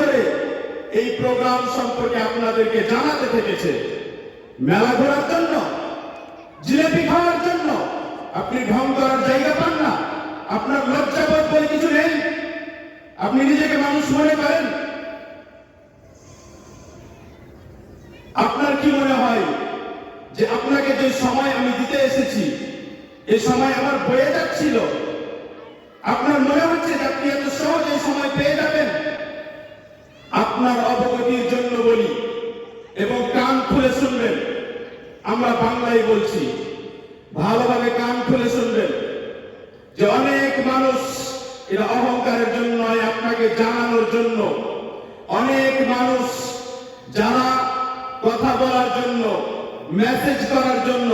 ধরে এই প্রোগ্রাম সম্পর্কে আপনাদেরকে জানাতে থেকেছে। মেলা ঘোরার জন্য, জিলেপি খাওয়ার জন্য আপনি ঢং করার জায়গা পান না? আপনার লজ্জাবোধ বলে কিছু নেই? আপনি নিজেকে মানুষ মনে করেন? আপনার কি মনে হয় যে আপনাকে যে সময় আমি দিতে এসেছি এই সময় আমার বয়ে যাচ্ছিল? আপনার মনে হচ্ছে যে আপনি এত সহজে সময় পেয়ে যাবেন? আপনার অবগতির জন্য বলি এবং কান খুলে শুনবেন, আমরা বাংলায় বলছি, ভালোভাবে কান খুলে শুনবেন যে অনেক মানুষ, এটা অহংকারের জন্য নয়, আপনাকে জানানোর জন্য, অনেক মানুষ যারা কথা বলার জন্য, মেসেজ করার জন্য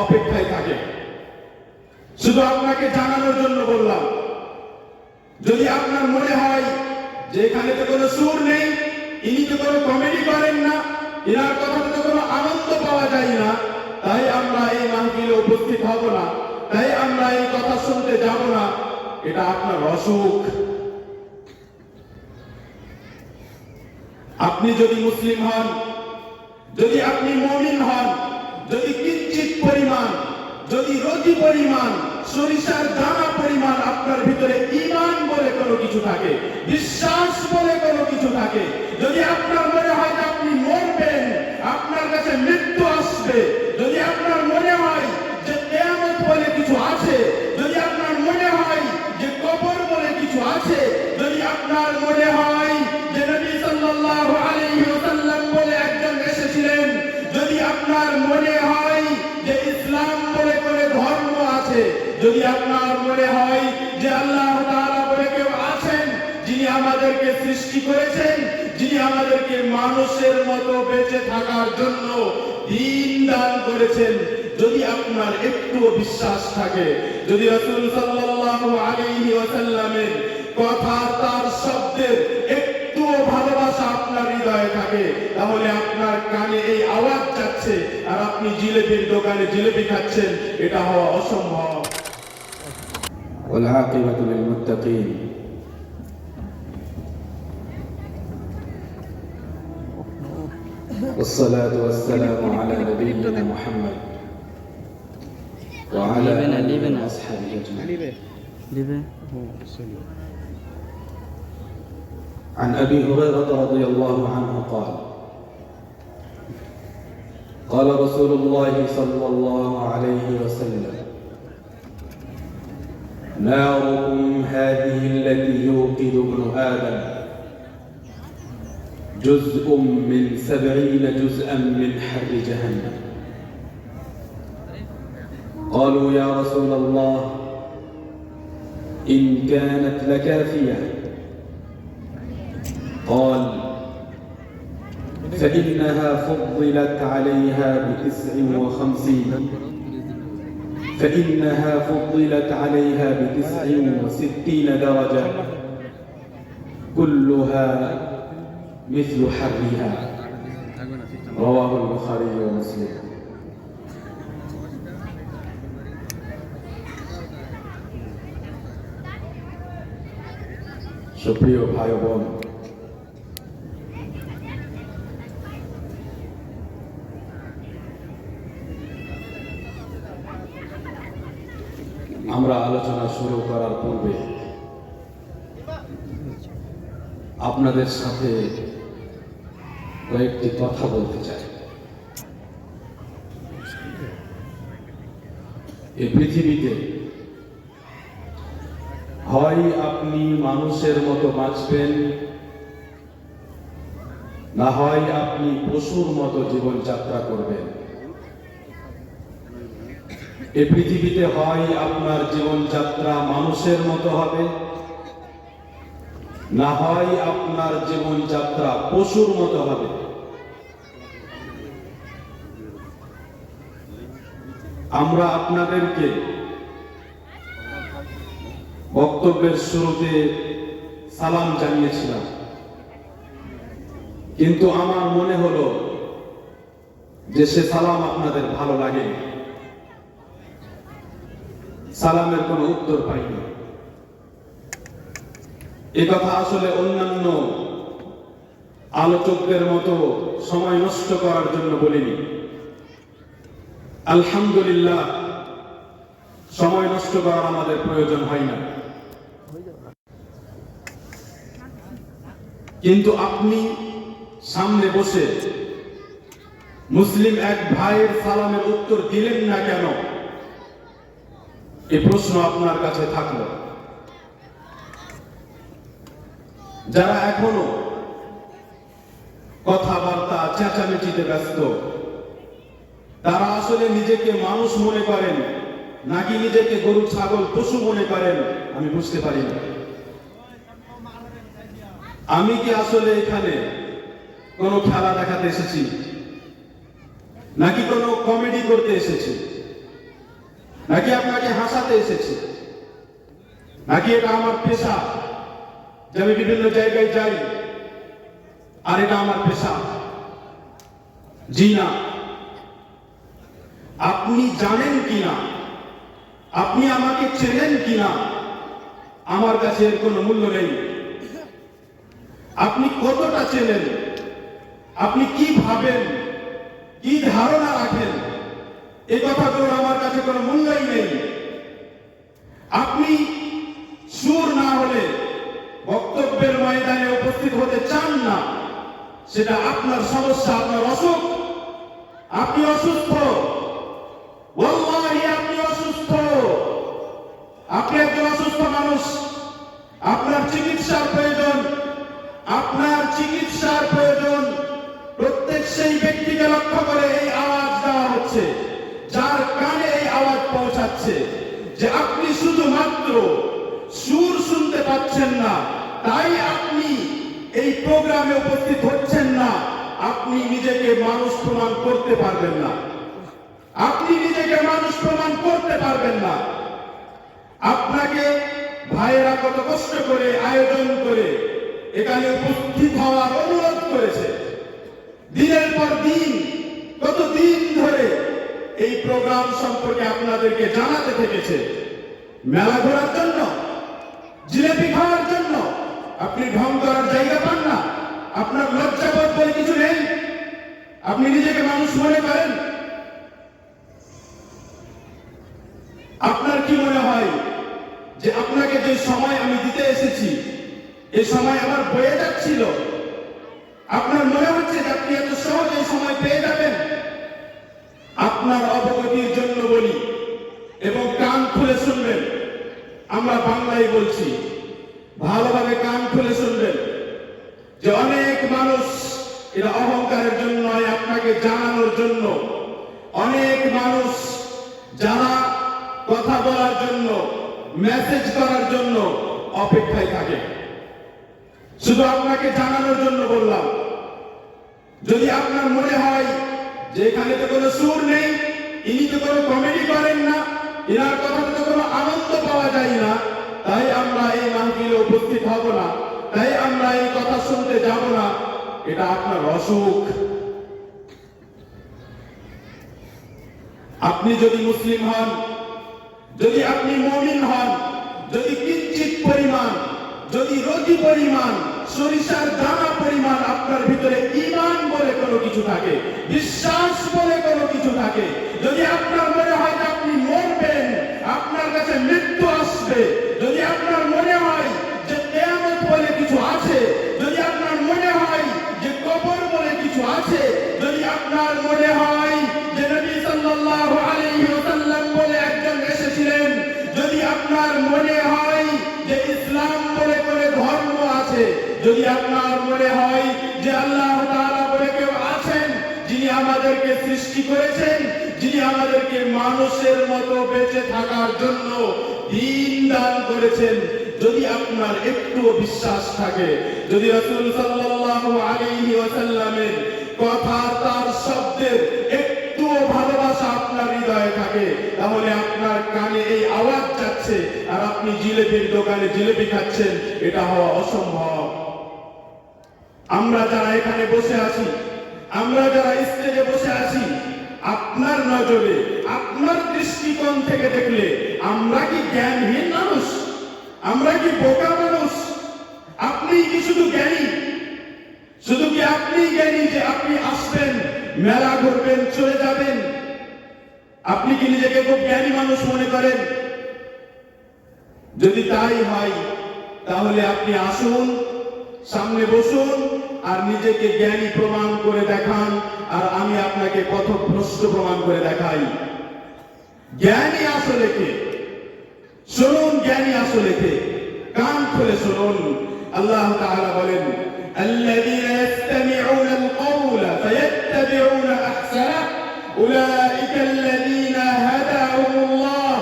অপেক্ষায় থাকে। শুধু আপনাকে জানানোর জন্য বললাম, যদি আপনার মনে হয় যে এখানে তো কোনো সুর নেই, ইনি তো কোনো কমেডি করেন না, এনার কথাতে তো কোনো আনন্দ পাওয়া যায় না, তাই আমরা এই মাহফিলে উপস্থিত হব না, তাই আমরা এই কথা শুনতে যাব না, এটা আপনার অসুখ। আপনি যদি মুসলিম হন, যদি আপনি মুমিন হন, যদি কিঞ্চিত পরিমাণ, যদি রতি পরিমাণ, সরিষার দানা পরিমাণ আপনার ভিতরে ঈমান বলে কোনো কিছু থাকে, বিশ্বাস বলে কোনো কিছু থাকে, যদি আপনার মনে হয় যে আপনি মরবেন, আপনার কাছে মৃত্যু আসবে, যদি আপনার মনে হয় যে কিয়ামত বলে কিছু আছে, যদি আপনার মনে হয় যে কবর বলে কিছু আছে, যদি আপনার মনে হয় যে নবী সাল্লাল্লাহু আলাইহি ওয়াসাল্লাম বলে একজন এসেছিলেন, যদি আপনার মনে হয় যে ইসলাম বলে কোনো ধর্ম আছে, যদি আপনার মনে হয় যে আল্লাহ তাআলা বলে কেউ আছেন যিনি আমাদেরকে সৃষ্টি করেছেন, যিনি আমাদেরকে মানুষের মতো বেঁচে থাকার জন্য দিন দান করেছেন, যদি আপনার একটু বিশ্বাস থাকে, যদি রাসূল সাল্লাল্লাহু আলাইহি ওয়াসাল্লামের কথা, তার শব্দের একটু ভালোবাসা আপনার হৃদয়ে থাকে, তাহলে আপনার কানে এই আওয়াজ যাচ্ছে আর আপনি জিলেপির দোকানে জিলেপি খাচ্ছেন, এটা হওয়া অসম্ভব। والعاقبة للمتقين والصلاة والسلام على نبينا محمد وعلى آله وأصحابه أجمعين. عن أبي هريرة رضي الله عنه قال: قال رسول الله صلى الله عليه وسلم: ناركم هذه التي يوقد ابن آدم جزء من 70 جزءا من حر جهنم. قالوا يا رسول الله إن كانت لكافية. قال: فإنها فضلت عليها فإنها فضلت عليها ب69 درجة كلها مثل حرها. رواه البخاري ومسلم. সুপ্রিয় ভাই বোন, আমরা আলোচনা শুরু করার পূর্বে আপনাদের সাথে কয়েকটি কথা বলতে চাই। এই পৃথিবীতে হয় আপনি মানুষের মতো বাঁচবেন, না হয় আপনি পশুর মতো জীবনযাত্রা করবেন। এই পৃথিবীতে হয় আপনার জীবনযাত্রা মানুষের মতো হবে, না হয় আপনার জীবনযাত্রা পশুর মতো হবে। আমরা আপনাদেরকে বক্তব্যের শুরুতে সালাম জানিয়েছিলাম, কিন্তু আমার মনে হলো যে সে সালাম আপনাদের ভালো লাগেনি, সালামের কোনো উত্তর পাইনি। এ কথা আসলে অন্যান্য আলোচকদের মতো সময় নষ্ট করার জন্য বলিনি। আলহামদুলিল্লাহ, সময় নষ্ট করার আমাদের প্রয়োজন হয় না। কিন্তু আপনি সামনে বসে মুসলিম এক ভাইয়ের সালামের উত্তর দিলেন না কেন? এই প্রশ্ন আপনার কাছে থাকলো। যারা এখনো কথাবার্তা চেঁচামেচিতে ব্যস্ত, তারা আসলে নিজেকে মানুষ মনে করেন নাকি নিজেকে গরু ছাগল পশু মনে করেন আমি বুঝতে পারি না। আমি কি আসলে এখানে কোনো খেলা দেখাতে এসেছি নাকি কোনো কমেডি করতে এসেছি, নাকি আপনাকে হাসাতে এসেছি, নাকি এটা আমার পেশা যে আমি বিভিন্ন জায়গায় যাই আর এটা আমার পেশা? জি না। আপনি জানেন কিনা, আপনি আমাকে চেনেন কিনা, আমার কাছে এর কোনো মূল্য নেই। আপনি কতটা চেনেন, আপনি কি ভাবেন, কি ধারণা রাখেন, এই কথাগুলো আমার কাছে কোনো মূল্যই নেই। আপনি সুর না হলে বক্তব্যের ময়দানে উপস্থিত হতে চান না, সেটা আপনার সমস্যা, আপনার অসুখ। আপনি অসুস্থ, ওয়াল্লাহি আপনি অসুস্থ। আপনি একজন অসুস্থ মানুষ, আপনার চিকিৎসার প্রয়োজন, আপনার চিকিৎসার প্রয়োজন। প্রত্যেক সেই ব্যক্তিকে লক্ষ্য করে এই আওয়াজ দেওয়া হচ্ছে, যার কানে এই আওয়াজ পৌঁছাচ্ছে যে আপনি শুধুমাত্র সুর শুনতে পাচ্ছেন না, তাই আপনি এই প্রোগ্রামে উপস্থিত হচ্ছেন না। আপনি নিজেকে মানুষ প্রমাণ করতে পারবেন না, আপনি নিজেকে মানুষ প্রমাণ করতে পারবেন না। আপনাকে ভাইয়েরা কত কষ্ট করে আয়োজন করে এখানে উপস্থিত হওয়ার অনুরোধ করেছে। দিনের পর দিন, কত দিন ধরে এই প্রোগ্রাম সম্পর্কে আপনাদেরকে জানাতে থেকেছে। মেলা ঘোরার জন্য, জিলেপি খাওয়ার জন্য আপনি ঢং করার জায়গা পান না। আপনার লজ্জাবোধ বলে কিছু নেই। আপনি নিজেকে মানুষ মনে করেন। আপনার কি মনে হয় যে আপনাকে যে সময় আমি দিতে এসেছি, এই সময় আমার বয়ে যাচ্ছিল? আপনার মনে হচ্ছে যে আপনি এত সহজে এই সময় পেয়ে যাবেন? আপনার অবগতির জন্য বলি এবং কান খুলে শুনবেন, আমরা বাংলায় বলছি, ভালোভাবে কান খুলে শুনবেন যে অনেক মানুষ, এটা অহংকারের জন্য নয়, আপনাকে জানানোর জন্য, অনেক মানুষ যারা কথা বলার জন্য, মেসেজ করার জন্য অপেক্ষায় থাকে। শুধু আপনাকে জানানোর জন্য বললাম, যদি আপনার মনে হয় যে এখানে তো কোনো সুর নেই, ইনি তো কোনো কমেডি করেন না, এনার কথাতে তো কোনো আনন্দ পাওয়া যায় না, তাই আমরা এই মাহফিলে উপস্থিত হব না, তাই আমরা এই কথা শুনতে যাব না, এটা আপনার অসুখ। আপনি যদি মুসলিম হন, যদি আপনি মুমিন হন, যদি কিঞ্চিত পরিমাণ, যদি রতি পরিমাণ, সরিষার দানা পরিমাণ আপনার ভিতরে ঈমান বলে কোনো কিছু থাকে, বিশ্বাস বলে কোনো কিছু থাকে, যদি আপনার মনে হয় যে আপনি মরবেন, আপনার কাছে মৃত্যু আসবে, যদি আপনার মনে হয় যে কিয়ামত বলে কিছু আছে, যদি আপনার মনে হয় যে কবর বলে কিছু আছে, যদি আপনার মনে হয় যে নবী সাল্লাল্লাহু আলাইহি ওয়াসাল্লাম বলে একজন এসেছিলেন, যদি আপনার মনে হয় যে ইসলাম বলে কোনো ধর্ম আছে, যদি আপনার মনে হয় যে আল্লাহ তাআলা বলে কেউ আছেন যিনি আমাদেরকে সৃষ্টি করেছেন, যিনি আমাদেরকে মানুষের মতো বেঁচে থাকার জন্য দিন দান করেছেন, যদি আপনার একটু বিশ্বাস থাকে, যদি রাসূল সাল্লাল্লাহু আলাইহি ওয়াসাল্লামের কথা, তার শব্দের একটু ভালোবাসা আপনার হৃদয়ে থাকে, তাহলে আপনার কানে এই আওয়াজ যাচ্ছে আর আপনি জিলেপির দোকানে জিলেপি খাচ্ছেন, এটা হওয়া অসম্ভব। আমরা যারা এখানে বসে আছি, আমরা যারা স্টেজে বসে আছি, আপনার নজরে, আপনার দৃষ্টিকোণ থেকে দেখলে আমরা কি জ্ঞানহীন মানুষ? আমরা কি বোকা মানুষ? আপনি কি শুধু জ্ঞানী? শুধু কি আপনি জ্ঞানী যে আপনি আসবেন, মেলা ঘুরবেন, চলে যাবেন? আপনি কি নিজেকে খুব জ্ঞানী মানুষ মনে করেন? যদি তাই হয় তাহলে আপনি আসুন, সামনে বসুন আর নিজেকে জ্ঞানী প্রমাণ করে দেখান, আর আমি আপনাকে পথভ্রষ্ট প্রমাণ করে দেখাই। জ্ঞানী আসলে কে? শুনুন, জ্ঞানী আসলে কে? কান খুলে শুনুন। আল্লাহ তাআলা বলেন, الذين يستمعون القول فيتبعون احسنه اولئك الذين هداهم الله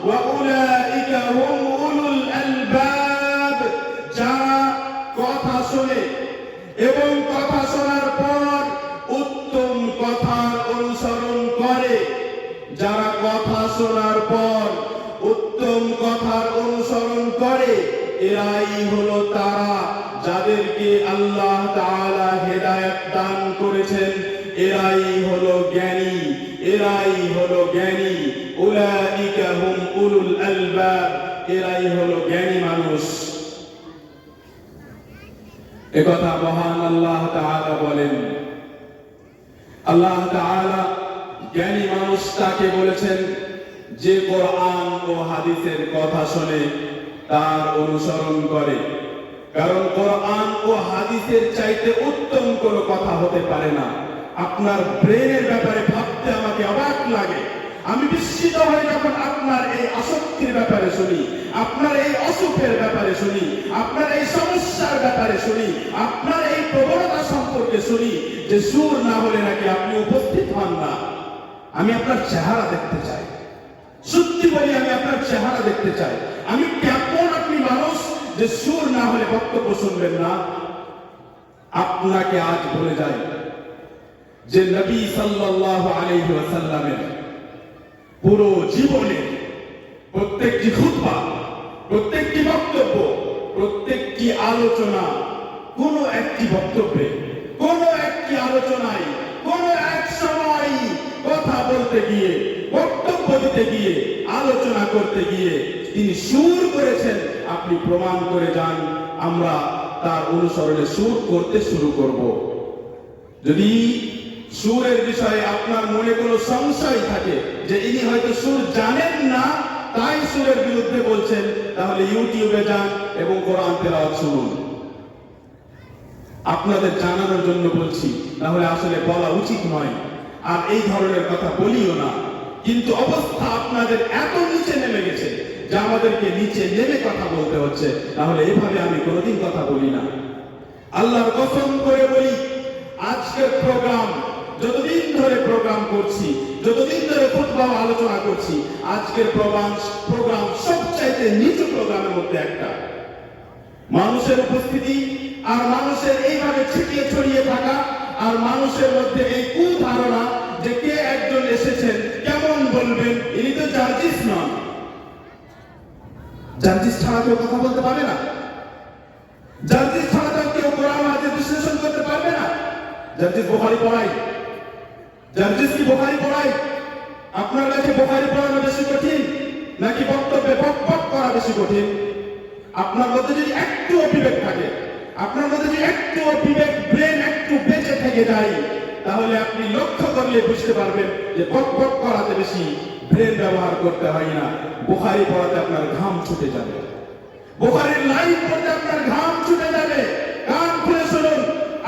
واولئك هم اولو الالباب। যারা কথা শোনে এবং কথা শোনার পর উত্তম কথার অনুসরণ করে, যারা কথা শোনার পর উত্তম কথার অনুসরণ করে, এরাই হলো তারা যাদেরকে আল্লাহ তাআলা হেদায়েত দান করেছেন। এরাই হলো জ্ঞানী, এরাই হলো জ্ঞানী। উলাইকা হুম উলুল আলবাব, এরাই হলো জ্ঞানী মানুষ। একথা মহান আল্লাহ তাআলা বলেন। আল্লাহ তাআলা জ্ঞানী মানুষ তাকে বলেছেন যে কোরআন ও হাদিসের কথা শুনে তার অনুসরণ করে। কারণ কোরআন ও হাদিসের চাইতে উত্তম কোনো কথা হতে পারে না। আপনার ব্রেনের ব্যাপারে ভাবতে আমাকে অবাক লাগে। আমি বিস্মিত হই যখন আপনার এই আসক্তির ব্যাপারে শুনি, আপনার এই অসুখের ব্যাপারে শুনি, আপনার এই সমস্যার ব্যাপারে শুনি, আপনার এই প্রবণতা সম্পর্কে শুনি যে সুর না হলে নাকি আপনি উপস্থিত হন না। আমি আপনার চেহারা দেখতে চাই, সত্যি বলি, আমি আপনার চেহারা দেখতে চাই। আমি কেমন আপনি মানুষ যে সুর না হলে বক্তব্য শুনবেন না? আপনাকে আজ বলে যাই যে নবী সাল্লাল্লাহু আলাইহি ওয়াসাল্লামের পুরো জীবনে প্রত্যেকটি খুতবা, প্রত্যেকটি বক্তব্য, প্রত্যেকটি আলোচনা, কোন একটি বক্তব্যে, কোন একটি আলোচনায়, কোন এক সময় কথা বলতে গিয়ে, বক্তব্য দিতে গিয়ে, আলোচনা করতে গিয়ে তিনি সুর করেছেন। আপনি প্রমাণ করে যান, আমরা তার অনুসরণে সুর করতে শুরু করব। যদি সুরের বিষয়ে আপনার মনে কোনো সংশয় থাকে যে ইনি হয়তো সুর জানেন না তাই সুরের বিরুদ্ধে বলছেন, তাহলে ইউটিউবে যান এবং কোরআন তেলাওয়াত শুনুন। আপনাদের জানানোর জন্য বলছি, তাহলে আসলে বলা উচিত নয়, আর এই ধরনের কথা বলিও না। কিন্তু অবস্থা আপনাদের এত নিচে নেমে গেছে যে আমাদেরকে নিচে নেমে কথা বলতে হচ্ছে, তাহলে এভাবে আমি কোনোদিন কথা বলি না। আল্লাহর কসম করে বলি, আজকের প্রোগ্রাম, যতদিন ধরে প্রোগ্রাম করছি, যতদিন ধরে খুতবা আলোচনা করছি, আজকের প্রোগ্রাম সবচাইতে নিচু প্রোগ্রামের মধ্যে একটা। মানুষের উপস্থিতি আর মানুষের এইভাবে ছিটিয়ে ছড়িয়ে থাকা, আর মানুষের মধ্যে এই কুধারণা যে কে একজন এসেছেন, কেমন বলবেন, ইনি তো জার্জিস নন। জার্জিস ছাড়া কেউ কথা বলতে পারবে না। জার্জিস ছাড়া তো কেউ কোরআন হাদিস বিশ্লেষণ করতে পারবে না। জার্জিস বুখারী পড়াই, জার্জিস কি বুখারী পড়াই? আপনার কাছে বুখারী পড়ানো বেশি কঠিন নাকি বক্তব্যে বক বক করা বেশি কঠিন? আপনার মধ্যে যদি একটু বিবেক থাকে, আপনার মধ্যে যদি একটু বিবেক, ব্রেন একটু বেঁচে থেকে যায়, তাহলে আপনি লক্ষ্য করলে বুঝতে পারবেন যে বক বক করাতে বেশি ব্রেন ব্যবহার করতে হয় না। বুখারী পড়াতে আপনার ঘাম ছুটে যাবে, বুখারীর লাইন পড়তে আপনার ঘাম ছুটে যাবে। কান খুলে শুনুন,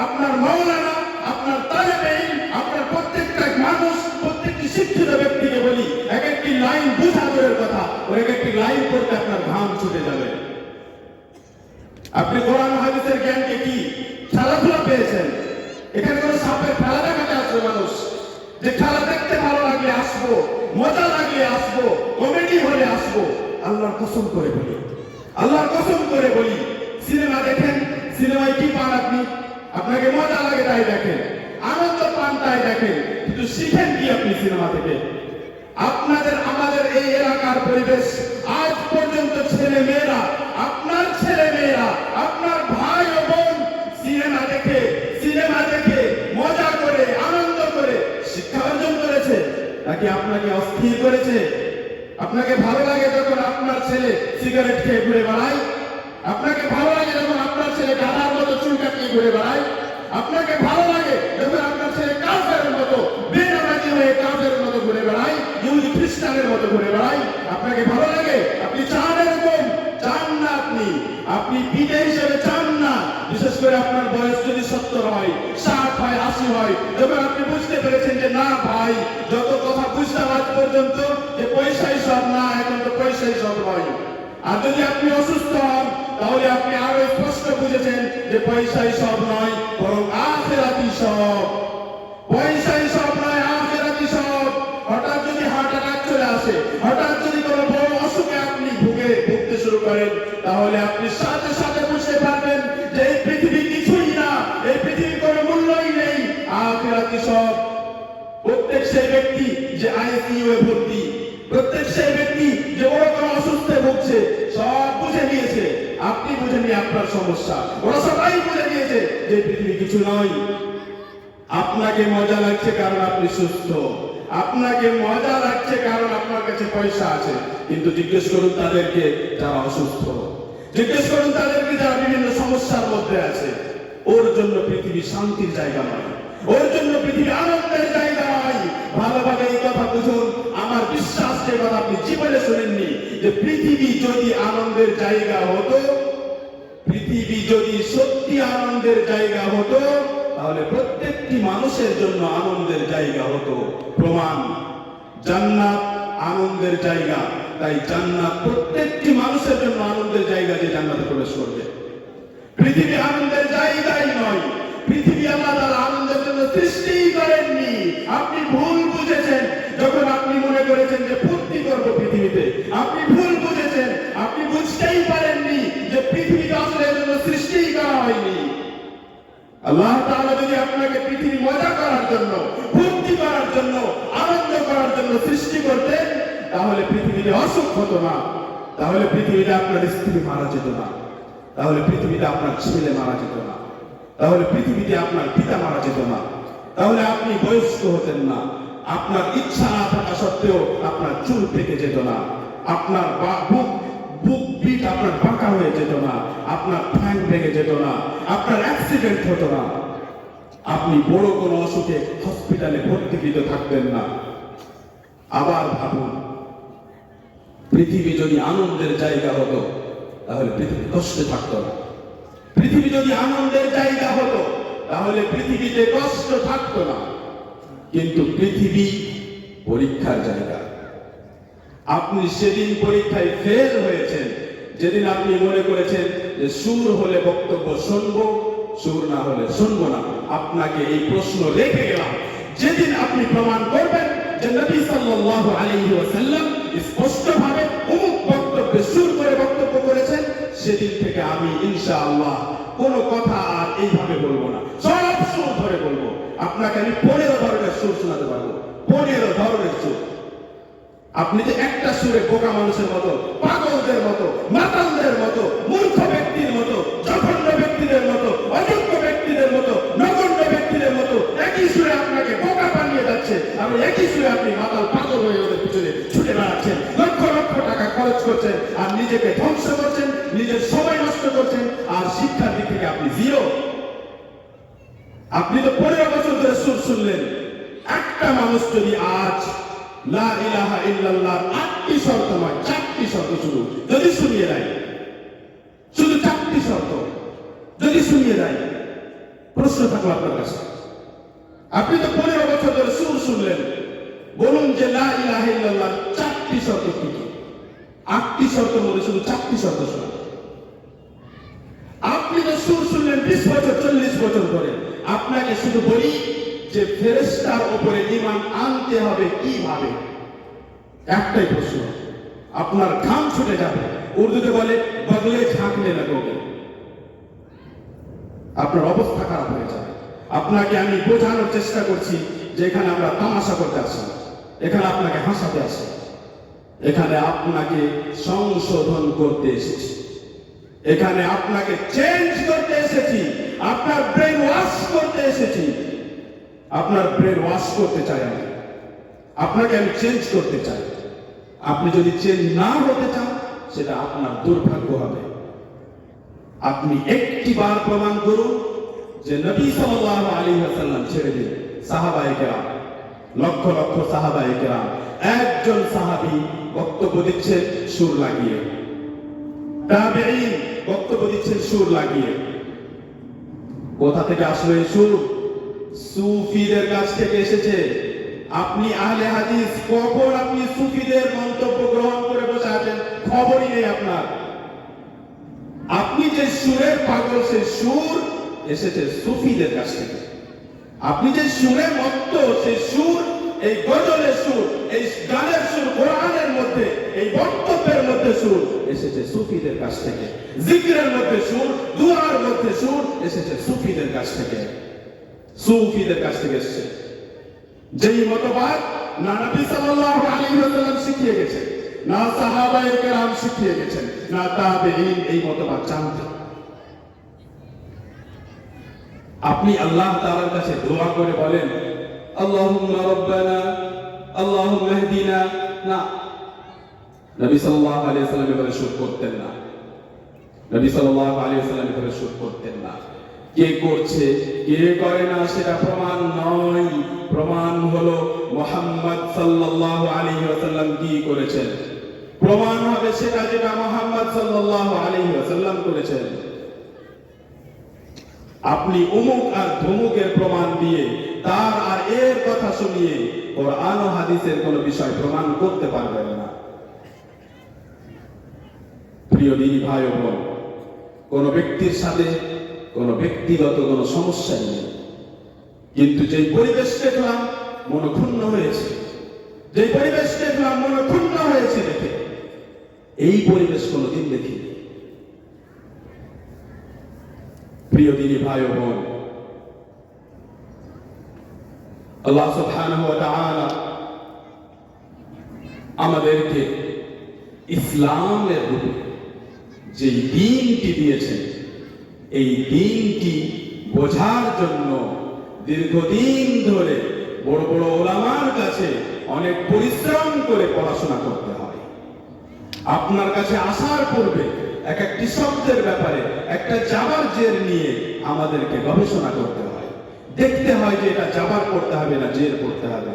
আপনার মাওলানা, আপনার তালেবে ইলম, আপনার প্রত্যেকটা মানুষ, প্রত্যেকটি শিক্ষিত ব্যক্তিকে বলি, এক একটি লাইন বুঝা দূরের কথা, ওর এক একটি লাইন পড়তে আপনার ঘাম ছুটে যাবে। আপনি কোরআন হাদিসের জ্ঞানকে কি খেলাধুলা পেয়েছেন? এখানে কোনো সাপের খেলা দেখাতে আসবে মানুষ, যে খেলা দেখতে ভালো লাগলে আসবো, মজা লাগলে আসবো, কমেডি হলে আসবো। আল্লাহর কসম করে বলি, আল্লাহর কসম করে বলি, সিনেমা দেখেন, সিনেমায় কি পান আপনি? আপনাকে মজা লাগে তাই দেখেন, আনন্দ পান তাই দেখেন, কিন্তু শিখেন কি আপনি সিনেমা থেকে? আপনাদের আমাদের এই এলাকার পরিবেশ, আজ পর্যন্ত ছেলে মেয়েরা, আপনার ছেলে মেয়েরা, আপনার ভাই ও বোন সিনেমা দেখে মজা করে, আনন্দ করে শিক্ষা অর্জন করেছে নাকি আপনাকে অস্থির করেছে? আপনাকে ভালো লাগে যখন আপনার ছেলে সিগারেট খেয়ে ঘুরে বেড়ায়? আপনাকে ভালো লাগে যখন আপনার ছেলে গাধার মতো চুল কাটিয়ে ঘুরে বেড়ায়? আপনাকে ভালো লাগে যখন আপনার ছেলে কাফেরের মতো বেনামাজি হয়ে কাফেরের মতো ঘুরে বেড়ায়, ইহুদি খ্রিস্টানের মতো ঘুরে বেড়ায়, আপনাকে ভালো লাগে? আপনি চান এরকম? চান না আপনি। আপনি পিতা হিসেবে চান না। বিশেষ করে আপনার বয়স যদি 70 হয়, 60 হয়, 80 হয়, যখন আপনি বুঝতে পেরেছেন যে না ভাই, যত কথা বুঝতাম আজ পর্যন্ত যে পয়সাই সব না, এখন তো পয়সাই সব নয়। আর যদি আপনি অসুস্থ হন, তাহলে আপনি আরো স্পষ্ট বুঝেছেন যে পয়সাই সব নয়, বরং আখিরাতই সব। পয়সাই সব নয়, আখিরাতই সব। হঠাৎ যদি হার্ট অ্যাটাক চলে আসে, হঠাৎ যদি কোনো বড় অসুখে আপনি ভুগতে শুরু করেন, তাহলে আপনি সাথে সাথে বুঝতে পারবেন যে এই পৃথিবী কিছুই না, এই পৃথিবীর কোনো মূল্যই নেই, আখিরাতই সব। প্রত্যেক সেই ব্যক্তি যে আইসিইউ এ ভর্তি, প্রত্যেক সেই ব্যক্তি যে বড় কোনো অসুস্থে ভুগছে, সব বুঝে নিয়েছে। আপনি বুঝেননি আপনার সমস্যা, ওরা সবাই বুঝে নিয়েছে যে পৃথিবী কিছু নয়। আপনাকে মজা লাগছে কারণ আপনি সুস্থ, আপনাকে মজা লাগছে কারণ আপনার কাছে পয়সা আছে, কিন্তু জিজ্ঞেস করুন তাদেরকে যারা অসুস্থ, জিজ্ঞেস করুন তাদেরকে যারা বিভিন্ন সমস্যার মধ্যে আছে। ওর জন্য পৃথিবী শান্তির জায়গা নয়, ওর জন্য পৃথিবী আনন্দের জায়গা নয়। ভালোভাবে এই কথা বুঝুন। আমার বিশ্বাস, যে কথা আপনি জীবনে শুনেননি, যে পৃথিবী যদি আনন্দের জায়গা হতো, পৃথিবী যদি সত্যি আনন্দের জায়গা হতো, তাহলে প্রত্যেকটি মানুষের জন্য আনন্দের জায়গা হতো। প্রমাণ, জান্নাত আনন্দের জায়গা, তাই জান্নাত প্রত্যেকটি মানুষের জন্য আনন্দের জায়গা, যে জান্নাতে প্রবেশ করবে। পৃথিবী আনন্দের জায়গাই নয়। পৃথিবী আল্লাহ তাআলা আনন্দের জন্য সৃষ্টিই করেননি। আপনি ভুল বুঝেছেন যখন আপনি মনে করেছেন যে ফুর্তি করবো পৃথিবীতে। আপনি ভুল বুঝেছেন, আপনি বুঝতেই পারেননি যে পৃথিবীতে আসলে এর জন্য সৃষ্টিই করা হয়নি। আল্লাহ তাআলা যদি আপনাকে পৃথিবী মজা করার জন্য, ফুর্তি করার জন্য, আনন্দ করার জন্য সৃষ্টি করতেন, তাহলে পৃথিবীতে অসুখ হতো না, তাহলে পৃথিবীতে আপনার স্ত্রী মারা যেত না, তাহলে পৃথিবীতে আপনার ছেলে মারা যেত না, তাহলে পৃথিবীতে আপনার পিতা মারা যেত না, তাহলে আপনি বয়স্ক হতেন না, আপনার ইচ্ছা না থাকা সত্ত্বেও আপনার চুল পেকে যেত না, আপনার বুক পিঠ আপনার বাঁকা হয়ে যেত না, আপনার ঠ্যাং ভেঙে যেত না, আপনার অ্যাক্সিডেন্ট হতো না, আপনি বড় কোনো অসুখে হসপিটালে ভর্তিকৃত থাকতেন না। আবার ভাবুন, পৃথিবী যদি আনন্দের জায়গা হতো, তাহলে পৃথিবী কষ্টে থাকতো না। পৃথিবী যদি আনন্দের জায়গা হতো, তাহলে পৃথিবীতে কষ্ট থাকতো না। কিন্তু পৃথিবী পরীক্ষার জায়গা। আপনি সেদিন পরীক্ষায় ফেল হয়েছেন যেদিন আপনি মনে করেছেন যে সুর হলে বক্তব্য শুনবো, সুর না হলে শুনবো না। আপনাকে এই প্রশ্ন রেখে গেলাম, যেদিন আপনি প্রমাণ করবেন যে নবী সাল্লাল্লাহু আলাইহি ওয়াসাল্লাম স্পষ্টভাবে অমুক বক্তব্যে সুর করে বক্তব্য করেছেন, সেদিন থেকে আমি ইনশাআল্লাহ কোনো কথা আর এইভাবে বলবো না, সব সুর ধরে বলবো। আপনাকে আমি 15 ধরনের সুর শোনাতে পারবো, 15 ধরনের সুর। আপনি যে একটা সুরে বোকা মানুষের মতো, পাগলদের মতো, মাতালদের মতো, মূর্খ ব্যক্তির মতো, জঘন্য ব্যক্তিদের মতো, অযোগ্য ব্যক্তিদের মতো, নগণ্য ব্যক্তিদের মতো একই সুরে আপনাকে বোকা বানিয়ে যাচ্ছে, আর একই সুরে আপনি মাতাল পাগল হয়ে ওদের পিছনে ছুটে বেড়াচ্ছেন, লক্ষ লক্ষ টাকা খরচ করছেন, আর নিজেকে ধ্বংস করছেন, নিজের সময় নষ্ট করছেন, আর শিক্ষার দিক থেকে আপনি জিরো। আপনি তো 15 বছর ধরে সুর শুনলেন। একটা মানুষ যদি আজ লা ইলাহা ইল্লাল্লাহ 8টি শর্ত নয় 4টি শর্ত শুধু যদি শুনিয়ে দেয়, শুধু 4টি শর্ত যদি শুনিয়ে দেয়, প্রশ্ন থাকলো আপনার কাছে। আপনি তো 15 বছর ধরে সুর শুনলেন, বলুন যে লা ইলাহা ইল্লাল্লাহ 4টি শর্ত কি কি? 8টি শর্তের মধ্যে শুধু 4টি শর্ত শোনা। আপনি তো সুর শুনলেন 20 বছর 40 বছর ধরে। আপনাকে শুধু বলি যে ফেরেশতার উপরে ঈমান আনতে হবে কিভাবে? একটাই প্রশ্ন, আপনার ঘাম ছুটে যাবে। উর্দুতে বলে বদলে ঝাঁকলে লাগবে, আপনার অবস্থা খারাপ হয়ে যাবে। আপনাকে আমি বোঝানোর চেষ্টা করছি যে এখানে আমরা তামাশা করতে আসি, এখানে আপনাকে হাসাতে আসি, এখানে আপনাকে সংশোধন করতে এসেছি, এখানে আপনাকে চেঞ্জ করতে এসেছি, আপনার ব্রেন ওয়াশ করতে এসেছি। আপনার ব্রেন ওয়াশ করতে চাই আমি, আপনাকে আমি চেঞ্জ করতে চাই। আপনি যদি চেঞ্জ না হতে চান, সেটা আপনার দুর্ভাগ্য হবে। আপনি একটি বার প্রমাণ করুন যে নবী সাল্লাল্লাহু আলাইহি ওয়াসাল্লাম ছেড়ে দিন। সাহাবায়ে কেরাম, লক্ষ লক্ষ সাহাবায়ে কেরাম, একজন সাহাবী বক্তব্য দিচ্ছেন সুর লাগিয়ে, তাবেঈন বক্তব্য দিচ্ছেন সুর লাগিয়ে। কোথা থেকে আসলো এই সুর? সুফিদের কাছ থেকে এসেছে। আপনি আহলে হাদিস, কখন আপনি সুফিদের মন্তব্য গ্রহণ করে বসে আছেন খবরই নেই আপনার। আপনি যে সুরের পাগল, সেই সুর এসেছে সুফিদের কাছ থেকে। আপনি যে সুরে মত্ত, সেই সুর, এই গজলের সুর, এই গানের সুর, কোরআনের মধ্যে, এই বক্তব্যের মধ্যে সুর এসেছে সুফিদের কাছ থেকে। জিকিরের মধ্যে সুর, দুআর মধ্যে সুর এসেছে সুফিদের কাছ থেকে। সুফিদের কাছ থেকে এসেছে। যেই মতবাদ না নবী সাল্লাল্লাহু আলাইহি ওয়াসাল্লাম শিখিয়ে গেছেন, না সাহাবায়ে কেরাম শিখিয়ে গেছেন, না তাবেঈন এই মতবাদ জানতেন। আপনি আল্লাহ তাআলার কাছে দোয়া করে বলেন আল্লাহুম্মা রাব্বানা আল্লাহুম্মা ইহদিনা, না, নবী সাল্লাল্লাহু আলাইহি ওয়াসাল্লাম এভাবে শুরু করতেন না। নবী সাল্লাল্লাহু আলাইহি ওয়াসাল্লাম এভাবে শুরু করতেন না। কে করছে কে করে না সেটা প্রমাণ নয়, প্রমাণ হলো মুহাম্মদ সাল্লাল্লাহু আলাইহি ওয়াসাল্লাম কি করেছেন। প্রমাণ হবে সেটা যেটা মুহাম্মদ সাল্লাল্লাহু আলাইহি ওয়াসাল্লাম করেছেন। আপনি অমুক আর ধমুকের প্রমাণ দিয়ে, তার আর এর কথা শুনিয়ে কোরআন ও হাদিসের কোনো বিষয় প্রমাণ করতে পারবেন না। প্রিয় দিনী ভাই ও বোন, কোন ব্যক্তির সাথে কোন ব্যক্তিগত কোন সমস্যা নেই, কিন্তু যে পরিবেশ দেখলাম মনক্ষুণ্ণ হয়েছে, যে পরিবেশ দেখলাম মনক্ষুণ্ণ হয়েছে দেখে, এই পরিবেশ কোনদিন দেখিনি। প্রিয় দিনী ভাই ও বোন, আল্লাহ সুবহানাহু ওয়া তাআলা আমাদেরকে ইসলামের রূপে যে দ্বীনটি দিয়েছেন, এই দ্বীনটি বোঝার জন্য দীর্ঘদিন ধরে বড় বড় ওলামার কাছে অনেক পরিশ্রম করে পড়াশোনা করতে হয়। আপনার কাছে আসার পূর্বে এক একটি শব্দের ব্যাপারে একটা জাবার জের নিয়ে আমাদেরকে গবেষণা করতে হয়, দেখতে হয় যে এটা জাবার করতে হবে না জের করতে হবে।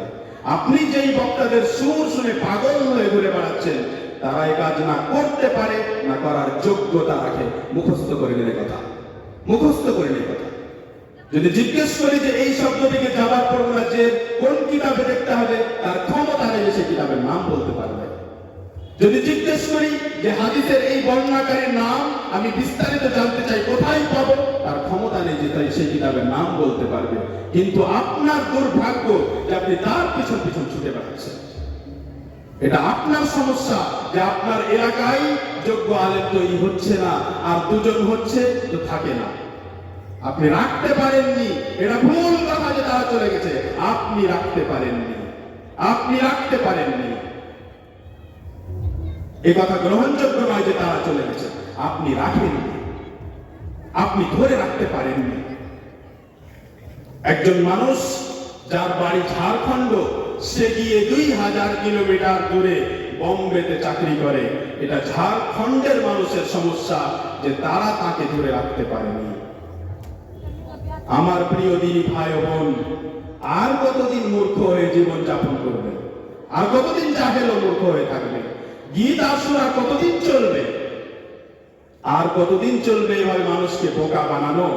আপনি যেই বক্তাদের সুর শুনে পাগল হয়ে ঘুরে বেড়াচ্ছেন, তারা এই কাজ না করতে পারে, না করার যোগ্যতা রাখে। মুখস্থ করে নিলে কথা, মুখস্থ করে নিলে কথা। যদি জিজ্ঞেস করি যে এই শব্দটিকে জাবার করবো না যে কোন কিতাবে দেখতে হবে, তার ক্ষমতা নেই সে কিতাবের নাম বলতে পারবে। যদি জিজ্ঞেস করি যে হাদিসের এই বর্ণনাকারীর নাম আমি বিস্তারিত জানতে চাই, কোথায় পাবো, তার ক্ষমতা নেই যে তাই সেই কিতাবের নাম বলতে পারবে। কিন্তু আপনার দুর্ভাগ্য যে আপনি তার পিছন পিছন ছুটে বেড়াচ্ছেন। এটা আপনার সমস্যা যে আপনার এলাকায় যোগ্য আলেম তৈরি হচ্ছে না, আর দুজন হচ্ছে তো থাকে না। আপনি রাখতে পারেননি, এটা ভুল কথা যে তারা চলে গেছে। আপনি রাখতে পারেননি, আপনি রাখতে পারেননি। এই কথা গ্রহণযোগ্য নয় যে তারা চলে গেছে, আপনি রাখেননি, আপনি ধরে রাখতে পারেননি। একজন মানুষ যার বাড়ি ঝাড়খণ্ড, সে গিয়ে 2000 কিলোমিটার দূরে বোম্বেতে চাকরি করে। এটা ঝাড়খণ্ডের মানুষের সমস্যা যে তারা তাকে ধরে রাখতে পারেনি। আমার প্রিয় দিনী ভাই ও বোন, আর কতদিন মূর্খ হয়ে জীবন যাপন করবে? আর কতদিন জাহেল ও মূর্খ হয়ে থাকবে? গীত আর সুর আর কতদিন চলবে? আর কতদিন চলবে এভাবে মানুষকে বোকা বানানো?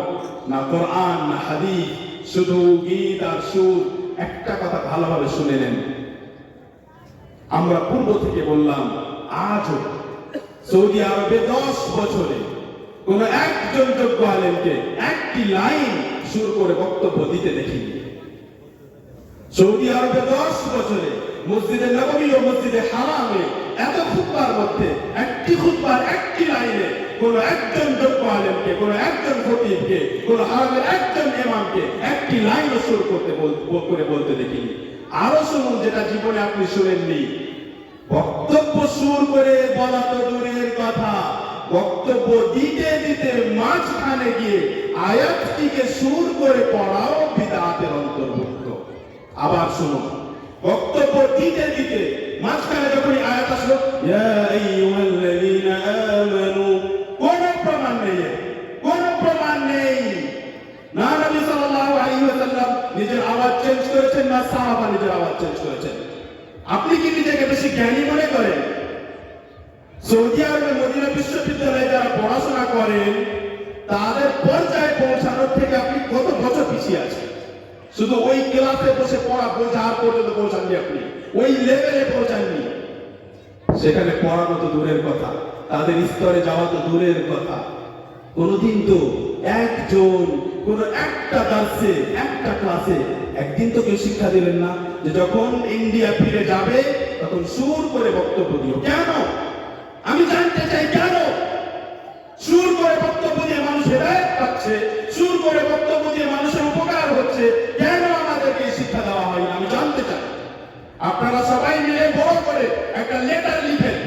না কোরআন না হাদিস, শুধু গীত আর সুর। একটা কথা ভালোভাবে শুনে নেন, আমরা পূর্ব থেকে বললাম, আজও সৌদি আরবে 10 বছরে কোন একজন যোগ্য আলেমকে একটি লাইন সুর করে বক্তব্য দিতে দেখিনি। সৌদি আরবে 10 বছরে মসজিদে নববী ও মসজিদে হারামে এত খুতবার মধ্যে একটি খুতবার একটি লাইনে কোন একজন যোগ্য আলেমকে, কোন একজন খতিবকে, কোন হারামের একজন ইমামকে একটি লাইন সুর করতে বলতে দেখিনি। আরো শুনুন যেটা জীবনে আপনি শুনেননি, বক্তব্য সুর করে বলা তো দূরের কথা, বক্তব্য দিতে দিতে মাঝখানে গিয়ে আয়াতটিকে সুর করে পড়াও বিদআতের অন্তর্ভুক্ত। আবার শুনুন, বক্তব্য দিতে দিতে মাঝখানে যখন আয়াত আসলো ইয়া আইয়ুহাল্লাযীনা আমানু, কোন প্রমাণ নেই, কোন প্রমাণ নেই। না নিজের আওয়াজ চেঞ্জ করেছেন না সাহাবা নিজের আওয়াজ চেঞ্জ করেছেন? আপনি কি নিজেকে বেশি জ্ঞানী মনে করেন? সৌদি আরবের মদিনা বিশ্ববিদ্যালয়ে যারা পড়াশোনা করেন তাদের পর্যায়ে পৌঁছানোর থেকে আপনি কত বছর পিছিয়ে আছেন? শুধু ওই ক্লাসে বসে পড়া বোঝার পর্যন্ত পৌঁছাননি, আপনি ওই লেভেলে পৌঁছাননি। সেখানে পড়ানো তো দূরের কথা, তাদের স্তরে যাওয়া তো দূরের কথা। কোনদিন তো একজন কোন একটা দার্সে একটা ক্লাসে একদিন তো কেউ শিক্ষা দিলেন না যে যখন ইন্ডিয়া ফিরে যাবে তখন সুর করে বক্তব্য দিও। কেন? আমি জানতে চাই কেন? সুর করে বক্তব্য দিয়ে মানুষ হেদায়েত পাচ্ছে, সুর করে বক্তব্য দিয়ে মানুষের উপকার হচ্ছে, কেন আমাদেরকে এই শিক্ষা দেওয়া হয় না? আমি জানতে চাই। আপনারা সবাই মিলে বড় করে একটা লেটার লিখেন,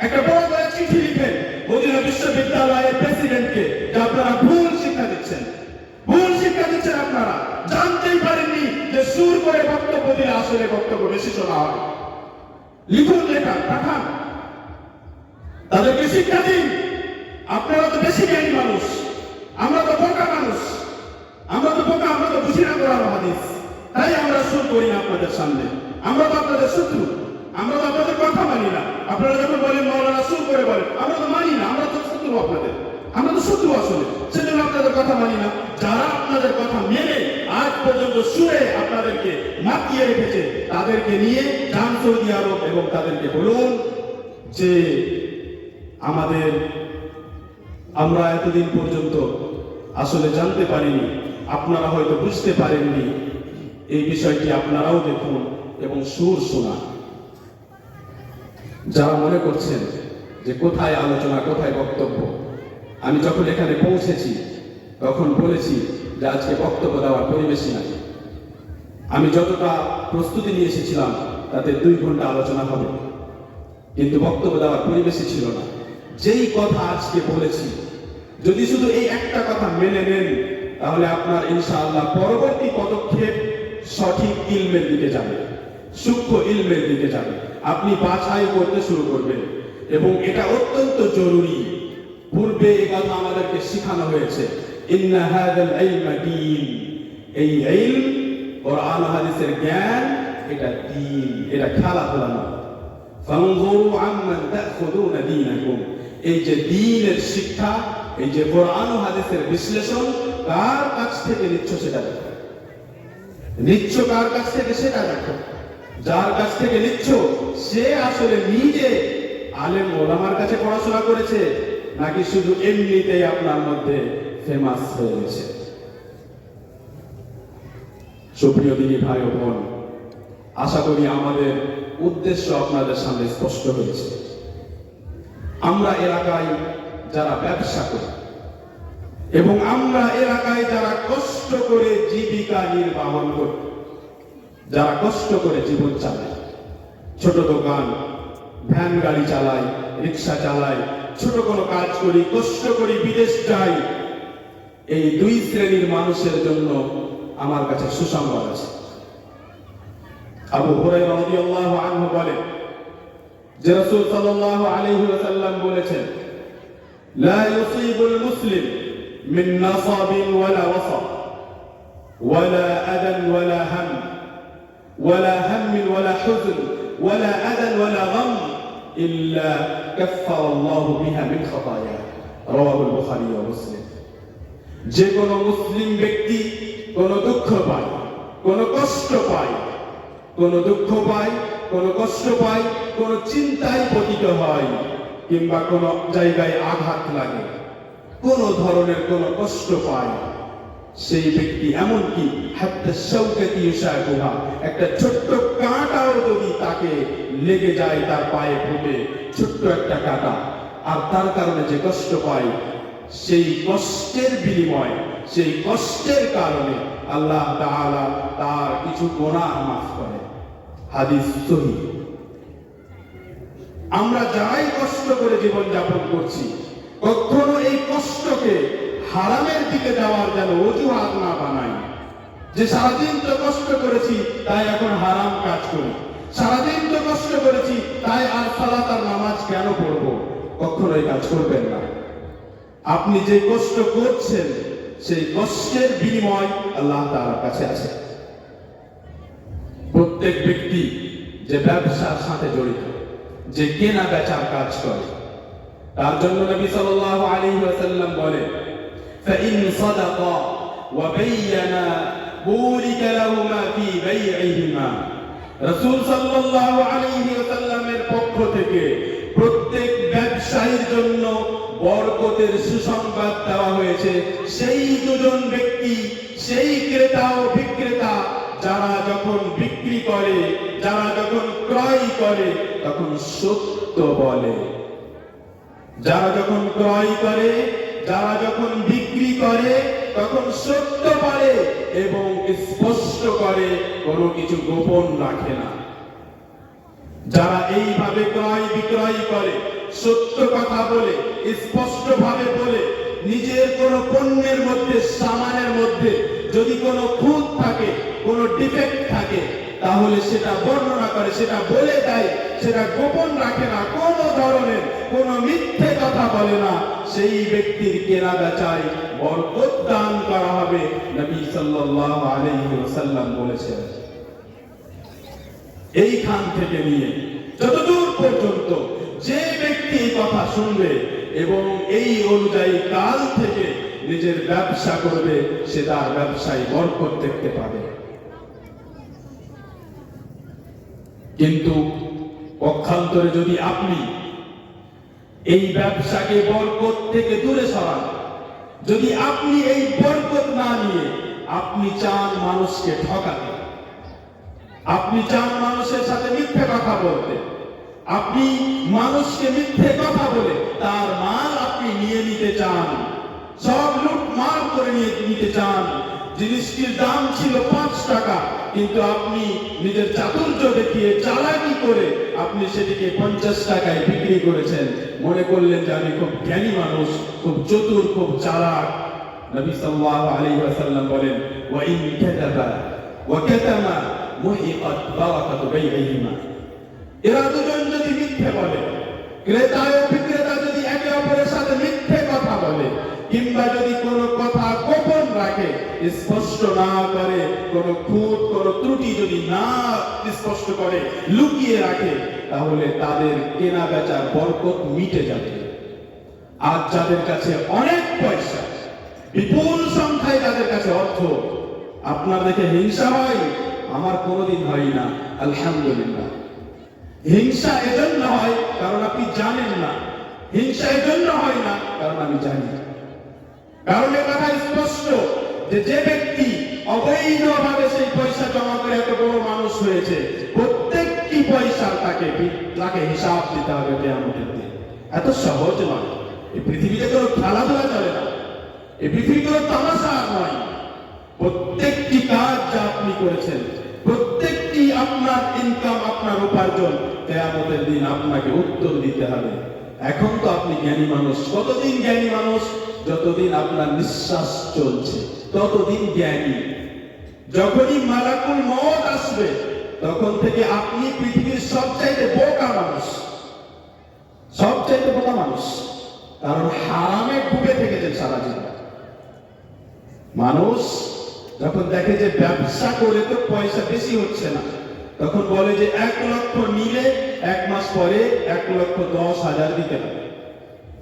একটা বড় করে চিঠি লিখেন মদিনা বিশ্ববিদ্যালয়ের প্রেসিডেন্টকে যে আপনারা ভুল শিক্ষা দিচ্ছেন, ভুল শিক্ষা দিচ্ছেন। আপনারা জানতেই পারেননি যে সুর করে বক্তব্য দিলে আসলে বক্তব্য বেশি শোনা হয়। লিখুন, লেখা পাঠান, তাদেরকে শিক্ষা দিন। আপনারা তো বেশি জ্ঞানী মানুষ, আমরা তো বোকা মানুষ, আমরা তো বোকা, আমরা তো বুঝি না কোরআন হাদিস, তাই আমরা সুর করি না আপনাদের সামনে। আমরা তো আপনাদের শত্রু, আমরা তো আপনাদের কথা মানি না। আপনারা যখন বলেন মাওলানা সুর করে বলেন, আমরা তো মানি না, আমরা তো শত্রু আপনাদের, আমরা তো শত্রু আসলে, সেজন্য আপনাদের কথা মানি না। যারা আপনাদের কথা মেনে আজ পর্যন্ত সুরে আপনাদেরকে মাতিয়ে রেখেছে তাদেরকে নিয়ে যান সৌদি আরব এবং তাদেরকে বলুন যে আমরা এতদিন পর্যন্ত আসলে জানতে পারিনি, আপনারা হয়তো বুঝতে পারেননি, এই বিষয়টি আপনারাও দেখুন এবং সুর শোনা। যারা মনে করছেন যে কোথায় আলোচনা, কোথায় বক্তব্য, আমি যখন এখানে পৌঁছেছি তখন বলেছি যে আজকে বক্তব্য দেওয়ার পরিবেশই নাই। আমি যতটা প্রস্তুতি নিয়ে এসেছিলাম তাতে 2 ঘন্টা আলোচনা হবে, কিন্তু বক্তব্য দেওয়ার পরিবেশই ছিল না। যেই কথা আজকে বলেছি, যদি শুধু এই একটা কথা মেনে নেন তাহলে আপনার ইনশাআল্লাহ পরবর্তী পদক্ষেপ সঠিক ইলমের দিকে যাবে, সূক্ষ্ম ইলমের দিকে যাবে। আপনি বাছাই করতে শুরু করবেন এবং এটা অত্যন্ত জরুরি। পূর্বে এই কথা আমাদেরকে শেখানো হয়েছে, ইন্না হাযাল ইলমা দীন, এই ইলম কোরআন হাদিসের জ্ঞান এটা দ্বীন, এটা খেলাধুলা না। ফানজুরু আম্মান তাখুযুনা দীনাকুম, এই যে দ্বীনের শিক্ষা, এই যে কোরআন ও হাদিসের বিশ্লেষণ কার কাছ থেকে নিচ্ছ সেটা দেখো, নিচ্ছ কার কাছ থেকে সেটা দেখো। যার কাছ থেকে নিচ্ছ সে আসলে নিজে আলেম ওলামার কাছে পড়াশোনা করেছে নাকি শুধু এমনিতেই আপনার মধ্যে ফেমাস হয়ে গেছে। সুপ্রিয় দিনী ভাই ও বোন, আশা করি আমাদের উদ্দেশ্য আপনাদের সামনে স্পষ্ট হয়েছে। আমরা এলাকায় যারা ব্যবসা করি এবং আমরা এলাকায় যারা কষ্ট করে জীবিকা নির্বাহন করি, যারা কষ্ট করে জীবন চালায়, ছোট দোকান, ভ্যান গাড়ি চালাই, রিক্সা চালাই, ছোট কোনো কাজ করি, কষ্ট করি, বিদেশ যাই, এই 2 শ্রেণীর মানুষের জন্য আমার কাছে সুসংবাদ আছে। আবু হুরায়রা রাদিয়াল্লাহু আনহু বলেন যে রাসূল সাল্লাল্লাহু আলাইহি ওয়াসাল্লাম বলেছেন, লা ইউসিবুল মুসলিম মিন নাসাবিন ওয়ালা ওয়াসাব ওয়ালা আদান ওয়ালা হাম ওয়ালা হাম ওয়ালা হুজন ওয়ালা আদান ওয়ালা গাম ইল্লা কাফফারা আল্লাহু বিহা মিন খাতায়া, রাওয়াহুল বুখারী ওয়া মুসলিম। যে কোনো মুসলিম ব্যক্তি কোনো দুঃখ পায়, কোনো কষ্ট পায়, কোনো দুঃখ পায়, কোনো কষ্ট পায়, কোনো চিন্তায় পতিত হয় কিংবা কোনো জায়গায় আঘাত লাগে, কোনো ধরনের কোনো কষ্ট পায়, সেই ব্যক্তি এমনকি হাত্তা শাওকাতি ইউশাকুহা, একটা ছোট্ট কাঁটাও যদি তাকে লেগে যায়, তার পায়ে ফুটে ছোট্ট একটা কাঁটা, আর তার কারণে যে কষ্ট পায়, সেই কষ্টের বিনিময়, সেই কষ্টের কারণে আল্লাহ তাআলা তার কিছু গুনাহ মাফ করে। হাদিস সহিহ। আমরা যাই কষ্ট করে জীবন যাপন করছি, কখনো এই কষ্টকে হারামের দিকে যাওয়ার যেন অজুহাত না বানাই, যে সারাদিন তো কষ্ট করেছি তাই এখন হারাম কাজ করি, সারাদিন তো কষ্ট করেছি তাই আর সালাত আর নামাজ কেন পড়বো। কখনো এই কাজ করবেন না। আপনি যে কষ্ট করছেন সেই কষ্টের বিনিময় আল্লাহ তাআলার কাছে আছে। প্রত্যেক ব্যক্তি যে ব্যবসার সাথে জড়িত, যে কেনা বেচার কাজ করে, তার জন্য নবী সাল্লাল্লাহু আলাইহি ওয়াসাল্লাম বলেন, فإن صدقا وبينا بورك لهما في بيعهما। রাসূল সাল্লাল্লাহু আলাইহি ওয়াসাল্লামের পক্ষ থেকে প্রত্যেক ব্যবসায়ীর জন্য বরকতের সুসংবাদ দেওয়া হয়েছে। সেই দুজন ব্যক্তি, সেই ক্রেতা ও বিক্রেতা, যারা যখন বিক্রি করে, যারা যখন ক্রয় করে, তখন সত্য বলে। যারা যখন ক্রয় করে, যারা যখন বিক্রি করে, তখন সত্য বলে এবং স্পষ্ট করে, কোনো কিছু গোপন রাখে না। যারা এইভাবে ক্রয় বিক্রয় করে, সত্য কথা বলে, স্পষ্ট ভাবে বলে, নিজের কোনো পণ্যের মধ্যে, সামানের মধ্যে যদি কোনো খুঁত থাকে, কোনো ডিফেক্ট থাকে, তাহলে সেটা বর্ণনা করে, সেটা বলে দেয়, সেটা গোপন রাখে না, কোনো ধরনের কোনো মিথ্যে কথা বলে না, সেই ব্যক্তির কেনা বেচায় বরকত দান করা হবে, নবী সাল্লাল্লাহু আলাইহি ওয়াসাল্লাম বলেছেন। এইখান থেকে নিয়ে যতদূর পর্যন্ত যে ব্যক্তি এই কথা শুনবে এবং এই অনুযায়ী কাল থেকে নিজের ব্যবসা করবে, সে তার ব্যবসায় বরকত দেখতে পাবে। কিন্তু পক্ষান্তরে যদি আপনি এই ব্যবসাকে বরকত থেকে দূরে সরান, যদি আপনি এই বরকত না নিয়ে আপনি চান মানুষকে ঠকাতে, আপনি চান মানুষের সাথে মিথ্যে কথা বলতে, আপনি মানুষকে মিথ্যে কথা বলে তার মাল আপনি নিয়ে নিতে চান, সব লুটমার করে নিতে চান, জিনিসটির দাম ছিল 5 টাকা, কিন্তু আপনি নিজের চাতুর্য দেখিয়ে, চালাকি করে আপনি সেটিকে 50 টাকায় বিক্রি করেছেন, মনে করলেন যে আমি খুব জ্ঞানী মানুষ, খুব চতুর, খুব চালাক। নবী সাল্লাল্লাহু আলাইহি ওয়াসাল্লাম বলেন, ওয়া ইন কাযাবা ওয়া কাতামা মুহিqat বারাকাতু বাইইহিমা। এরা দুজন যদি মিথ্যে বলে, ক্রেতা ও বিক্রেতা যদি একে অপরের সাথে মিথ্যে কথা বলে, কিংবা যদি কোনো কথা গোপন রাখে, স্পষ্ট না করে, কোনো খুঁত, কোনো ত্রুটি যদি না স্পষ্ট করে, লুকিয়ে রাখে, তাহলে তাদের কেনা বেচার বরকত মিটে যাবে। আজ যাদের কাছে অনেক পয়সা, বিপুল সংখ্যায় যাদের কাছে অর্থ, আপনার দেখে হিংসা হয়? আমার কোনোদিন হয় না, আলহামদুলিল্লাহ। হিংসা এজন্য হয় কারণ আপনি জানেন না, হিংসা এজন্য হয় না কারণ আমি জানি। কারণ এ কথা স্পষ্ট যে যে ব্যক্তি অবৈধভাবে সেই পয়সা জমা করে এত বড় মানুষ হয়েছে, প্রত্যেকটি পয়সার তাকে হিসাব দিতে হবে কিয়ামতের দিন। এত সহজ নয়। এই পৃথিবীতে কোনো খেলাধুলা চলে না, এই পৃথিবী কোনো তামাশা নয়। প্রত্যেকটি কাজ যা আপনি করেছেন, প্রত্যেকটি আপনার ইনকাম, আপনার উপার্জন, কিয়ামতের দিন আপনাকে উত্তর দিতে হবে। এখন তো আপনি জ্ঞানী মানুষ। কতদিন জ্ঞানী মানুষ? যতদিন আপনার নিঃশ্বাস চলছে ততদিন জ্ঞানী। যখনই মালাকুল মওত আসবে, তখন থেকে আপনি পৃথিবীর সবচাইতে বোকা মানুষ, সবচাইতে বোকা মানুষ। কারণ হারামে ডুবে থেকেছেন সারা জীবন। মানুষ যখন দেখে যে ব্যবসা করে তো পয়সা বেশি হচ্ছে না, তখন বলে যে 1 লক্ষ নিলে 1 মাস পরে 1,10,000 দিতে হবে।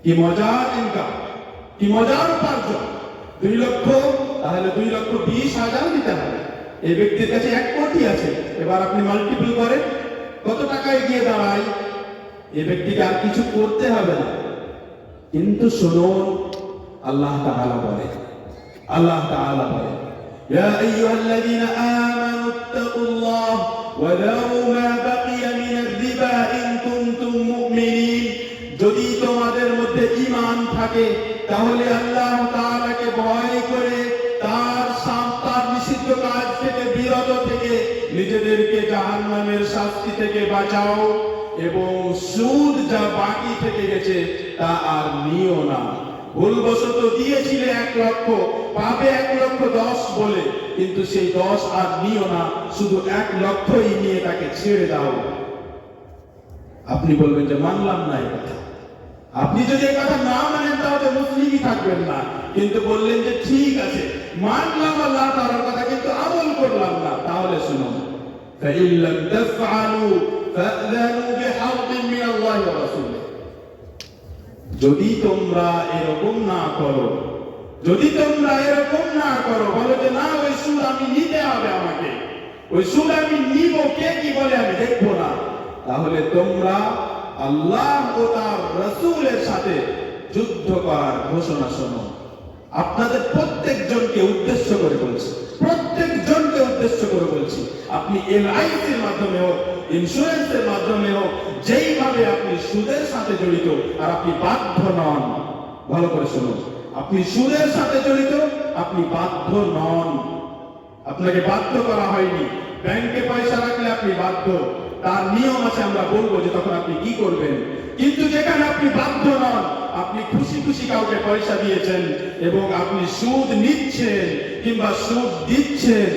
কি মজার ইনকাম, কি মজার উপার্জন। 2 লক্ষ, তাহলে 2,20,000 দিতে হবে। এই ব্যক্তির কাছে 1 কোটি আছে, এবার আপনি মাল্টিপল করেন, কত টাকায় গিয়ে দাঁড়ায়? এই ব্যক্তিকে আর কিছু করতে হবে না। কিন্তু শুনুন, আল্লাহ তাআলা বলে, আল্লাহ তাআলা বলে, ইয়া আইয়ুহাল্লাযীনা আমানু ইত্তাকুল্লাহ ওয়া যারু মা বাকিয়া মিনার রিবা ইন কুনতুম মুমিনিন। যদি তোমাদের মধ্যে ঈমান থাকে, তাহলে আল্লাহ তাআলাকে ভয় করে তার নিষিদ্ধ কাজ থেকে বিরত থেকে নিজেদেরকে জাহান্নামের শাস্তি থেকে বাঁচাও, এবং সুদ যা বাকি থেকে গেছে তা আর নিও না। ভুলবশত দিয়েছিলে 1 লক্ষ, পাবে 1,10,000 বলে, কিন্তু সেই 10 আর নিও না, শুধু 1 লক্ষই নিয়ে তাকে ছেড়ে দাও। আপনি বলবেন যে মানলাম না এই কথা। আপনি যদি এই কথা না মানেন, তাহলে মুসলিমই থাকবেন না। কিন্তু বললেন যে ঠিক আছে, মানলাম আল্লাহ তাআলার কথা, কিন্তু আমল করলাম না। তাহলে শুনুন, فإن لم تفعلوا فأذنوا بحرب من الله ورسوله। যদি তোমরা এরকম না করো, যদি তোমরা এরকম না করো, বলো যে না ওই সুদ আমি নিতে হবে, আমাকে ওই সুদ আমি নিব, কে কি বলে আমি দেখবো না, তাহলে তোমরা আল্লাহ ও তার রাসূলের সাথে যুদ্ধ করার ঘোষণা শোনো। আপনাদের প্রত্যেকজনকে উদ্দেশ্য করে বলছি, প্রত্যেকজনকে উদ্দেশ্য করে বলছি, আপনি এলআইসির মাধ্যমে হোক, ইন্স্যুরেন্সের মাধ্যমে হোক, যেইভাবে আপনি সুদের সাথে জড়িত আর আপনি বাধ্য নন, ভালো করে শুনুন, আপনি সুদের সাথে জড়িত, আপনি বাধ্য নন, আপনাকে বাধ্য করা হয়নি। ব্যাংকে পয়সা রাখলে আপনি বাধ্য, তার নিয়ম আছে, আমরা বলবো যে তখন আপনি কি করবেন। কিন্তু যেখানে আপনি বাধ্য নন, আপনি খুশি খুশি কাউকে পয়সা দিয়েছেন এবং আপনি সুদ নিচ্ছেন কিংবা সুদ দিচ্ছেন,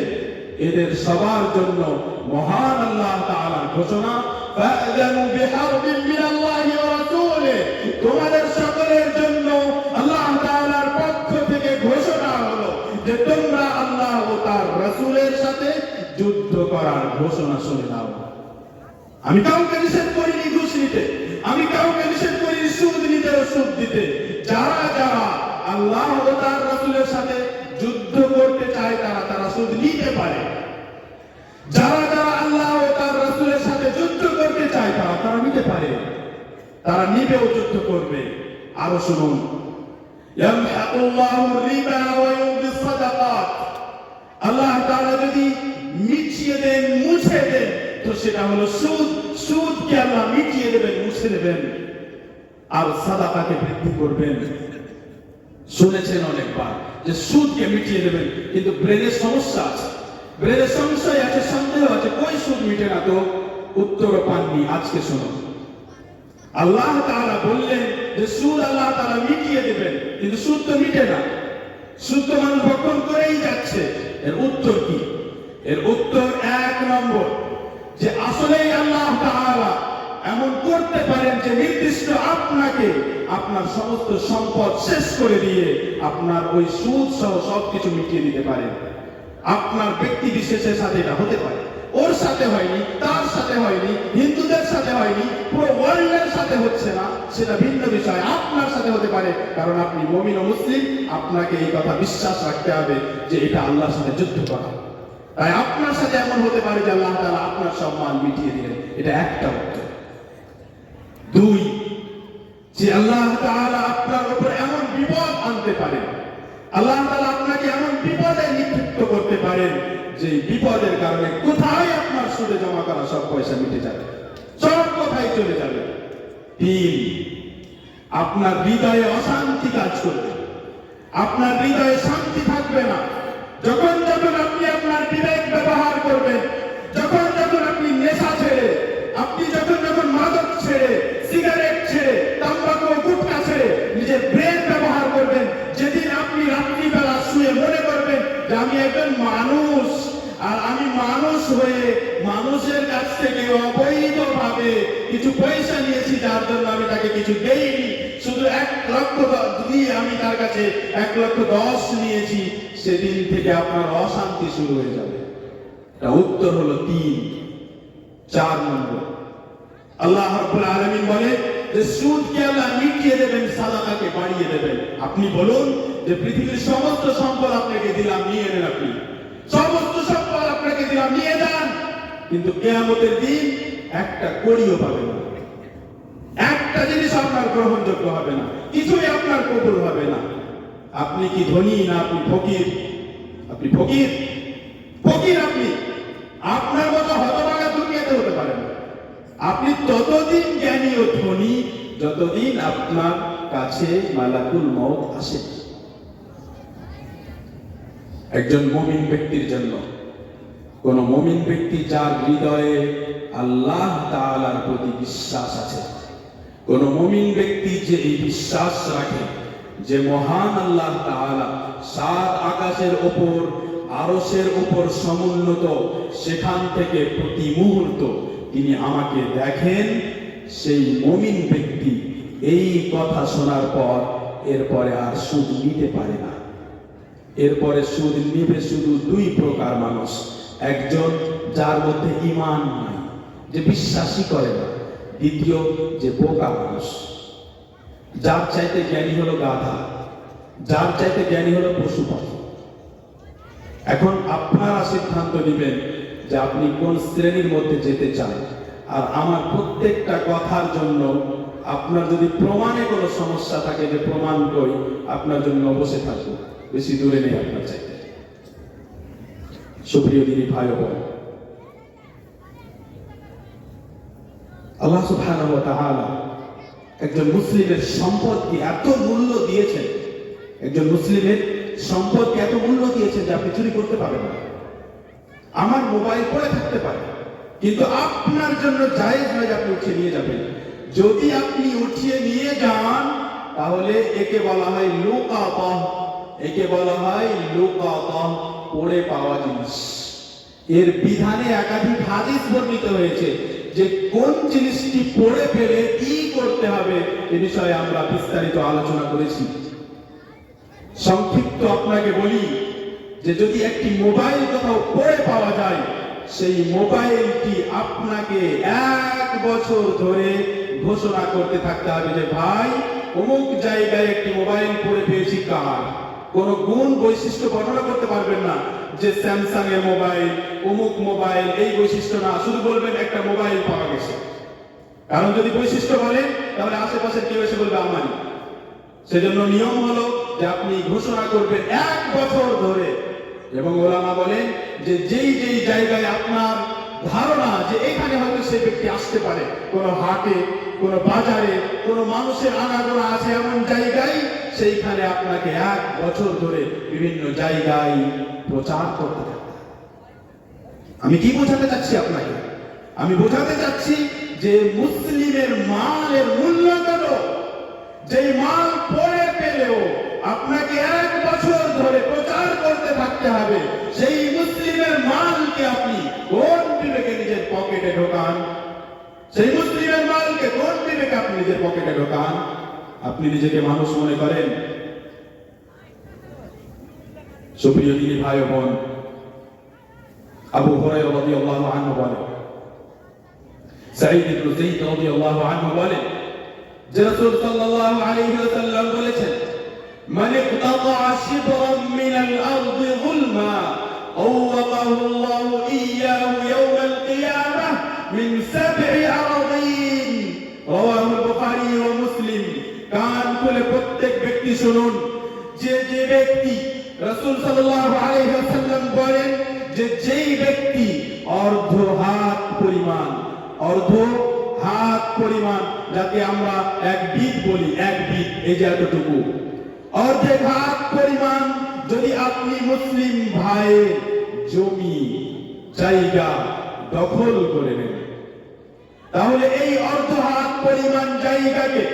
এদের সবার জন্য মহান আল্লাহ তাআলার ঘোষণা, ফাআযানু বিহারবিন মিনাল্লাহি ওয়া রাসূলিহি, তোমাদের সকলের জন্য আল্লাহ তাআলার পক্ষ থেকে ঘোষণা হলো যে তোমরা আল্লাহ ও তার রাসূলের সাথে যুদ্ধ করার ঘোষণা শুনে নাও। আমি কাউকে নিষেধ করিনি ঘুষ নিতে, আমি কাউকে নিষেধ করিনি সুদ নিতে ও সুদ দিতে। যারা যারা আল্লাহ ও তার রাসূলের সাথে যুদ্ধ করতে চায় তারা সুদ নিতে পারে। যারা যারা আল্লাহ ও তার রাসূলের সাথে যুদ্ধ করতে চায় তারা নিতে পারে, তারা নিবেও, যুদ্ধ করবে। আরো শুনুন, ইয়ামহাকুল্লাহু রিবা ওয়া ইউরবিস সাদাকাত, আল্লাহ তাআলা যদি মিটিয়ে দেন, মুছে দেন, তো সেটা হলো সুদ। সুদকে আল্লাহ মিটিয়ে দেবেন, মুছে দেবেন, আর সাদাকাকে বৃদ্ধি করবেন। শুনেছেন অনেকবার যে সুদকে মিটিয়ে দেবেন, কিন্তু ব্রেনের সমস্যা আছে, ব্রেনের সমস্যাই আছে, সন্দেহ আছে, কই সুদ মিটে না, তো উত্তর পাননি। আজকে শুনুন, আল্লাহ তাআলা বললেন যে সুদ আল্লাহ তাআলা মিটিয়ে দেবেন, কিন্তু সুদ তো মিটে না, সুদ তো মানুষ ভক্ষণ করেই যাচ্ছে। এর উত্তর কি? এর উত্তর এক নম্বর, যে আসলেই আল্লাহ তাআলা এমন করতে পারেন যে নির্দিষ্ট আপনাকে আপনার সমস্ত সম্পদ শেষ করে দিয়ে আপনার ওই সুদ সহ সবকিছু মিটিয়ে দিতে পারেন। আপনার ব্যক্তি বিশেষের সাথে এটা হতে পারে, ওর সাথে হয়নি, তার সাথে হয়নি, হিন্দুদের সাথে হয়নি, পুরো ওয়ার্ল্ডের সাথে হচ্ছে না, সেটা ভিন্ন বিষয়। আপনার সাথে হতে পারে, কারণ আপনি মুমিন ও মুসলিম, আপনাকে এই কথা বিশ্বাস রাখতে হবে যে এটা আল্লাহর সাথে যুদ্ধ করা। তাই আপনার সাথে এমন হতে পারে যে আল্লাহ তাআলা আপনার সব মাল মিটিয়ে দিলেন, এটা একটা উত্তর। দুই, যে আল্লাহ তাআলা আপনার উপর এমন বিপদ আনতে পারেন, আল্লাহ তাআলা আপনাকে এমন বিপদে নিক্ষিপ্ত করতে পারেন যে বিপদের কারণে কোথায় আপনার সুদে জমা করা সব পয়সা মিটে যাবে, সব কোথায় চলে যাবে। তিন, আপনার হৃদয়ে অশান্তি কাজ করবে, আপনার হৃদয়ে শান্তি থাকবে না। যখন যখন আপনি আপনার বিবেক ব্যবহার করবেন, যখন যখন আপনি নেশা ছেড়ে, আপনি যখন যখন মাদক ছেড়ে, সিগারেট ছেড়ে, তাম্বাকু গুটখা ছেড়ে নিজের ব্রেন ব্যবহার করবেন, যেদিন আপনি রাত্রিবেলা শুয়ে মনে করবেন যে আমি একজন মানুষ, আর আমি মানুষ হয়ে মানুষের কাছ থেকে অবৈধভাবে কিছু পয়সা নিয়েছি, যার জন্য আমি তাকে কিছু দেইনি, শুধু 1 লক্ষ দিয়ে আমি তার কাছে 1,10,000 নিয়েছি, সেদিন থেকে আপনার অশান্তি শুরু হয়ে যাবে। উত্তর হলো 3। 4 নম্বর, আল্লাহ রাব্বুল আলামিন বলেন যে সুদকে আল্লাহ মিটিয়ে দেবেন, সাদাকাকে বাড়িয়ে দেবেন। আপনি বলুন যে পৃথিবীর সমস্ত সম্পদ আপনাকে দিলাম, নিয়ে নেন, আপনি সমস্ত সম্পদ আপনাকে দিলাম, নিয়ে যান, কিন্তু কিয়ামতের দিন একটা কড়িও পাবেন না, একটা জিনিস আপনার গ্রহণযোগ্য হবে না, কিছুই আপনার কবুল হবে না। আপনি কি ধনী না আপনি ফকির? আপনি ফকির, ফকির আপনি। আপনার মতো হতভাগা দুনিয়াতে হতে পারে না। আপনি ততদিন জ্ঞানী ও ধনী যতদিন আপনার কাছে মালাকুল মউত আসে। একজন মুমিন ব্যক্তির জন্য, কোন মুমিন ব্যক্তি যার হৃদয়ে আল্লাহ তাআলার প্রতি বিশ্বাস আছে, কোন মুমিন ব্যক্তি যে এই বিশ্বাস রাখে যে মহান আল্লাহ তাআলা 7 আকাশের উপর, আরশের উপর সমুন্নত, সেখান থেকে প্রতি মুহূর্ত তিনি আমাকে দেখেন, সেই মুমিন ব্যক্তি এই কথা শোনার পর এরপরে আর সুদ নিতে পারে না। এরপরে সুদ নিবে শুধু দুই প্রকার মানুষ, একজন যার মধ্যে ঈমান নাই, যে বিশ্বাসই করে না, দ্বিতীয় যে বোকা মানুষ, যার চাইতে জ্ঞানী হলো গাধা, যার চাইতে জ্ঞানী হলো পশু পাখি। এখন আপনারা সিদ্ধান্ত নেবেন যে আপনি কোন শ্রেণীর মধ্যে যেতে চান। আর আমার প্রত্যেকটা কথার জন্য আপনার যদি প্রমাণে কোনো সমস্যা থাকে, যে প্রমাণ কই, আপনার জন্য বসে থাকবো, বেশি দূরে নেই আপনার চাইতে। সুপ্রিয় দিনী ভাই ও বোন, আল্লাহ সুবহানাহু ওয়া তাআলা একজন মুসলিমের সম্পদকে এত মূল্য দিয়েছেন, একজন মুসলিমের সম্পদকে এত মূল্য দিয়েছেন যে আপনি চুরি করতে পারবেন না। আমার মোবাইল পড়ে থাকতে পারে, কিন্তু আপনার জন্য জায়েজ নয় যে আপনি উঠিয়ে নিয়ে যাবেন। যদি আপনি উঠিয়ে নিয়ে যান তাহলে একে বলা হয় লুকাতা, একে বলা হয় লুকাতা, পড়ে পাওয়া জিনিস। এর বিধানে একাধিক হাদিস বর্ণিত হয়েছে যে কোন জিনিসটি পড়ে ফেলে কি করতে হবে, এ বিষয়ে আমরা বিস্তারিত আলোচনা করেছি। সংক্ষিপ্ত আপনাকে বলি যে যদি একটি মোবাইল কোথাও পড়ে পাওয়া যায়, সেই মোবাইলটি আপনাকে 1 বছর ধরে ঘোষণা করতে থাকতে হবে যে ভাই, অমুক জায়গায় একটি মোবাইল পড়ে পেয়েছি। কার কোন গুণ বৈশিষ্ট্য বর্ণনা করতে পারবেন না যে স্যামসাং এর মোবাইল, অমুক মোবাইল, এই বৈশিষ্ট্য না, শুধু বলবেন একটা মোবাইল পাওয়া গেছে। কারণ যদি বৈশিষ্ট্য বলেন তাহলে আশেপাশের কেউ এসে বলবে আমারই। সেজন্য নিয়ম হলো যে আপনি ঘোষণা করবেন 1 বছর ধরে। এবং ওলামা বলেন যে যেই যেই জায়গায় আপনার ধারণা যে এখানে হয়তো সেই ব্যক্তি আসতে পারে, কোনো হাটে, কোনো বাজারে, কোনো মানুষের আনাগোনা আছে এমন জায়গায়, সেইখানে আপনাকে 1 বছর ধরে বিভিন্ন জায়গায় প্রচার করতে হবে। আমি কি বোঝাতে চাচ্ছি আপনাকে? আমি বোঝাতে চাচ্ছি যে মুসলিমের মালের মূল্য কত, যেই মাল পড়ে পেলেও আপনাকে 1 বছর ধরে প্রচার করতে থাকতে হবে, সেই মুসলিমের মালকে আপনি কোন বিবেকে নিজের পকেটে ঢোকান? সেই মুসলিমের মালকে কোন বিবেকে আপনি নিজের পকেটে ঢোকান? আপনি নিজেকে মানুষ মনে করেন? সুপ্রিয় দিনী ভাই ও বোন, আবু হুরায়রা রাদিয়াল্লাহু আনহু বলেন, সাঈদ ইবনে যায়েদ রাদিয়াল্লাহু আনহু বলেন যে রাসূল সাল্লাল্লাহু আলাইহি ওয়াসাল্লাম বলেছেন, মান ইকতাতা শিবরান মিনাল আরদি যুলমা আওয়াকাহু আল্লাহু ইয়্যাহু ইয়াওমাল কিয়ামাহ মিন 7 আরাদিন। রাওয়াহুল বুখারী ওয়া মুসলিম। কান খুলে প্রত্যেক ব্যক্তি শুনুন, যে যে ব্যক্তি, রাসূল সাল্লাল্লাহু আলাইহি ওয়াসাল্লাম বলেন যে যেই ব্যক্তি অর্ধ হাত পরিমাণ, অর্ধ হাত পরিমাণ, যাকে আমরা 1 বিট বলি, 1 বিট, এই যে এতটুকু, অর্ধেক হাত পরিমাণ যদি আপনি মুসলিম ভাইয়ের জমি জায়গা দখল করে নেন, তাহলে এই অর্ধ হাত পরিমাণ জায়গাকে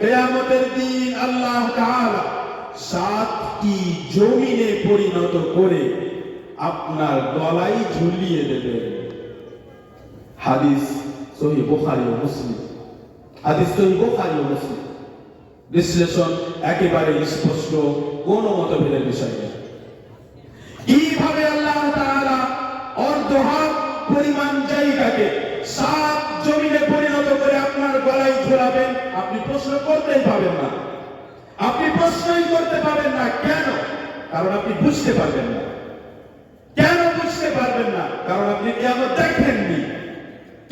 কিয়ামতের দিন আল্লাহ তাআলা 7টি জমিনে পরিণত করে আপনার গলায় ঝুলিয়ে দেবেন। হাদিস সহিহ বুখারী ও মুসলিম। হাদিস সহিহ বুখারী ও মুসলিম। বিশ্লেষণ একেবারে স্পষ্ট, কোনো মতভেদের বিষয় নেই। কিভাবে আল্লাহ তাআলা অর্ধ হাত পরিমাণ জায়গাকে 7 জমিনে পরিণত করে আপনার গলায় ঝোলাবেন, আপনি প্রশ্ন করতেই পাবেন না। আপনি প্রশ্নই করতে পাবেন না। কেন? কারণ আপনি বুঝতে পারবেন না। কেন বুঝতে পারবেন না? কারণ আপনি কিয়ামত দেখেননি।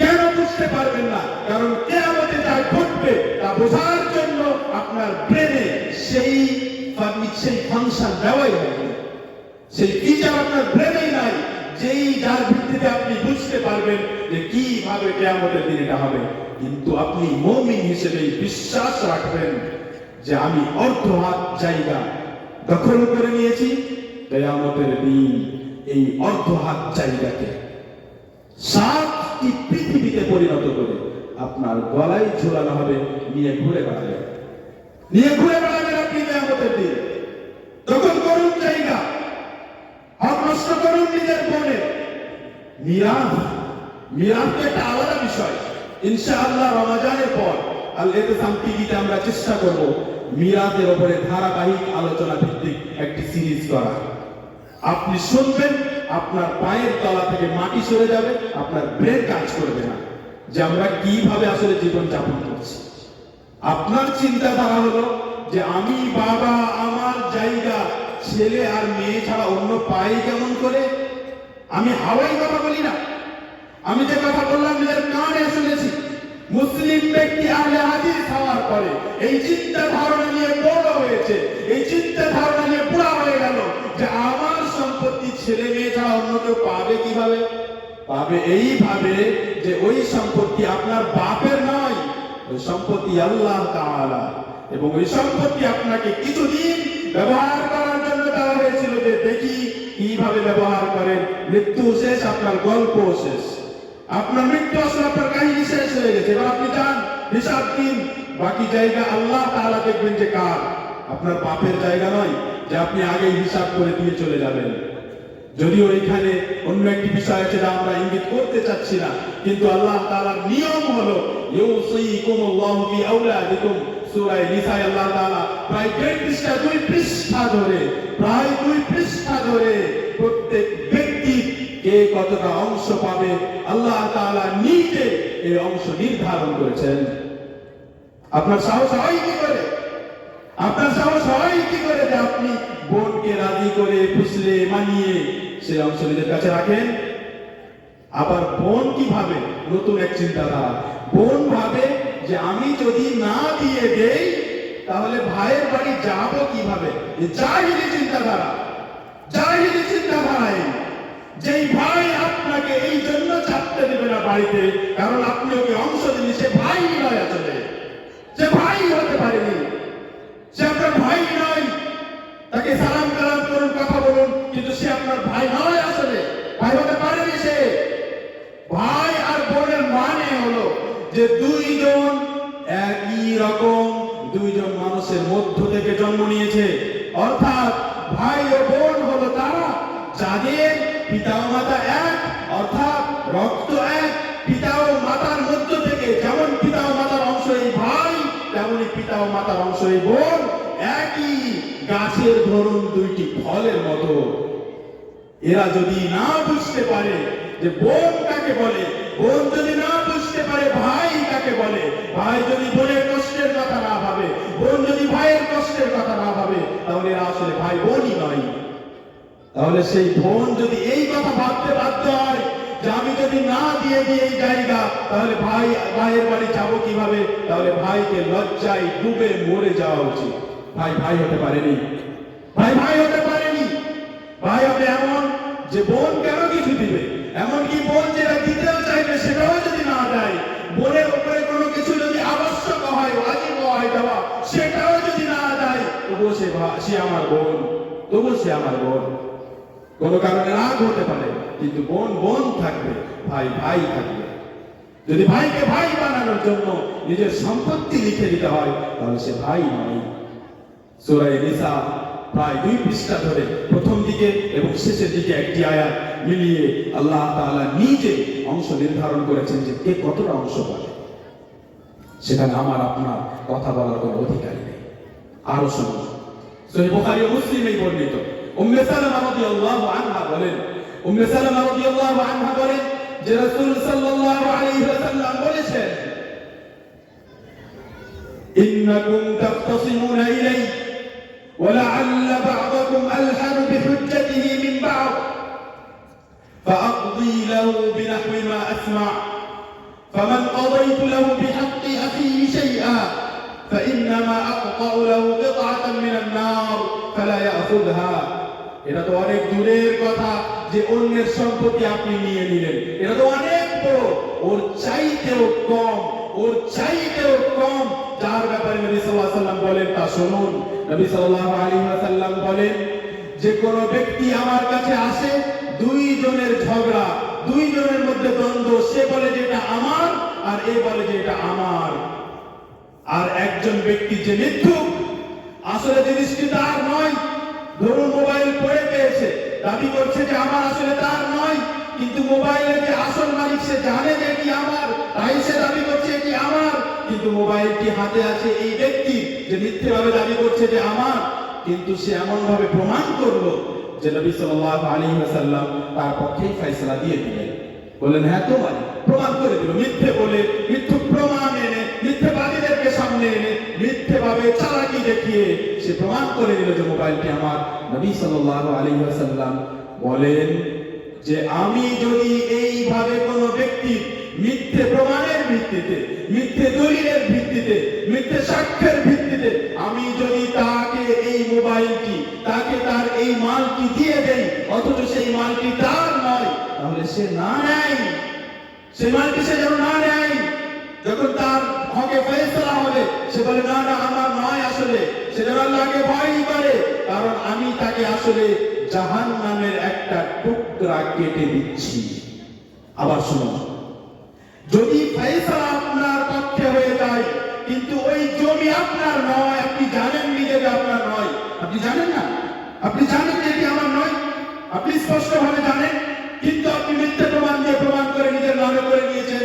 কেন বুঝতে পারবেন না? কারণ কিয়ামতে যা ঘটবে তা বোঝার জন্য আপনার ব্রেনে সেই ফাংশন দেওয়াই হয়নি, সেই ফিচার আপনার ব্রেনেই নাই, যেই যার ভিত্তিতে আপনি বুঝতে পারবেন যে কিভাবে কিয়ামতের দিন এটা হবে। কিন্তু আপনি মুমিন হিসেবে বিশ্বাস রাখবেন যে আমি অর্ধ হাত জায়গা দখল করে নিয়েছি, কিয়ামতের দিন এই অর্ধ হাত জায়গাকে 7টি পৃথিবীতে পরিণত করে আপনার গলায় ঝোলানো হবে, নিয়ে ঘুরে বেড়াবেন, নিয়ে ঘুরে বেড়াবেন আপনি কিয়ামতের দিন। দখল করুন জায়গা, হক নষ্ট করুন নিজের বোনে। মিরাথ, মিরাথ একটা আলাদা বিষয়। ইনশাআল্লাহ রমাজানের পর আল ইতিসাম টিভিতে আমরা চেষ্টা করব মিরাতের উপরে ধারাবাহিক আলোচনা ভিত্তিক একটি সিরিজ করা। আপনি শুনবেন, আপনার পায়ের তলা থেকে মাটি সরে যাবে, আপনার ব্রেন কাজ করবে না যে আমরা কিভাবে আসলে জীবন যাপন করছি। আপনার চিন্তাধারা হলো যে আমি বাবা, আমার জায়গা ছেলে আর মেয়ে ছাড়া অন্য পাই কেমন করে। আমি হাওয়াই কথা বলি না, আমি যে কথা বললাম নিজের কানে শুনেছি। মুসলিম ব্যক্তি আহলে হাদিস হওয়ার পরে এই চিন্তা ধারণা নিয়ে বড় হয়েছে, এই চিন্তা ধারণা নিয়ে বুড়া হয়ে গেল যে আমার সম্পত্তি ছেলে মেয়ে ছাড়া অন্য কেউ পাবে কিভাবে। পাবে এইভাবে যে ওই সম্পত্তি আপনার বাপের নয়, ওই সম্পত্তি আল্লাহ তাআলা, এবং ওই সম্পত্তি আপনাকে কিছুদিন ব্যবহার করার জন্য দেওয়া হয়েছিল যে দেখি কিভাবে ব্যবহার করেন। মৃত্যু শেষ, আপনার গল্প শেষ, আপনার মৃত্যু আসলে আপনার কাহিনী শেষ হয়ে গেছে। এবার আপনি যান, হিসাব দিন, বাকি জায়গা আল্লাহ তাআলা দেখবেন যে কার, আপনার বাপের জায়গা নয় যে আপনি আগেই হিসাব করে দিয়ে চলে যাবেন। যদিও এখানে অন্য একটি বিষয় আছে যা আমরা ইঙ্গিত করতে চাচ্ছি না, কিন্তু আল্লাহ তাআলার নিয়ম হলো ইউসিকুমুল্লাহু ফি আওলাদিকুম। সূরা নিসায় আল্লাহ তাআলা প্রায় 2 পৃষ্ঠা ধরে প্রত্যেক ব্যক্তি কে কতটা অংশ পাবে আল্লাহ তাআলা নিজে এই অংশ নির্ধারণ করেছেন। আপনার সাহস হয় কি করে? আপনার সাহস হয় কি করে যে আপনি বোনকে রাজি করে ফুসলে মানিয়ে সেই অংশ নিজের কাছে রাখেন? আবার বোন কি ভাবে? নতুন এক চিন্তাধারা। বোন ভাবে যে আমি যদি না দিয়ে দেই তাহলে ভাইয়ের বাড়ি যাব কিভাবে। জাহিলি চিন্তাধারায় যেই ভাই আপনাকে এই জন্য চাপতে দেবে না বাড়িতে কারণ আপনি ওকে অংশ দিলে, সে ভাই নয়, আসলে সে ভাই হতে পারেনি, সে আপনার ভাই নয়। তাকে সালাম কালাম করুন, কথা বলুন, কিন্তু সে আপনার ভাই নয়, আসলে ভাই হতে পারেনি সে। ভাই আর বোনের মানে হলো যে দুইজন একই রকম, দুইজন মানুষের মধ্য থেকে জন্ম নিয়েছে। অর্থাৎ ভাই ও বোন হলো তারা যাদের পিতা ও মাতা এক, অর্থাৎ রক্ত এক। পিতা ও মাতার মধ্য থেকে যেমন পিতা ও মাতার অংশ এই ভাই, তেমনি পিতা ও মাতার অংশ এই বোন। একই গাছের ধরুন দুইটি ফলের মতো। এরা যদি না বুঝতে পারে যে বোন কাকে বলে, বোন যদি না বুঝতে পারে ভাই কাকে বলে, ভাই যদি বোনের কষ্টের কথা না ভাবে, বোন যদি ভাইয়ের কষ্টের কথা না ভাবে, তাহলে এরা আসলে ভাই বোনই নয়। তাহলে সেই বোন যদি এই কথা ভাবতে বাধ্য হয় যে আমি যদি না দিয়ে দিই এই জায়গা তাহলে ভাইয়ের বাড়ি যাবো কিভাবে, তাহলে ভাইকে লজ্জায় ডুবে মরে যাওয়া উচিত। ভাই হতে পারেনি, ভাই হতে পারেনি। ভাই হবে এমন যে বোন কেন কিছু দিবে, এমনকি বোন যেটা দিতেও চাইবে সেটাও যদি না দেয়, বোনের উপরে কোনো কিছু যদি আবশ্যক হয়, ওয়াজিব হয় দেওয়া, সেটাও যদি না দেয়, তবুও সে আমার বোন, কোনো কারণে রাগ হতে পারে, কিন্তু বোন থাকবে, ভাই থাকবে। যদি ভাইকে ভাই বানানোর জন্য নিজের সম্পত্তি লিখে দিতে হয় তাহলে সে ভাই নয়। সূরা নিসা প্রায় 2 পৃষ্ঠা ধরে প্রথম দিকে এবং শেষের দিকে একটি আয়াত মিলিয়ে আল্লাহ তাআলা নিজে অংশ নির্ধারণ করেছেন যে কে কতটা অংশ পাবে। সেখানে আমার আপনার কথা বলার কোনো অধিকার নেই। আরো শুনুন, সহিহ বুখারী ও মুসলিমে বর্ণিত উম্মে সালামা রাদিয়াল্লাহু আনহা বলেন যে রাসূল সাল্লাল্লাহু আলাইহি ওয়াসাল্লাম বলেছেন, ইন্নাকুম তাখতাসিমুনা ইলাই ولعل بعضكم ألحن بحجته من بعض فأقضي له بنحو ما أسمع فمن قضيت له بحق أخيه شيئا فإنما أقطع له قطعة من النار فلا يأخذها। এটা তো অনেক দূরের কথা যে অন্যের সম্পত্তি আপনি নিয়ে নিলেন, এটা তো অনেক বড়, ওর চাইতেও কম যার ব্যাপারে নবী সাল্লাল্লাহু আলাইহি ওয়াসাল্লাম বলেন তা শুনুন। নবী সাল্লাল্লাহু আলাইহি ওয়াসাল্লাম বলেন যে কোন ব্যক্তি আমার কাছে আসে, দুইজনের ঝগড়া, দুইজনের মধ্যে দ্বন্দ্ব, সে বলে যে এটা আমার আর এ বলে যে এটা আমার, আর একজন ব্যক্তি যে মিথ্যুক, আসলে জিনিসটি তার নয়, ধরুন মোবাইল পড়ে পেয়েছে, দাবি করছে যে আমার, আসলে তার নয়, কিন্তু মোবাইলের যে আসল মালিক সে জানে যে এটি আমার, তাই সে দাবি করছে এটি আমার। কিন্তু মোবাইলটি হাতে আছে এই ব্যক্তি যে মিথ্যেভাবে দাবি করছে যে আমার, কিন্তু সে এমন ভাবে প্রমাণ করলো যে নবী সাল্লাল্লাহু আলাইহি ওয়াসাল্লাম তার পক্ষেই ফয়সালা দিয়ে দিলেন, বললেন হ্যাঁ তোমারই, প্রমাণ করে দিল। মিথ্যে বলে, মিথ্যে প্রমাণ এনে, মিথ্যেবাদীদেরকে সামনে এনে, মিথ্যেভাবে চালাকি দেখিয়ে সে প্রমাণ করে দিল যে মোবাইলটি আমার। নবী সাল্লাল্লাহু আলাইহি ওয়াসাল্লাম বলেন যে আমি যদি এইভাবে কোনো ব্যক্তি মিথ্যে প্রমাণের ভিত্তিতে, মিথ্যে দলিলের ভিত্তিতে, মিথ্যে সাক্ষ্যের ভিত্তিতে আমি যদি তাকে এই মোবাইলটি, তাকে তার এই মালটি দিয়ে দেই, অথচ সেই মালটি তার নয়, তাহলে সে না নেয়, সেই মালটি সে যেন না নেয়। যখন তার হকে ফয়সালা হবে সে বলে না না আমার নয়, আসলে সে যেন আল্লাহকে ভয় করে, কারণ আমি তাকে আসলে জাহান্নামের একটা টুকরা কেটে দিচ্ছি। আবার শুনুন, যদি ফয়সালা আপনার পক্ষে হয়ে যায় কিন্তু ওই জমি আপনার নয়, আপনি জানেন নিজে যে আপনার নয়, আপনি জানেন না, আপনি জানেন যে এটি আমার নয়, আপনি স্পষ্টভাবে জানেন, কিন্তু আপনি মিথ্যে প্রমাণ দিয়ে প্রমাণ করে নিজের নামে করে নিয়েছেন।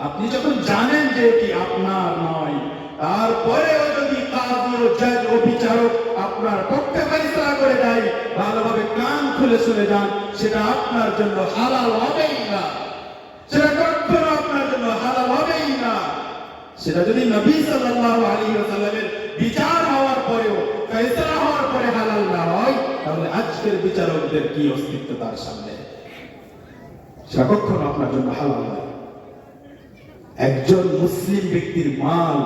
আপনি যখন জানেন যে এটি আপনার নয়, তারপরেও যদি কাজী ও জজ ও বিচারক আপনার পক্ষে ফয়সালা করে দেয়, ভালোভাবে কান খুলে শুনে যান, সেটা আপনার জন্য হালাল হবেই না, সেটা কখনো আপনার জন্য হালাল হবেই না। সেটা যদি নবী সাল্লাল্লাহু আলাইহি ওয়াসাল্লামের বিচার হওয়ার পরেও, ফয়সালা হওয়ার পরে হালাল না হয়, তাহলে আজকের বিচারকদের কি অস্তিত্ব তার সামনে? সেটা কখনো আপনার জন্য হালাল নয়। একজন মুসলিম ব্যক্তির মাল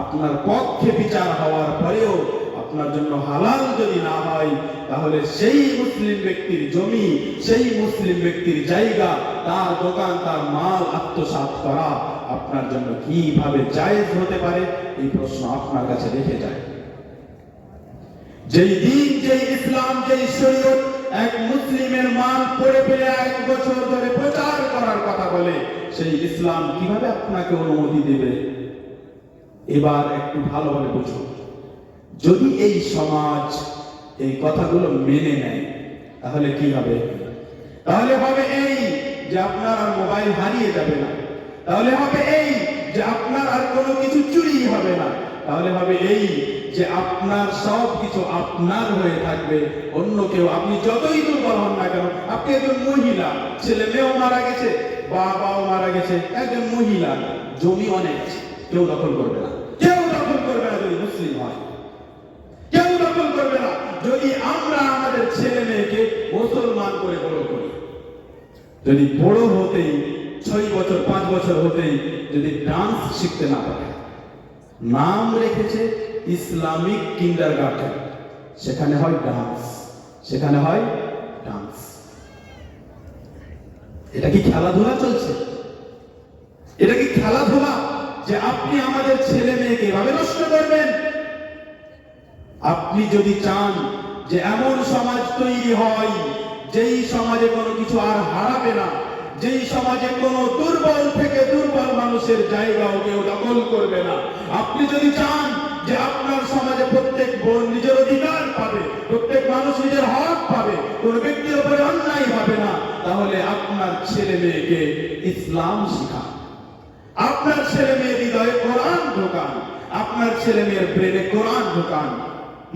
আপনার পক্ষে বিচার হওয়ার পরেও আপনার জন্য হালাল যদি না হয়, তাহলে সেই মুসলিম ব্যক্তির জমি, সেই মুসলিম ব্যক্তির জায়গা, তার দোকান, তার মাল আত্মসাৎ করা আপনার জন্য কিভাবে জায়েজ হতে পারে? এই প্রশ্ন আপনার কাছে রেখে যায়। যেই দিন, যেই ইসলাম, যেই শরীয়ত এক মুসলিমের মাল পড়ে পেলে 1 বছর ধরে প্রচার করার কথা বলে, সেই ইসলাম কিভাবে আপনাকে অনুমতি দেবে? এবার একটু ভালোভাবে বুঝুন। যদি এই সমাজ এই কথাগুলো মেনে নেয়, তাহলে কি হবে? তাহলে হবে এই যে আপনার আর মোবাইল হারিয়ে যাবে না, তাহলে হবে এই যে আপনার আর কোনো কিছু চুরি হবে না, তাহলে হবে এই যে আপনার সব কিছু আপনার হয়ে থাকবে, অন্য কেউ, আপনি যতই দুর্বল হন না কেন, আপনি একজন মহিলা, ছেলে মেয়েও মারা গেছে, বাবাও মারা গেছে, একজন মহিলা, জমি অনেক আছে, কেউ দখল করবে না, কেউ দখল করবে না যদি মুসলিম হয়, কেউ দখল করবে না যদি আমরা আমাদের ছেলে মেয়েকে মুসলমান করে বড় করি। যদি বড় হতেই 6 বছর 5 বছর হতেই যদি ডান্স শিখতে না পারে, নাম রেখেছে ইসলামিক কিন্ডারগার্টেন, সেখানে হয় ডান্স, সেখানে হয় ডান্স। এটা কি খেলাধুলা চলছে? এটা কি খেলাধুলা যে আপনি আমাদের ছেলে মেয়েকে এভাবে নষ্ট করবেন? আপনি যদি চান যে এমন সমাজ তৈরি হয় যেই সমাজে কোনো কিছু আর হারাবে না, যেই সমাজে কোনো দুর্বল থেকে দুর্বল মানুষের জায়গাও কেউ দখল করবে না, আপনি যদি চান যে আপনার সমাজে প্রত্যেক বোন নিজের অধিকার পাবে, প্রত্যেক মানুষ নিজের হক পাবে, কোন ব্যক্তির উপরে অন্যায় হবে না, তাহলে আপনার ছেলে মেয়েকে ইসলাম শিখান, আপনার ছেলে মেয়ের হৃদয়ে কোরআন ঢোকান, আপনার ছেলে মেয়ের ব্রেনে কোরআন ঢোকান।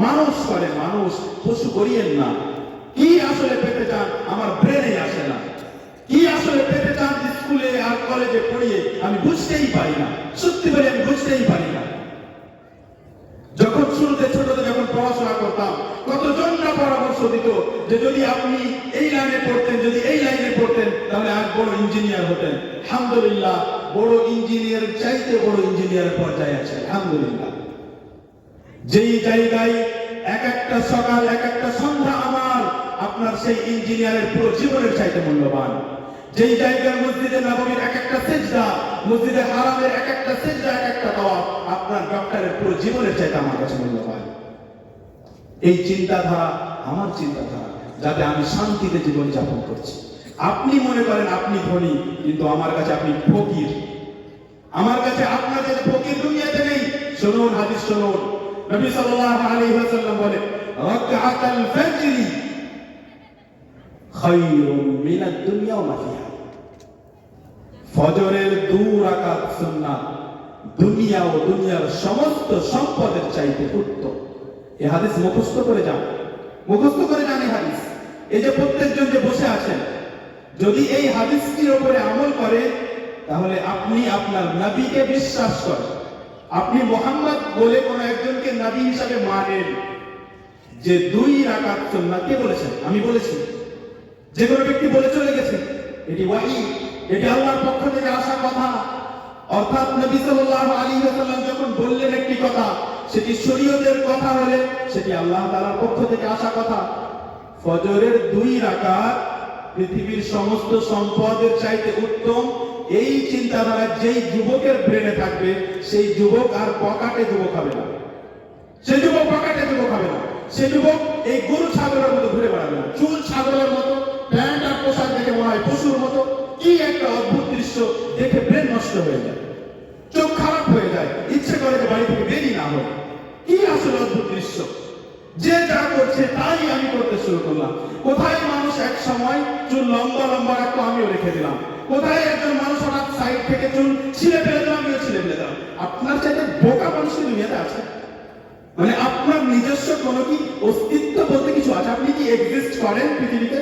মানুষ করে, মানুষ, পশু করিয়েন না। কি আসলে পেতে চান আমার ব্রেনে আসে না, কি আসলে পেতে চান স্কুলে আর কলেজে পড়িয়ে আমি বুঝতেই পারি না, সত্যি বলে আমি বুঝতেই পারি না। যখন শুরুতে ছোটতে যখন পড়াশোনা করতাম, কতজন না পরামর্শ দিত যে যদি আপনি এই লাইনে পড়তেন, যদি এই লাইনে পড়তেন, তাহলে আজ বড় ইঞ্জিনিয়ার হতেন। আলহামদুলিল্লাহ, বড় ইঞ্জিনিয়ার চাইতে বড় ইঞ্জিনিয়ারের পর্যায়ে আছে, আলহামদুলিল্লাহ। যেই জায়গায় এক একটা সকাল, এক একটা সন্ধ্যা আমার আপনার সেই ইঞ্জিনিয়ারের পুরো জীবনের চাইতে মূল্যবান। যেই জায়গায় মসজিদে নববীর এক একটা সিজদা, মসজিদে হারামের এক একটা সিজদা, এক একটা তাওয়াফ আপনার ডক্টরের পুরো জীবনের চাইতে আমার কাছে মূল্যবান। এই চিন্তাধারা আমার চিন্তাধারা, যাতে আমি শান্তিতে জীবন যাপন করছি। আপনি মনে করেন আপনি ধনী, কিন্তু আমার কাছে আপনি ফকির, আমার কাছে আপনার কাছে ফকির দুনিয়াতে নেই। শুনুন হাদিস শুনুন, নবী সাল্লাল্লাহু আলাইহি ওয়াসাল্লাম বলেন রাকাতুল ফজর খায়রুম মিনাদ দুনিয়া ওয়া মা ফিহা। ফজরের 2 রাকাত সুন্নাত দুনিয়া ও দুনিয়ার সমস্ত সম্পদের চাইতে উত্তম। এই হাদিস মুখস্থ করে যান, মুখস্থ করে যান এই হাদিস। এই যে প্রত্যেকজন যে বসে আছেন, যদি এই হাদিসটির উপরে আমল করে, তাহলে আপনি আপনার নবীকে বিশ্বাস করেন, আপনি মুহাম্মদ বলে কোন একজনকে নবী হিসাবে মানেন। যে 2 রাকাত সুন্নাত কে বলেছেন? আমি বলেছি। যে কোনো ব্যক্তি বলে চলে গেছে, এটি ওয়াহী, এটি আল্লাহর পক্ষ থেকে আসা কথা। অর্থাৎ নবী সাল্লাল্লাহু আলাইহি ওয়াসাল্লাম যখন বললেন একটি কথা, সেটি শরীয়তের কথা হলে সেটি আল্লাহ তাআলার পক্ষ থেকে আসা কথা। ফজরের 2 রাকাত পৃথিবীর সমস্ত সম্পদের চাইতে উত্তম। এই চিন্তাধারা যেই যুবকের ব্রেনে থাকবে, সেই যুবক আর পকেটে যুবক হবে না, সেই যুবক পকেটে যুবক হবে না, সেই যুবক এই গরু ছাগলের মতো ঘুরে বেড়াবে না, চুল ছাগলের মতো, প্যান্ট আর পোশাক দেখে মনে হয় পশুর মতো। কি একটা অদ্ভুত দৃশ্য, দেখে ব্রেন নষ্ট হয়ে যায়, চোখ খারাপ হয়ে যায়, ইচ্ছে করে যে বাড়ি থেকে বেরিয়ে না হয়। কি আসলে অদ্ভুত দৃশ্য! যে যা করছে তাই আমি করতে শুরু করলাম। কোথায় মানুষ এক সময় চুল লম্বা লম্বা রাখতো, আমিও রেখে দিলাম। কোথায় একজন মানুষ হঠাৎ সাইড থেকে চুল ছিঁড়ে ফেলে দিলাম, আমিও ছিঁড়ে ফেলে দিলাম। আপনার চাইতে বোকা মানুষ কি দুনিয়াতে আছে? মানে আপনার নিজস্ব কোনো কি অস্তিত্ব বলতে কিছু আছে? আপনি কি এক্সিস্ট করেন পৃথিবীতে?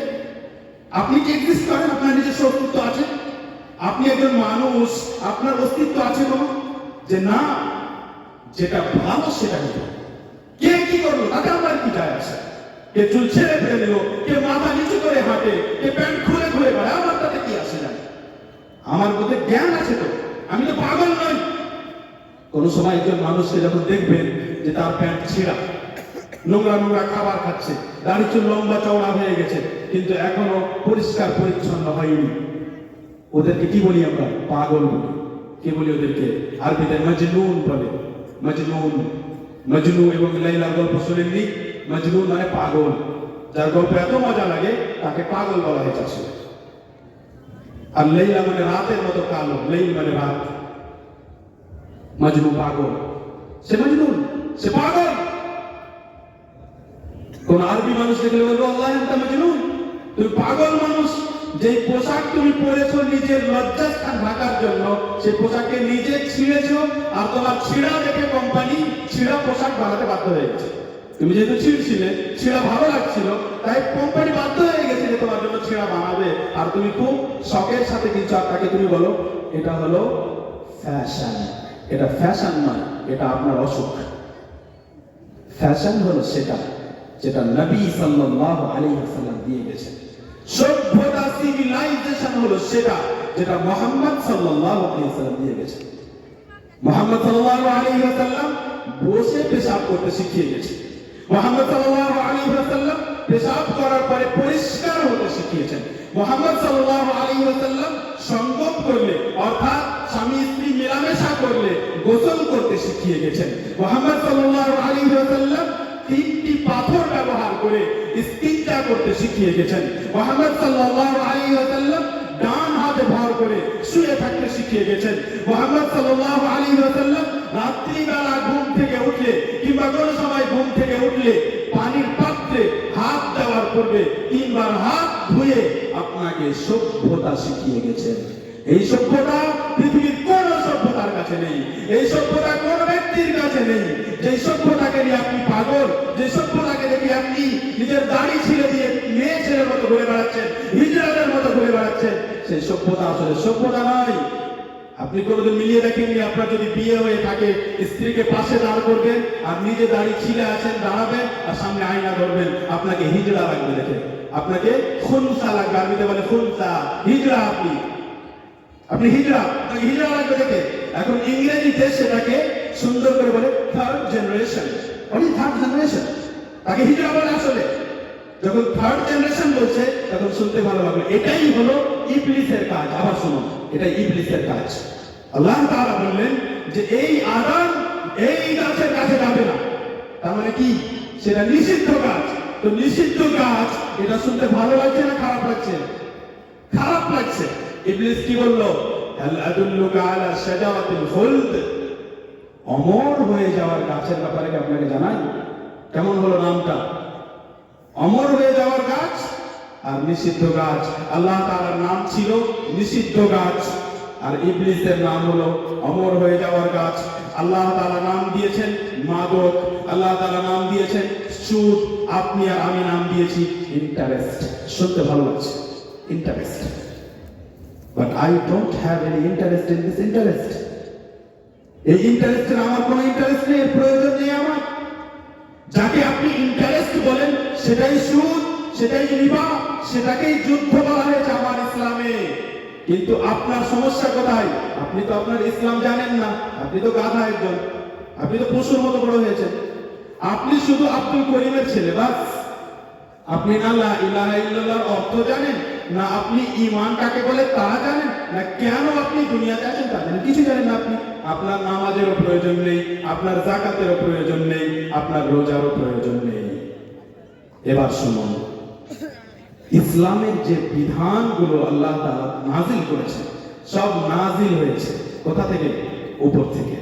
আপনি কি এক্সিস্ট করেন? আপনার নিজস্ব অস্তিত্ব আছে? আপনি একজন মানুষ, আপনার অস্তিত্ব আছে কোনো? যে না, যেটা ভালো সেটা নিতে। কে কি করলো তাতে আমার কি যায় আসে? কে চুল ছেড়ে ফেলে দিল, কে মাথা নিচু করে হাঁটে, কে প্যান্ট খুলে খুলে বেড়ায়, আমার তাতে কি আসে যায়? আমার মধ্যে জ্ঞান আছে তো, আমি তো পাগল নই। কোন সময় একজন মানুষকে যখন দেখবেন যে তার প্যান্ট ছেঁড়া, নোংরা নোংরা খাবার খাচ্ছে, দাড়ি চুল লম্বা চওড়া হয়ে গেছে, কিন্তু এখনো পরিষ্কার পরিচ্ছন্ন হয়নি, ওদেরকে কি বলি আমরা? পাগল বলি। কি বলি ওদেরকে? আরবিতে মজনুন বলে। মজনুন, মজনু এবং লাইলার গল্প শুনেননি? মজনুন মানে পাগল। যার গল্প এত মজা লাগে তাকে পাগল বলা হয়েছে আসলে। আর লাইলা মানে রাতের মতো কালো, লাইল মানে রাত। মজনু পাগল, সে মজনুন, সে পাগল। কোন আরবি মানুষ দেখলে বলবো আল্লাহ আনতা মজনুন, তুমি পাগল মানুষ। যে পোশাক তুমি পরেছো নিজের লজ্জাস্থান ঢাকার জন্য, সেই পোশাককে নিজে ছিঁড়েছো, আর তোমার ছিঁড়া দেখে কোম্পানি ছিঁড়া পোশাক বানাতে বাধ্য হয়ে গেছে। তুমি যেহেতু ছিঁড়ছিলে, ছিঁড়া ভালো লাগছিল, তাই কোম্পানি বাধ্য হয়ে গেছে যে তোমার জন্য ছিঁড়া বানাবে। আর তুমি খুব শখের সাথে কিনছো, আর তাকে তুমি বলো এটা হলো ফ্যাশন। এটা ফ্যাশন নয়, এটা আপনার অসুখ। ফ্যাশন হলো সেটা যেটা নবী সাল্লাল্লাহু আলাইহি ওয়াসাল্লাম দিয়ে গেছেন। সভ্যতা, সিভিলাইজেশন হলো সেটা যেটা মুহাম্মদ সাল্লাল্লাহু আলাইহি ওয়াসাল্লাম দিয়ে গেছেন। মুহাম্মদ সাল্লাল্লাহু আলাইহি ওয়াসাল্লাম বসে পেশাব করতে শিখিয়ে গেছেন। মুহাম্মদ সাল্লাল্লাহু আলাইহি ওয়াসাল্লাম পেশাব করার পরে পরিষ্কার হতে শিখিয়েছেন। মুহাম্মদ সাল্লাল্লাহু আলাইহি ওয়াসাল্লাম সঙ্গম করলে, অর্থাৎ স্বামী স্ত্রী মেলামেশা করলে গোসল করতে শিখিয়ে গেছেন। মুহাম্মদ সাল্লাল্লাহু আলাইহি ওয়াসাল্লাম 3টি পাথর ব্যবহার করে ইস্তিনজা করতে শিখিয়ে গেছেন। মুহাম্মদ সাল্লাল্লাহু আলাইহি ওয়াসাল্লাম ডান হাতে ভর করে শুয়ে থাকতে শিখিয়ে গেছেন। মুহাম্মদ সাল্লাল্লাহু আলাইহি ওয়াসাল্লাম রাত্রিবেলা ঘুম থেকে উঠলে কিংবা কোন সময় ঘুম থেকে উঠলে পানির পাত্রে হাত দেওয়ার পূর্বে 3 বার হাত ধুয়ে আপনাকে সভ্যতা শিখিয়ে গেছেন। এই সভ্যতা পৃথিবীর কোন সভ্যতার কাছে নেই, এই সভ্যতা কোন ব্যক্তির কাছে নেই। যে সভ্যতাকে নিয়ে আপনি পাগল, যে সভ্যতাকে দেখে আপনি নিজের দাড়ি ছিঁড়ে দিয়ে মেয়ে ছেলের মতো ঘুরে বেড়াচ্ছেন, হিজড়াদের মতো ঘুরে বেড়াচ্ছেন, সেই সভ্যতা আসলে সভ্যতা নয়। আপনি কোনোদিন মিলিয়ে দেখেননি, আপনার যদি বিয়ে হয়ে থাকে স্ত্রীকে পাশে দাঁড় করবেন আর নিজে দাড়ি ছিঁড়ে আছেন, দাঁড়াবেন আর সামনে আয়না ধরবেন, আপনাকে হিজড়া লাগবে দেখে, আপনাকে খুনসা লাগবে। আরবিতে বলে খুনসা, হিজড়া। আপনি হিজড়া, আপনাকে হিজড়া লাগবে দেখে। এখন ইংরেজিতে সেটাকে সুন্দর করে বলে থার্ড জেনারেশন। ওই থার্ড জেনারেশন, তাকে হিজড়া বলে। আসলে যখন থার্ড জেনারেশন বলছে তখন শুনতে ভালো লাগলো। এটাই হলো ইবলিসের কাজ। আবার শুনুন, এটা ইবলিসের কাজ। আল্লাহ তাআলা বললেন যে এই আদম এই গাছের কাছে যাবে না, তার মানে কি? সেটা নিষিদ্ধ কাজ। তো নিষিদ্ধ কাজ, এটা শুনতে ভালো লাগছে না খারাপ লাগছে? খারাপ লাগছে। ইবলিস কি বললো? হাল আদুল্লুকা আলা শাজারাতিল খুলদ, অমর হয়ে যাওয়ার গাছের ব্যাপারে কি আপনাকে জানাই? কেমন হলো নামটা? অমর হয়ে যাওয়ার গাছ। আর নিষিদ্ধ গাছ। আল্লাহ তাআলার নাম ছিল নিষিদ্ধ গাছ, আর ইবলিসের নাম হলো অমর হয়ে যাওয়ার গাছ। আল্লাহ তাআলা নাম দিয়েছেন মাদক, আল্লাহ তাআলা নাম দিয়েছেন সুদ, আপনি আর আমি নাম দিয়েছি ইন্টারেস্ট। শুনতে ভালো লাগছে, interest, but I don't have any interest in this interest. এই ইন্টারেস্টের আমার কোনো ইন্টারেস্ট নেই, প্রয়োজন নেই আমার। যাকে আপনি ইন্টারেস্ট বলেন সেটাই সুদ, সেটাই রিবা, সেটাকেই যুদ্ধ বলা হয়েছে আমার ইসলামে। কিন্তু আপনার সমস্যা কোথায়? আপনি তো আপনার ইসলাম জানেন না, আপনি তো গাধা একজন, আপনি তো পশুর মতো বড় হয়েছেন। আপনি শুধু আব্দুল করিমের ছেলে, বাস। আপনি না লা ইলাহা ইল্লাল্লাহর অর্থ জানেন, না আপনি ঈমান কাকে বলে তা জানেন, না কেন আপনি দুনিয়াতে আছেন তা জানেন, কিছু জানেন না আপনি। আপনার নামাজেরও প্রয়োজন নেই, আপনার যাকাতেরও প্রয়োজন নেই, আপনার রোজারও প্রয়োজন নেই। এবার শুনুন, ইসলামের যে বিধানগুলো আল্লাহ তাআলা নাজিল করেছেন, সব নাজিল হয়েছে কোথা থেকে? উপর থেকে।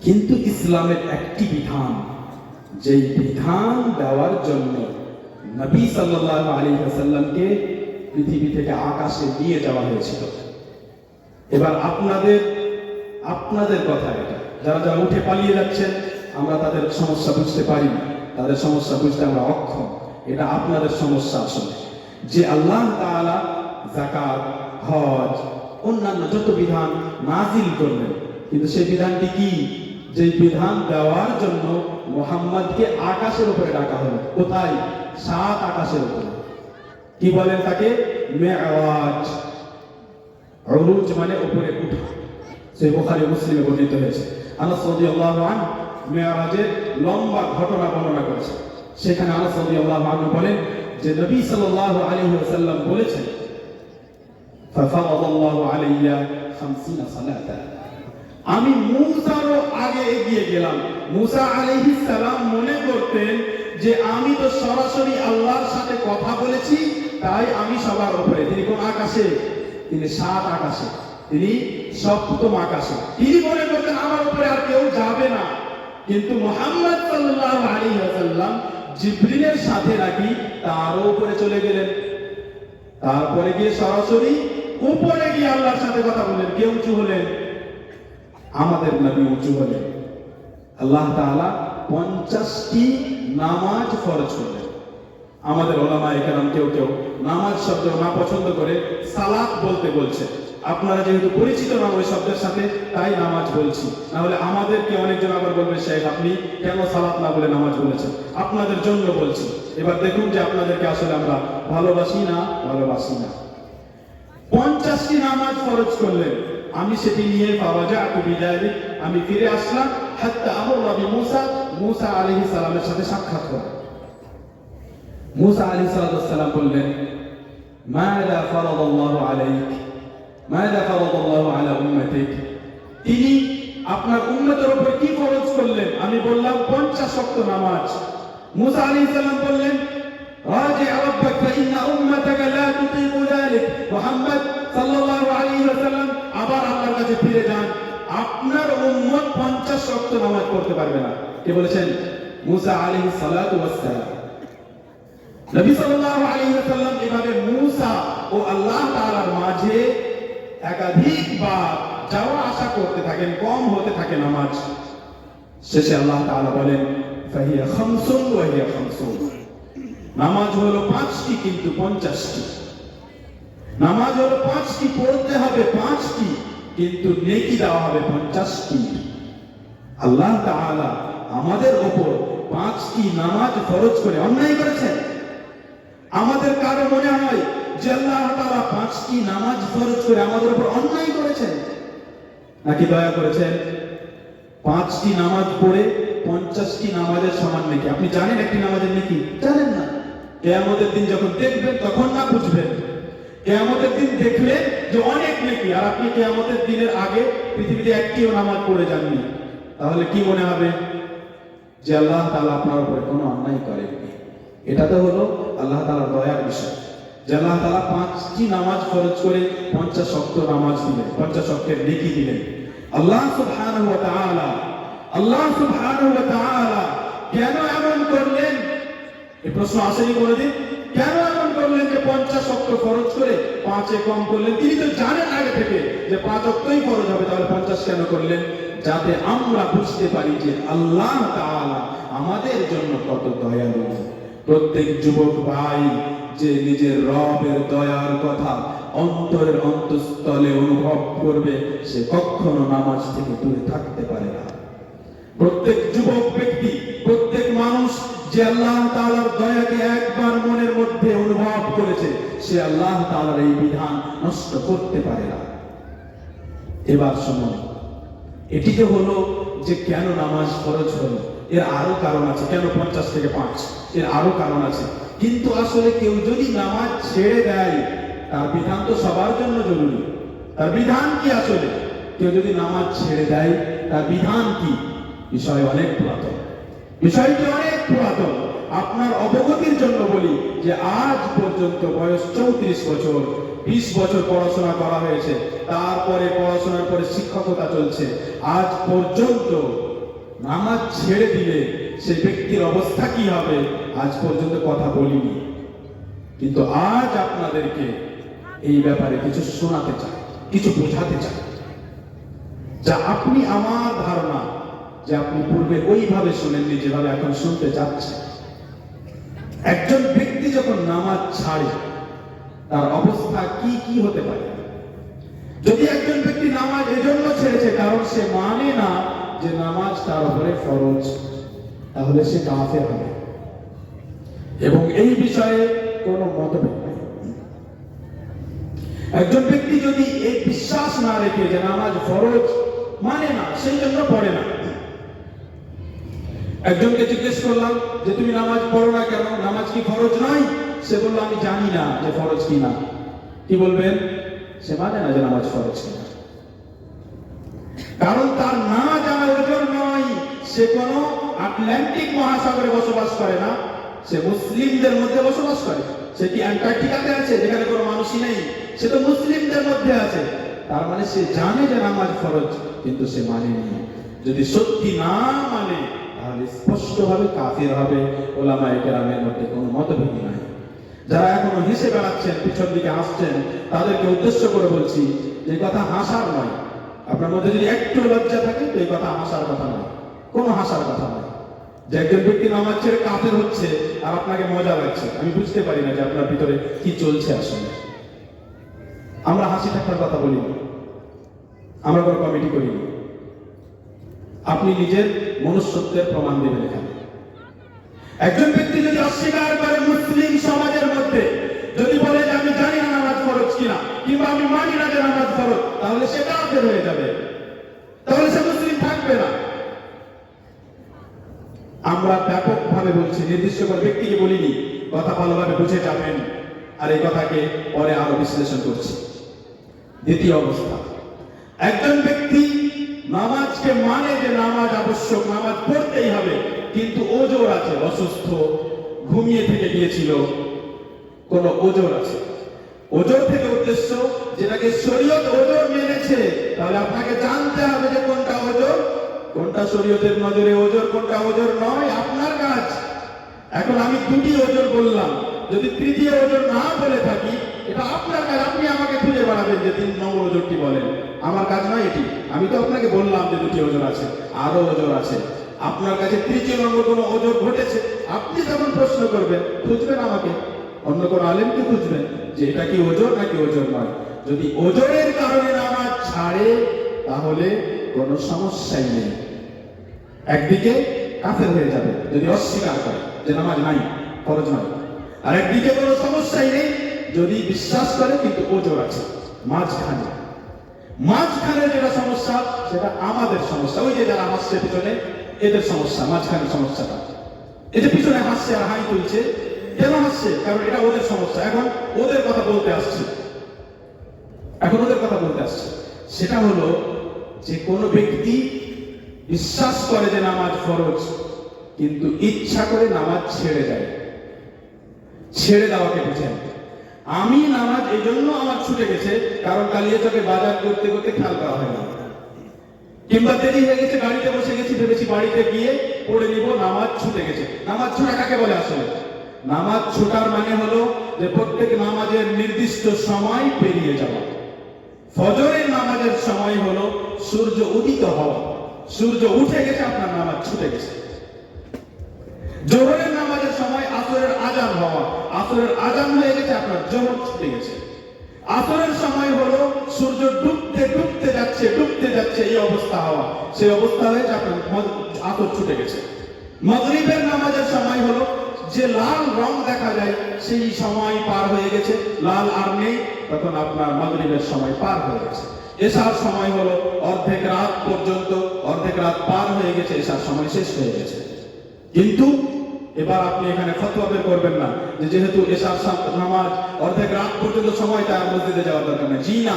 কিন্তু ইসলামের একটি বিধান, যেই বিধান দেওয়ার জন্য নবী সাল্লাল্লাহু আলাইহি ওয়াসাল্লামকে পৃথিবী থেকে আকাশে নিয়ে যাওয়া হয়েছিল। এবার আপনাদের কথা এটা, যারা যারা উঠে পালিয়ে যাচ্ছেন, আমরা তাদের সমস্যা বুঝতে পারি না, তাদের সমস্যা বুঝতে আমরা অক্ষম। এটা আপনাদের সমস্যা আসলে, যে আল্লাহ তাআলা যাকাত, হজ, অন্যান্য যত বিধান নাজিল করলেন, কিন্তু সেই বিধানটি কি? যে বিধান দেওয়ার জন্য মুহাম্মদকে আকাশের উপরে ডাকা হলো। কোথায়? 7 আকাশের উপরে। কি বলেন তাকে? মেরাজ। উরুজ মানে উপরে ওঠা। সেই বুখারী মুসলিমে বর্ণিত হয়েছে। আনাস রাদিয়াল্লাহু আনহু মেরাজের লম্বা ঘটনা বর্ণনা করেছেন। সেখানে আনাস রাদিয়াল্লাহু আনহু বলেন যে নবী সাল্লাল্লাহু আলাইহি ওয়াসাল্লাম বলেছেন, ফাফারাদাল্লাহু আলাইয়া 50 সালাতা। আমি মুসারও আগে এগিয়ে গেলাম। মুসা আলাইহিস সালাম মনে করতেন যে আমি তো সরাসরি আল্লাহর সাথে কথা বলেছি, তাই আমি সবার উপরে। তিনি কোন আকাশে? তিনি 7 আকাশে, তিনি 7ম আকাশে। তিনি মনে করতেন আমার উপরে আর কেউ যাবে না। কিন্তু মুহাম্মদ সাল্লাল্লাহু আলাইহি ওয়াসাল্লাম জিবরিলের সাথে নাকি তারও উপরে চলে গেলেন। তারপরে গিয়ে সরাসরি উপরে গিয়ে আল্লাহর সাথে কথা বলেন। কে উঁচু হলেন? আমাদের নবী উঁচু হলেন। আল্লাহ তাআলা 50টি নামাজ ফরজ করলেন। আমাদের ওলামায়ে কেরাম কেউ কেউ নামাজ শব্দ না পছন্দ করে সালাত বলতে বলছে। আপনারা যেহেতু পরিচিত না ওই শব্দের সাথে, তাই নামাজ বলছি। না হলে আমাদেরকে অনেকজন আবার বলবে, শেখ আপনি কেন সালাত না বলে নামাজ বলেছেন? আপনাদের জন্য বলছি। এবার দেখুন যে আপনাদেরকে আসলে আমরা ভালোবাসি না ভালোবাসি না। 50টি নামাজ ফরজ করলেন। আমি সেটি নিয়ে ফাওয়াজাতু বিযালিক, আমি ফিরে আসলাম হাত্তা আমরা বিমূসা, মুসা আলাইহিস সালামের সাথে সাক্ষাৎ করা। মুসা আলাইহিস সালাম বললেন, মাযা ফারাদাল্লাহু আলাইক, মাযা ফারাদাল্লাহু আলা উম্মাতিক। তিনি আপনার উম্মতের উপর কি ফরজ করলেন? আমি বললাম 50 ওয়াক্ত নামাজ। মুসা আলাইহিস সালাম বললেন, রাজি রাব্বাক ফা ইন্না উম্মাতাকা লা তুতিকু যালিক। মুহাম্মদ সাল্লাল্লাহু আলাইহি ওয়াসাল্লাম আবার আল্লাহর কাছে ফিরে যান, আপনার উম্মত 50 ওয়াক্ত নামাজ পড়তে পারবে না। কে বলেছেন? মুসা আলাইহিস সালাতু ওয়াস সালাম। নবী সাল্লাল্লাহু আলাইহি ওয়াসাল্লাম এভাবে মুসা ও আল্লাহ তাআলার মাঝে একাধিকবার যাওয়া আসা করতে থাকেন, কম হতে থাকে নামাজ। শেষে আল্লাহ তাআলা বলেন, ফাহিয়া খামসুন ওয়া হিয়া খামসুন। নামাজ হলো 5টি কিন্তু 50টি। নামাজ হলো 5টি, পড়তে হবে 5টি, কিন্তু নেকি দেওয়া হবে 50টি। আল্লাহ তাআলা আমাদের উপর 5টি নামাজ ফরজ করে অন্যায় করেছেন? আমাদের কারো মনে হয় যে আল্লাহ তাআলা 5টি নামাজ ফরজ করে আমাদের উপর অন্যায় করেছেন? নাকি দয়া করেছেন? 5টি নামাজ পড়ে 50টি নামাজের সমান নেকি। আপনি জানেন একটি নামাজের নেকি? জানেন না। কিয়ামতের দিন যখন দেখবেন তখন না বুঝবেন। কিয়ামতের দিন দেখলেন যে অনেক নেকি, আর আপনি কিয়ামতের দিনের আগে পৃথিবীতে একটিও নামাজ পড়ে যাননি, তাহলে কি মনে হবে? যে আল্লাহ তাআলা আপনার উপরে কোনো অন্যায় করেননি। এটা তো হলো আল্লাহ তাআলার দয়ার বিষয়, যে আল্লাহ তাআলা 5টি নামাজ ফরজ করে 50 ওয়াক্ত নামাজ দিলেন, 50 ওয়াক্তের নেকি দিলেন। আল্লাহ সুবহানাহু ওয়া তাআলা কেন এমন করলেন? এই প্রশ্ন আসেনি কোনোদিন? কেন 5-এ কম করলেন? তিনি তো জানেন আগে থেকে যে 5 ওয়াক্তই ফরজ হবে, তাহলে 50 কেন করলেন? যাতে আমরা বুঝতে পারি যে আল্লাহ তাআলা আমাদের জন্য কত দয়ালু। প্রত্যেক যুবক ভাই যে নিজের রবের দয়ার কথা অন্তরের অন্তঃস্থলে অনুভব করবে, সে কখনো নামাজ থেকে দূরে থাকতে পারে না। প্রত্যেক যুবক ব্যক্তি, প্রত্যেক মানুষ যে আল্লাহ তাআলার দয়াকে একবার মনের মধ্যে অনুভব করেছে, সে আল্লাহ তাআলার এই বিধান নষ্ট করতে পারে না। এবার শুনুন, এটি যে হলো যে কেন নামাজ ফরজ হলো, এর আরো কারণ আছে। কেন 50 থেকে 5? এর আরো কারণ আছে। কিন্তু আসলে কেউ যদি নামাজ ছেড়ে দেয়, তার বিধান তো সবার জন্য জরুরি। তার বিধান কি আসলে? কেউ যদি নামাজ ছেড়ে দেয়, তার বিধান কি? বিষয় অনেক পুরাতন, বিষয়টি অনেক পুরাতন। আপনার অবগতির জন্য বলি যে আজ পর্যন্ত বয়স 34 বছর, 20 বছর পড়াশোনা করা হয়েছে, তারপরে পড়াশোনার পরে শিক্ষকতা চলছে। আজ পর্যন্ত নামাজ ছেড়ে দিলে সে ব্যক্তির অবস্থা কি হবে আজ পর্যন্ত কথা বলিনি। কিন্তু আজ আপনাদেরকে এই ব্যাপারে কিছু শোনাতে চাই, কিছু বোঝাতে চাই, যা আপনি, আমার ধারণা যে আপনি পূর্বে ওইভাবে শুনেননি যেভাবে এখন শুনতে যাচ্ছেন। একজন ব্যক্তি যখন নামাজ ছাড়ে, তার অবস্থা কি কি হতে পারে? যদি একজন ব্যক্তি নামাজ এজন্য ছেড়েছে কারণ সে মানে না যে নামাজ তার উপরে ফরজ, তাহলে সে কাফের হবে, এবং এই বিষয়ে কোনো মতভেদ নেই। একজন ব্যক্তি যদি এই বিশ্বাস না রেখে যে নামাজ ফরজ, মানে না, সেই জন্য পড়ে না। একজনকে জিজ্ঞেস করলাম যে তুমি নামাজ পড়ো না কেন, নামাজ কি ফরজ নয়? সে বলল আমি জানি না যে ফরজ কি না। কি বলবেন? সে মানে না যে নামাজ ফরজ কিনা। কারণ তার না জানা ওজন নয়। সে কোন আটলান্টিক মহাসাগরে বসবাস করে না, সে মুসলিমদের মধ্যে বসবাস করে। সে কি অ্যান্টার্কটিকাতে আছে যেখানে কোনো মানুষই নেই? সে তো মুসলিমদের মধ্যে আছে। তার মানে সে জানে যে নামাজ ফরজ, কিন্তু সে মানেনি। যদি সত্যি না মানে, তাহলে স্পষ্টভাবে কাফির হবে। ওলামায়ে কেরামের মধ্যে কোনো মতভেদ নাই। যারা এখনো হেসে বেড়াচ্ছেন, পিছন দিকে হাসছেন, তাদেরকে উদ্দেশ্য করে বলছি যে কথা হাসার নয়। আপনার মধ্যে যদি একটু লজ্জা থাকে, তো এই কথা হাসার কথা নয়, কোনো হাসার কথা নয়। যে একজন ব্যক্তি নামাজ ছেড়ে কাফের হচ্ছে আর আপনাকে মজা লাগছে, আমি বুঝতে পারি না যে আপনার ভিতরে কি চলছে আসলে। আমরা হাসি ঠাট্টার কথা বলিনি, আমরা কোনো কমিটি করিনি। আপনি নিজের মনুষ্যত্বের প্রমাণ দেবেন এখানে। একজন ব্যক্তি যদি অস্বীকার করে মুসলিম সমাজের মধ্যে, যদি বলে যে আমি জানি না নামাজ ফরজ কিনা, কিংবা আমি মানি না যে নামাজ ফরজ, তাহলে সে কাফের হয়ে যাবে, তাহলে সে মুসলিম থাকবে না। আমরা ব্যাপকভাবে বলছি, নির্দিষ্ট করে ব্যক্তিকে বলিনি, কথা ভালোভাবে বুঝে যাবেন। আর এই কথাকে পরে আরো বিশ্লেষণ করছি। দ্বিতীয় অবস্থা, একজন ব্যক্তি নামাজকে মানে যে নামাজ আবশ্যক, নামাজ পড়তেই হবে, কিন্তু ওজর আছে, অসুস্থ, ঘুমিয়ে থেকে গিয়েছিল, কোন ওজর আছে। ওজর থেকে উদ্দেশ্য যেটাকে শরীয়ত ওজর মেনেছে, তাহলে আপনাকে জানতে হবে যে কোনটা ওজর, কোনটা শরীয়তের নজরে ওজর, কোনটা ওজর নয়। আপনার কাজ। এখন আমি দুটি ওজর বললাম, যদি তৃতীয় ওজর না বলে থাকি, এটা আপনার কাজ। আপনি আমাকে খুঁজে বেড়াবেন যে 3 নম্বর ওজরটি বলেন, আমার কাজ নয় এটি। আমি তো আপনাকে বললাম যে দুটি ওজর আছে, আরো ওজর আছে। আপনার কাছে তৃতীয় নম্বর কোনো ওজর ঘটেছে, আপনি যখন প্রশ্ন করবেন, খুঁজবেন আমাকে, অন্য কোন আলেমকে খুঁজবেন যে এটা কি ওজর নাকি ওজর নয়। যদি ওজরের কারণে নামাজ ছাড়ে, তাহলে কোনো সমস্যাই নেই। একদিকে কাফের হয়ে যাবে যদি অস্বীকার করে যে নামাজ নাই, ফরজ নয়। আর একদিকে কোনো সমস্যাই নেই যদি বিশ্বাস করে কিন্তু ওজর আছে। মাঝখানে যেটা সমস্যা, সেটা আমাদের সমস্যা। ওই যে যারা হাসছে পিছনে, এদের সমস্যা, মাঝখানে সমস্যাটা। এই যে পিছনে হাসছে আর হাই তুলছে, কেন হাসছে? কারণ এটা ওদের সমস্যা। এখন ওদের কথা বলতে আসছে, সেটা হলো যে কোনো ব্যক্তি বিশ্বাস করে যে নামাজ ফরজ, কিন্তু ইচ্ছা করে নামাজ ছেড়ে দেয়। ছেড়ে দেওয়াকে বুঝেন। আমি নামাজ এই জন্য আমার ছুটে গেছে কারণ কালিয়াচকে বাজার করতে করতে খেয়াল করা হয় না, কিংবা দেরি হয়ে গেছে, গাড়িতে বসে গেছি, ভেবেছি বাড়িতে গিয়ে পড়ে নিব, নামাজ ছুটে গেছে। নামাজ ছুটা কাকে বলে আসলে? নামাজ ছুটার মানে হলো যে প্রত্যেক নামাজের নির্দিষ্ট সময় পেরিয়ে যাওয়া। ফজরের নামাজের সময় হলো সূর্য উদিত হওয়া, সূর্য উঠে গেছে আপনার নামাজ ছুটে গেছে। জোহরের নামাজের সময় আসরের আজান হওয়া, আসরের আজান হয়ে গেছে আপনার জোহর ছুটে গেছে। আসরের সময় হলো সূর্য ডুবতে ডুবতে যাচ্ছে এই অবস্থা হওয়া, সেই অবস্থা হয়েছে আপনার আসর ছুটে গেছে। মাগরিবের নামাজের সময় হলো যে লাল রং দেখা যায় সেই সময় পার হয়ে গেছে, লাল আর নেই, তখন আপনার মাগরিবের সময় পার হয়ে গেছে। এশার সময় হলো অর্ধেক রাত পর্যন্ত, অর্ধেক রাত পার হয়ে গেছে, এশার সময় শেষ হয়ে গেছে। কিন্তু এবার আপনি এখানে ফতোয়া বের করবেন না যে যেহেতু এশার নামাজ অর্ধেক রাত পর্যন্ত সময়, তাই মসজিদে যাওয়ার দরকার নেই। জি না,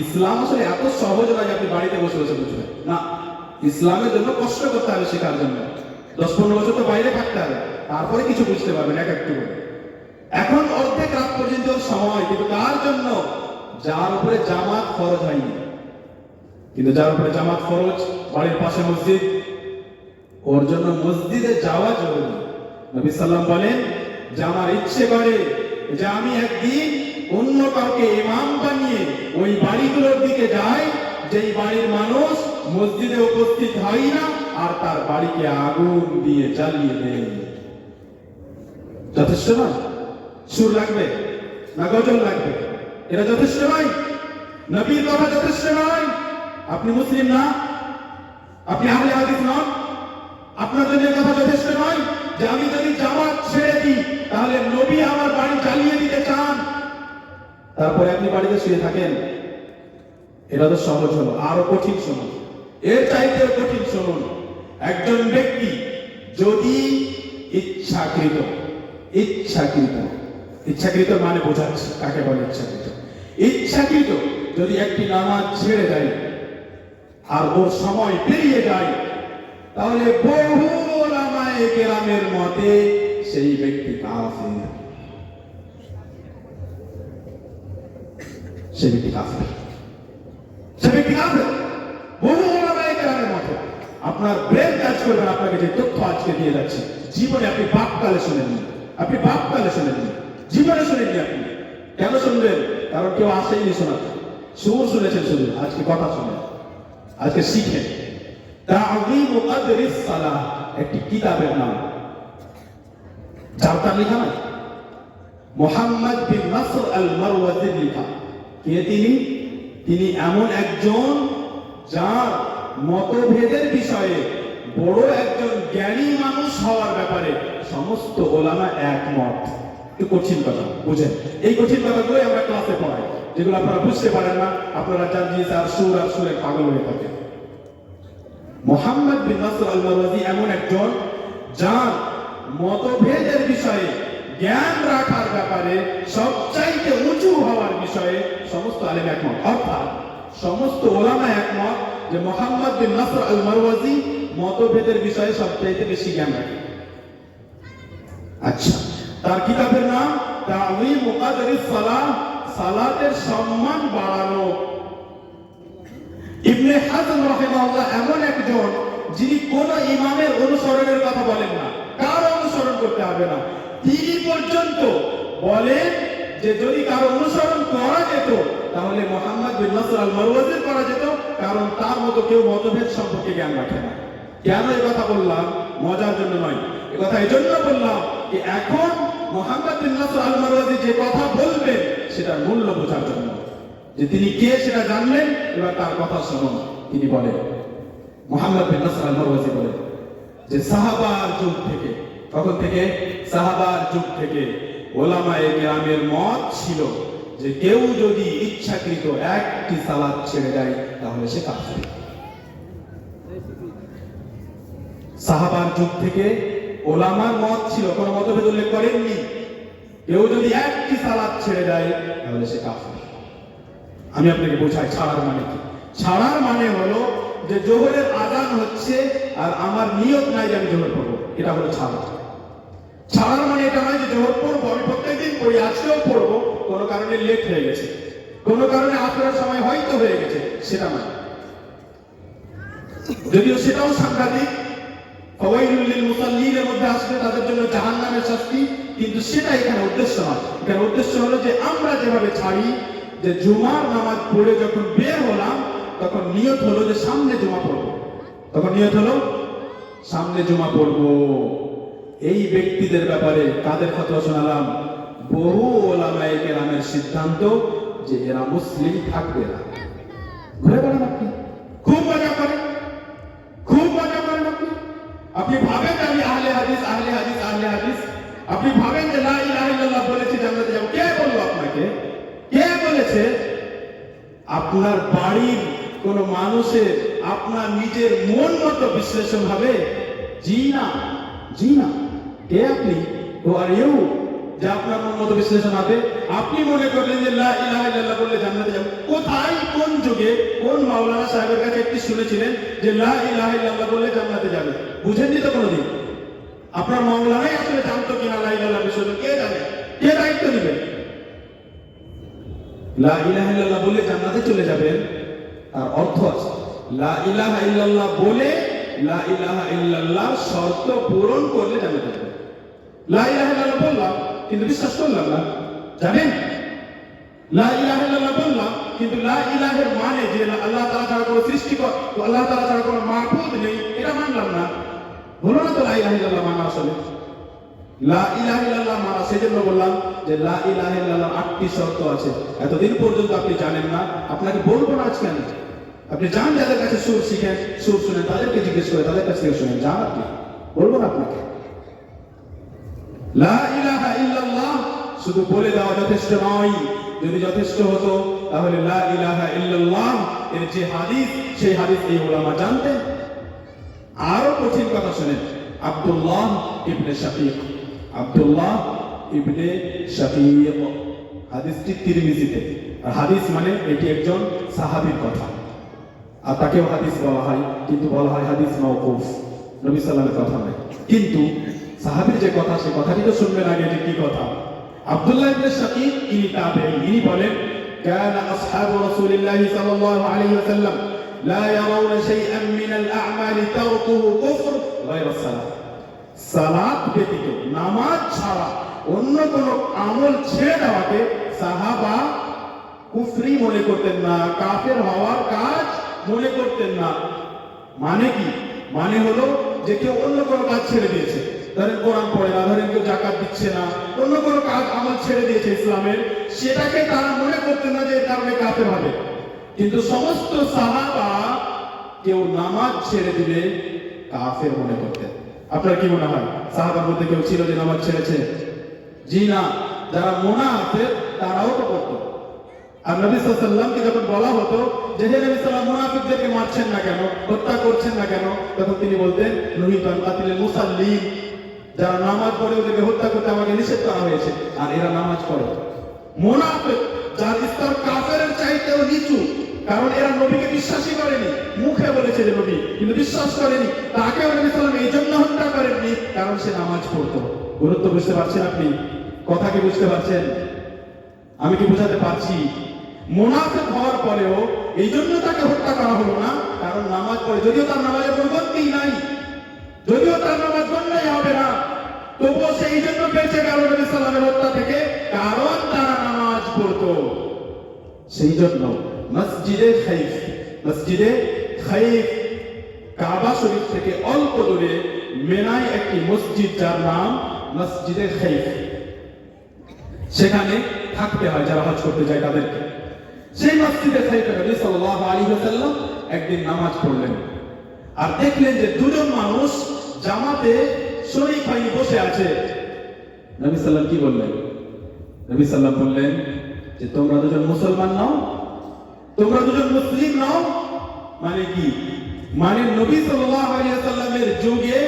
ইসলাম আসলে এত সহজ নয় যে আপনি বাড়িতে বসে বসে বুঝবেন না। ইসলামের জন্য কষ্ট করতে হবে, শেখার জন্য 10-15 বছর তো বাইরে থাকতে হবে, তারপরে কিছু বুঝতে পারবেন এক একটু করে। এখন অর্ধেক রাত পর্যন্ত সময়, কিন্তু তার জন্য যার উপরে জামাত ফরজ হয়নি, কিন্তু যার উপরে জামাত ফরজ, বাড়ির পাশে মসজিদ, ওর জন্য মসজিদে যাওয়া জরুরি। নবী সাল্লাল্লাহু বলেন যে আমার ইচ্ছে করে যে আমি একদিন অন্য কাউকে ইমাম বানিয়ে ওই বাড়িগুলোর দিকে যাই যেই বাড়ির মানুষ মসজিদে উপস্থিত হয় না, আর তার বাড়িকে আগুন দিয়ে জ্বালিয়ে দেয়। যথেষ্ট নয়? সুর লাগবে না গজল লাগবে? এটা যথেষ্ট নয়? নবীর কথা যথেষ্ট নয়? আপনি মুসলিম না, আপনি আহলে হাদিস নন, আপনার জন্য কথা যথেষ্ট নয় যে আমি যদি জামাত ছেড়ে দিই তাহলে নবী আমার বাড়ি জ্বালিয়ে দিতে চান, তারপরে আপনি বাড়িতে শুয়ে থাকেন? এটা তো সহজ হলো, আরো কঠিন শুনুন, এর চাইতেও কঠিন শুনুন। একজন ব্যক্তি যদি ইচ্ছাকৃত মানে বোঝাচ্ছে কাকে বলে ইচ্ছাকৃত যদি একটি নামাজ ছেড়ে দেয় আর ওর সময় পেরিয়ে যায়, তাহলে বহু উলামায়ে কেরামের মতে সেই ব্যক্তি কাফির, সে ব্যক্তি কাফির। বহু উলামায়ে কেরামের মতে। আপনার ব্রেন কাজ করবেন, আপনাকে যে তথ্য আজকে দিয়ে যাচ্ছে জীবনে আপনি বাপকালে শুনেননি, জীবনে শুনেননি। আপনি কেন শুনবেন? কারণ কেউ আসেনি শোনাতে, সুর শুনেছেন শুধু, আজকে কথা শুনেন, আজকে শিখেন। তা'যীমু কদরিস সালাহ একটি কিতাবের নাম, যার তার লেখা নয়, মুহাম্মদ বিন নাসর আল মারওয়াজির লেখা। কে তিনি এমন একজন যার মতভেদের বিষয়ে বড় একজন জ্ঞানী মানুষ হওয়ার ব্যাপারে সমস্ত ওলামা একমত। একটু কঠিন কথা বুঝেন, এই কঠিন কথাগুলো আমরা ক্লাসে পড়াই, যেগুলো আপনারা বুঝতে পারেন না, আপনারা জানজিস আর সুরে পাগল হয়ে থাকেন। মুহাম্মদ বিন নাসর আল মারওয়াজি এমন একজন যার মতভেদের বিষয়ে, জ্ঞান রাখার ব্যাপারে সবচাইতে উঁচু হওয়ার বিষয়ে সমস্ত আলেম একমত, অর্থাৎ সমস্ত ওলামা একমত যে মুহাম্মদ বিন নাসর আল মারওয়াজি মতভেদের বিষয়ে সবচাইতে বেশি জ্ঞান রাখে। আচ্ছা, তার কিতাবের নাম তা'যীমু কদরিস সালাহ, সালাতের সম্মান বাড়ানো। ইবনে হাজম রাহিমাহুল্লাহ এমন একজন যিনি কোন ইমামের অনুসরণের কথা বলেন না, কারো অনুসরণ করতে হবে না। তিনি পর্যন্ত বলেন যে যদি কারো অনুসরণ করা যেত তাহলে মুহাম্মদ বিন নাসর আল মারওয়াজির করা যেত, কারণ তার মতো কেউ মতভেদ সম্পর্কে জ্ঞান রাখে না। কেন এই কথা বললাম? মজার জন্য নয়, এই কথা এই জন্য বললাম যে এখন মুহাম্মদ বিন নাসর আল মারওয়াজি যে কথা বলবেন সেটার মূল্য বোঝার জন্য, যে তিনি কে সেটা জানলেন। এবার তার কথা শুনুন। তিনি বলেন, মুহাম্মদ বিন নাসর আল মারওয়াজি বলেন যে সাহাবার যুগ থেকে, তখন থেকে সাহাবার যুগ থেকে ওলামায়ে কেরামের মত ছিল যে কেউ যদি ইচ্ছাকৃত একটি সালাত ছেড়ে দেয় তাহলে সে কাফির। সাহাবার যুগ থেকে ওলামার মত ছিল, কোন মতভেদ উল্লেখ করেননি, কেউ যদি একটি সালাত ছেড়ে দেয় তাহলে সে কাফির। আমি আপনাকে বোঝাই ছাড়ার মানে কি। ছাড়ার মানে হলো যে জোহরের আজান হচ্ছে আর আমার নিয়ত নাই যে আমি জোহর পড়বো, এটা হলো ছাড়া। ছাড়ার মানে এটা নয় যে জোহর পড়বো, আমি প্রত্যেকদিন পড়ি, আজকেও পড়বো, কোনো কারণে লেট হয়ে গেছে, কোনো কারণে আসরের সময় হয়তো হয়ে গেছে, সেটা নয়। যদিও সেটাও সাংঘাতিক, ফাওয়াইলুল লিল মুসাল্লিনের মধ্যে আসলে তাদের জন্য জাহান্নামের শাস্তি, কিন্তু সেটা এখানে উদ্দেশ্য নয়। এখানে উদ্দেশ্য হলো যে আমরা যেভাবে ছাড়ি, যে জুমার নামাজ পড়ে যখন বের হলাম তখন নিয়ত হলো যে সামনে জুমা পড়বো, তখন নিয়ত হলো সামনে জুমা পড়বো। এই ব্যক্তিদের ব্যাপারে কাদের ফতোয়া শোনালাম? বহু ওলামায়ে কেরামের সিদ্ধান্ত যে এরা মুসলিম থাকবে না। ঘুরে বেড়ান আপনি, খুব মজা করেন, খুব মজা করেন আপনি। আপনি ভাবেন যে আমি আহলে হাদিস, আহলে হাদিস, আহলে হাদিস। আপনি ভাবেন যে লা ইলাহা ইল্লাল্লাহ বলেছি জান্নাতে যাব। কে বললো আপনাকে? কে বলেছে? আপনার বাড়ির কোন মানুষের আপনার নিজের মন মতো বিশ্লেষণ হবে? জি না, জি না। কে আপনি? হু আর ইউ যে আপনার মন মতো বিশ্লেষণ হবে? আপনি মনে করলেন যে লা ইলাহা ইল্লাল্লাহ বললে জান্নাতে যাব। কোথায়, কোন যুগে, কোন মাওলানা সাহেবের কাছে একটি শুনেছিলেন যে লা ইলাহা ইল্লাল্লাহ বললে জান্নাতে যাবে? বুঝেননি তো কোনোদিন। আপনার মাওলানাই আসলে জানতো কিনা লা ইলাহা ইল্লাল্লাহ বিষয়টা? কে জানে? কে দায়িত্ব নেবে? লা ইলাহা ইল্লাল্লাহ বলে জান্নাতে চলে যাবেন, তার অর্থ আছে। লা ইলাহা ইল্লাল্লাহ বলে লা ইলাহা ইল্লাল্লাহ শর্ত পূরণ করলে জান্নাতে যাবেন। লা ইলাহা ইল্লাল্লাহ বললাম কিন্তু বিশ্বাস করলাম না, জানেন? লা ইলাহা ইল্লাল্লাহ বললাম কিন্তু লা ইলাহের মানে যে আল্লাহ তাআলা ছাড়া কোনো সৃষ্টিকর, আল্লাহ তাআলা ছাড়া কোনো মাবুদ নেই, এটা মানলাম না। হলো না তো লা ইলাহা ইল্লাল্লাহ মানা আসলে। লা ইলাহা ইল্লাল্লাহ মানা, সেজন্য বললাম যে লা ইলাহা ইল্লাল্লাহ 8টি শর্ত আছে। এতদিন পর্যন্ত আপনি জানেন না, আপনাকে বলবো না আজকে আমি। আপনি যান যাদের কাছে সুর শিখেন, সুর শুনেন, তাদেরকে জিজ্ঞেস করে তাদের কাছ থেকে শুনেন, যান আপনি, বলবো না আপনাকে। লা ইলাহা ইল্লাল্লাহ শুধু বলে দেওয়া যথেষ্ট নয়। যদি যথেষ্ট হতো তাহলে লা ইলাহা ইল্লাল্লাহ এর যে হাদিস, সেই হাদিস এই উলামা জানতেন। আরো কঠিন কথা শুনেন, আব্দুল্লাহ ইবনে শাকিক, আব্দুল্লাহ ইবনে শাকিক, হাদিসটি তিরমিজিতে। আর হাদিস মানে এটি একজন সাহাবীর কথা, আর তাকেও হাদিস বলা হয়, কিন্তু বলা হয় হাদিস মাওকুফ, নবী সাল্লাল্লাহু আলাইহি ওয়াসাল্লামের কথা নয়। কিন্তু সাহাবীর যে কথা, সেই কথাটি তো শুনবেন আগে যে কি কথা। আব্দুল্লাহ ইবনে শাকিক ইনি তাবেঈ, ইনি বলেন কানা আসহাবু রাসূলিল্লাহি সাল্লাল্লাহু আলাইহি ওয়াসাল্লাম লা ইয়ারাউনা শাইআন মিনাল আ'মালি তারকুহু কুফর গায়রা সালাত। সালাত ব্যতীত, নামাজ ছাড়া অন্য কোন আমল ছেড়ে দেওয়াকে সাহাবা কুফরি মনে করতেন না, কাফের হওয়ার কাজ মনে করতেন না। মানে কি? মানে হলো যে কেউ অন্য কোনো কাজ ছেড়ে দিয়েছে, ধরেন কোরআন পড়ে না, ধরেন কেউ যাকাত দিচ্ছে না, অন্য কোনো কাজ আমল ছেড়ে দিয়েছে ইসলামের, সেটাকে তারা মনে করতেন না যে এর কারণে কাফের হবে। কিন্তু সমস্ত সাহাবা কেউ নামাজ ছেড়ে দিলে কাফের মনে করতেন। আপনার কি মনে হয় সাহাবার মধ্যে কেউ ছিল যে নামাজ ছেড়েছে? জি না। যারা মুনাফিক তারাও তো করতো। আর নবী সাল্লাল্লাহু আলাইহি ওয়াসাল্লামকে যখন বলা হতো যে হে নবী সাল্লাল্লাহু মুনাফিকদেরকে মারছেন না কেন, হত্যা করছেন না কেন, তখন তিনি বলতেন নুহিতু আন কাতিলিল মুসাল্লিন, যারা নামাজ পড়ে ওদেরকে হত্যা করতে আমাকে নিষেধ করা হয়েছে। আর এরা নামাজ পড়ে। মুনাফিক যার স্তর কাফেরের চাইতেও নিচু, কারণ এরা নবীকে বিশ্বাসই করেনি, মুখে বলেছে যে নবী, কিন্তু বিশ্বাস করেনি। তাকেও নবী সাল্লাল্লাহু আলাইহি ওয়াসাল্লাম এই জন্য হত্যা করেননি কারণ সে নামাজ পড়তো। গুরুত্ব বুঝতে পারছেন আপনি? কথা কি বুঝতে পারছেন? আমি কি বুঝাতে পারছি? মুনাফিক হওয়ার পরেও এই জন্য তাকে হত্যা করা হলো না কারণ নামাজ পড়ে, যদিও তার নামাজের কোনো গন্তিই নাই, যদিও তার নামাজ গণ্যই হবে না, তবুও সে এই জন্য বেঁচে গেল নবী সাল্লাল্লাহু আলাইহি ওয়াসাল্লামের হত্যা থেকে, কারণ তারা নামাজ পড়তো। সেই জন্য মসজিদে খাইফ, মসজিদে খাইফ কাবা শরীফ থেকে অল্প দূরে মেনায় একটি মসজিদ যার নাম মসজিদে খাইফ, সেখানে থাকতে হয় যারা হজ করতে যায় তাদেরকে। সেই মসজিদে খাইফে নবী সাল্লাল্লাহু আলাইহি ওয়াসাল্লাম একদিন নামাজ পড়লেন, আর দেখলেন যে দুজন মানুষ জামাতে শরীক হয়নি, বসে আছে। নবী সাল্লাল্লাহু কি বললেন? নবী সাল্লাল্লাহু বললেন যে তোমরা দুজন মুসলমান নাও, তোমরা দুজন মুসলিম নাও। মানে কি? মানে নবী সাল্লাল্লাহু আলাইহি ওয়াসাল্লামের যুগে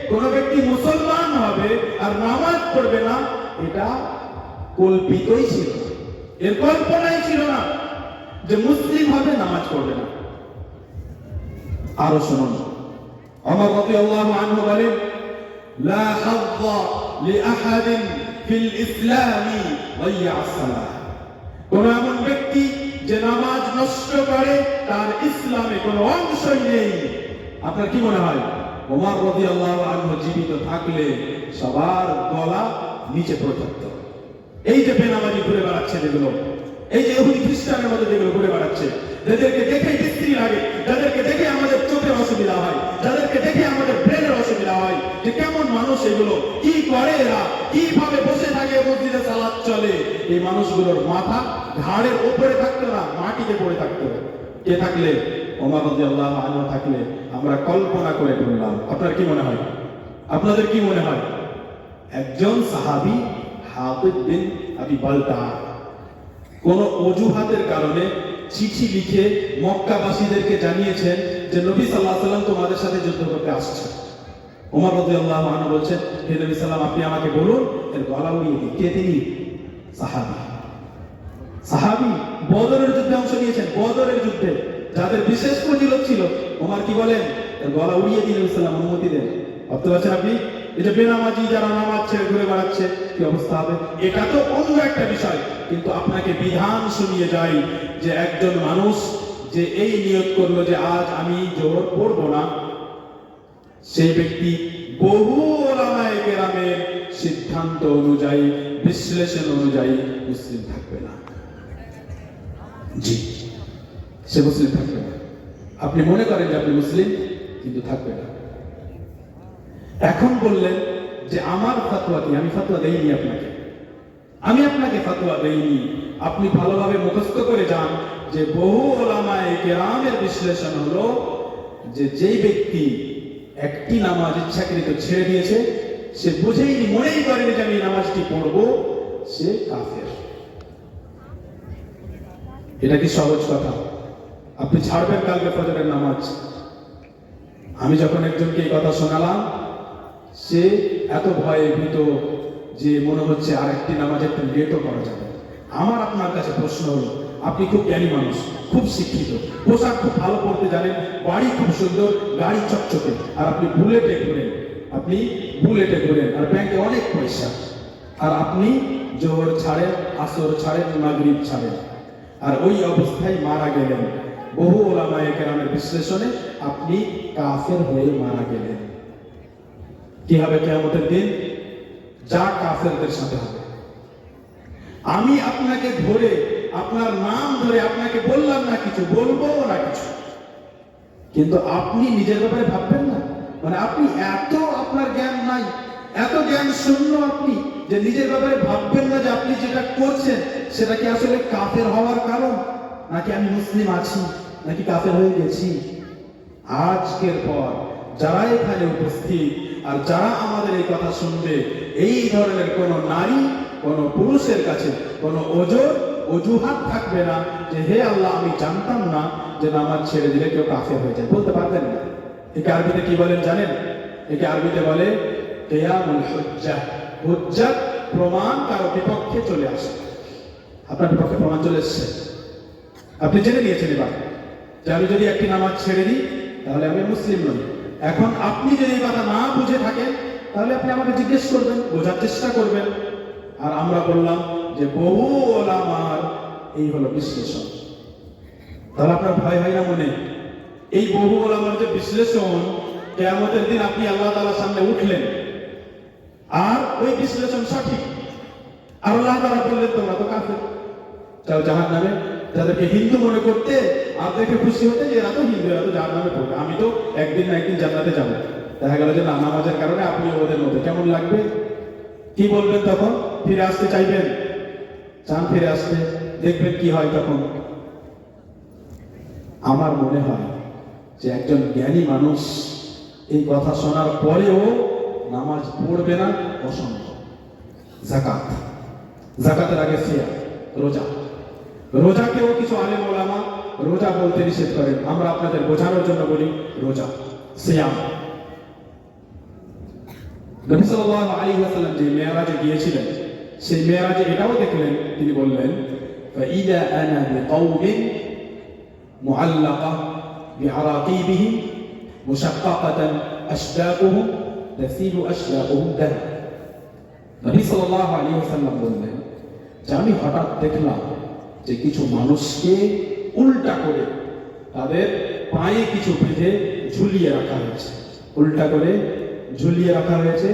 কোন ব্যক্তি মুসলমান হবে আর নামাজ পড়বে না, এটা কল্পিতই ছিল, এর কল্পনাই ছিল না যে মুসলিম হবে নামাজ পড়বে না। আরো শুনুন, ওমর রাদিয়াল্লাহু আনহু বলেন লা হাযযা লিআহাদিন ফিল ইসলামি গায়য়া as-সালাহ। কোন এমন ব্যক্তি যে নামাজ নষ্ট করে তার ইসলামে কোনো অংশই নেই। আপনার কি মনে হয় ওমর রাদিয়াল্লাহু আনহু জীবিত থাকলে সবার গলা নিচে পড়ে থাকতে হবে। এই যে বেনামাজি ঘুরে বেড়াচ্ছে যেগুলো, এই যে ইহুদি খ্রিস্টানের মতো যেগুলো ঘুরে বেড়াচ্ছে, যাদেরকে দেখে বিশ্রী লাগে, যাদেরকে দেখে আমাদের চোখের অসুবিধা হয়, যাদেরকে দেখে আমাদের ব্রেনের অসুবিধা হয়, যে কেমন মানুষ এগুলো, কি করে এরা, কিভাবে বসে থাকে মসজিদে সালাত চলে, এই মানুষগুলোর মাথা ঘাড়ের উপরে থাকতো না, মাটিতে পড়ে থাকতো। কে থাকলে? ওমর রাদিয়াল্লাহু আনহু থাকলে আমরা কল্পনা করে বললাম। আপনার কি মনে হয়? আপনাদের কি মনে হয়? একজন সাহাবী হাতিব বিন আবি বালতা কোন অজুহাতের কারণে চিঠি লিখে মক্কাবাসীদেরকে জানিয়েছেন যে নবী সাল্লাল্লাহু আলাইহি ওয়াসাল্লাম তোমাদের সাথে যুদ্ধ করতে আসছে। ওমর রাদিয়াল্লাহু আনহু বলছেন, হে নবী সাল্লাম, আপনি আমাকে বলুন এর গলা উড়িয়ে দিই। কে তিনি? সাহাবী। সাহাবী বদরের যুদ্ধে অংশ নিয়েছেন, বদরের যুদ্ধে যাদের বিশেষ ফজিলত ছিল। ওমর কি বলেন? এর গলা উড়িয়ে দিন, নবী সাল্লাম অনুমতি দেন। ভাবতে পারছেন আপনি? এই যে বেনামাজি যারা নামাজ ছেড়ে ঘুরে বেড়াচ্ছে, কি অবস্থা হবে? এটা তো অন্য একটা বিষয়, কিন্তু আপনাকে বিধান শুনিয়ে যাই যে একজন মানুষ যে এই নিয়ত করলো যে আজ আমি জোহর পড়বো না, সেই ব্যক্তি বহু ওলামায়ে কেরামের সিদ্ধান্ত অনুযায়ী, বিশ্লেষণ অনুযায়ী মুসলিম থাকবে না। জি, সে মুসলিম থাকবে না। আপনি মনে করেন যে আপনি মুসলিম, কিন্তু থাকবে না। এখন বললেন যে আমার ফতোয়া কি? আমি ফতোয়া দেইনি আপনাকে, আমি আপনাকে ফতোয়া দেইনি। আপনি ভালোভাবে মুখস্থ করে যান যে বহু ওলামায়ে কেরামের বিশ্লেষণ হলো যে যেই ব্যক্তি একটি নামাজ ইচ্ছাকৃত ছেড়ে দিয়েছে, সে বুঝেইনি, মনেই করেনি যে আমি নামাজটি পড়বো, সে কাফের। এটা কি সহজ কথা? আপনি ছাড়বেন কালকে ফজরের নামাজ? আমি যখন একজনকে এই কথা শোনালাম, সে এত ভয়ে ভীত যে মনে হচ্ছে আর একটি নামাজ একটু লেটও করা যাবে। আমার আপনার কাছে প্রশ্ন হলো, আপনি খুব জ্ঞানী মানুষ, খুব শিক্ষিত, পোশাক খুব ভালো পড়তে জানেন, বাড়ি খুব সুন্দর, গাড়ি চকচকে, আর আপনি বুলেটে ঘুরেন, আপনি বুলেটে ঘুরেন, আর ব্যাংকে অনেক পয়সা, আর আপনি জোহর ছাড়েন, আসর ছাড়েন, মাগরিব ছাড়েন, আর ওই অবস্থায় মারা গেলেন। বহু ওলামায়ে কেরামের বিশ্লেষণে আপনি কাফের হয়ে মারা গেলেন। কি হবে কিয়ামতের দিন? যা কাফেরদের সাথে হবে। আমি আপনাকে ধরে, আপনার নাম ধরে আপনাকে বললাম না কিছু, বলবো না কিছু, কিন্তু আপনি নিজের ব্যাপারে ভাববেন না। মানে আপনি এত, আপনার জ্ঞান নাই, এত জ্ঞান শূন্য আপনি, যে নিজের ব্যাপারে ভাববেন না যে আপনি যেটা করছেন সেটা কি আসলে কাফের হওয়ার কারণ, নাকি আমি মুসলিম আছি, নাকি কাফের হয়ে গেছি। আজকের পর যারা এখানে উপস্থিত আর যারা আমাদের এই কথা শুনবে, এই ধরনের কোন নারী, কোন পুরুষের কাছে কোন অজুহাত থাকবে না যে হে আল্লাহ, আমি জানতাম না যে নামাজ ছেড়ে দিলে কেউ কাফের হয়ে যায়, বলতে পারবেন না। একে আরবিতে কি বলেন জানেন? একে আরবিতে বলে কিয়ামুল হুজ্জাহ। হুজ্জাত প্রমাণ কারো বিপক্ষে চলে আসে। আপনার বিপক্ষে প্রমাণ চলে এসেছে, আপনি জেনে নিয়েছেন এবার যে আমি যদি একটি নামাজ ছেড়ে দিই তাহলে আমি মুসলিম নই। এখন আপনি যদি এই কথা না বুঝে থাকেন তাহলে আপনি আমাকে জিজ্ঞেস করবেন, বোঝার চেষ্টা করবেন। আর আমরা বললাম যে বহু ওলামার এই হলো বিশ্লেষণ। তাহলে আপনার ভয় হয় না মনে? এই বহু ওলামার যে বিশ্লেষণ, কিয়ামতের দিন আপনি আল্লাহ তাআলার সামনে উঠলেন আর ওই বিশ্লেষণ সঠিক, আর আল্লাহ তাআলা বললেন তোমরা তো কাফের, যাও জাহান্নামে। যাদেরকে হিন্দু মনে করতে আর দেখে খুশি হতে যে এরা তো হিন্দু, এরা তো জাহান্নামে পড়বে, আমি তো একদিন না একদিন জান্নাতে যাবো। দেখা গেল যে না, নামাজের কারণে আপনি ওদের মধ্যে, কেমন লাগবে? কি বলবেন তখন? ফিরে আসতে চাইবেন? চান ফিরে আসতে? দেখবেন কি হয় তখন। আমার মনে হয় যে একজন জ্ঞানী মানুষ এই কথা শোনার পরেও নামাজ পড়বে না, অসম্ভব। যাকাত, যাকাতের আগে সিয়াম, রোজা। রোজাকেও কিছু আলেম ওলামা রোজা বলতে নিষেধ করেন, আমরা আপনাদের বোঝানোর জন্য বলি রোজা, সিয়াম। নবী সাল্লাল্লাহু আলাইহি ওয়াসাল্লাম যে মেরাজে গিয়েছিলেন, সেই মেরাজে এটাও দেখলেন, তিনি বললেন ফাইদা আনা বিকাউমিন মুআল্লাকা বিআরাকিবিহিম মুশাক্কাকাতান আশদাকুহুম তাসিলু আশদাকুহুম দাম। নবী সাল্লাল্লাহু আলাইহি ওয়াসাল্লাম বললেন যে আমি হঠাৎ দেখলাম যে কিছু মানুষকে উল্টা করে তাদের পায়ে কিছু বেঁধে ঝুলিয়ে রাখা হয়েছে, উল্টা করে ঝুলিয়ে রাখা হয়েছে,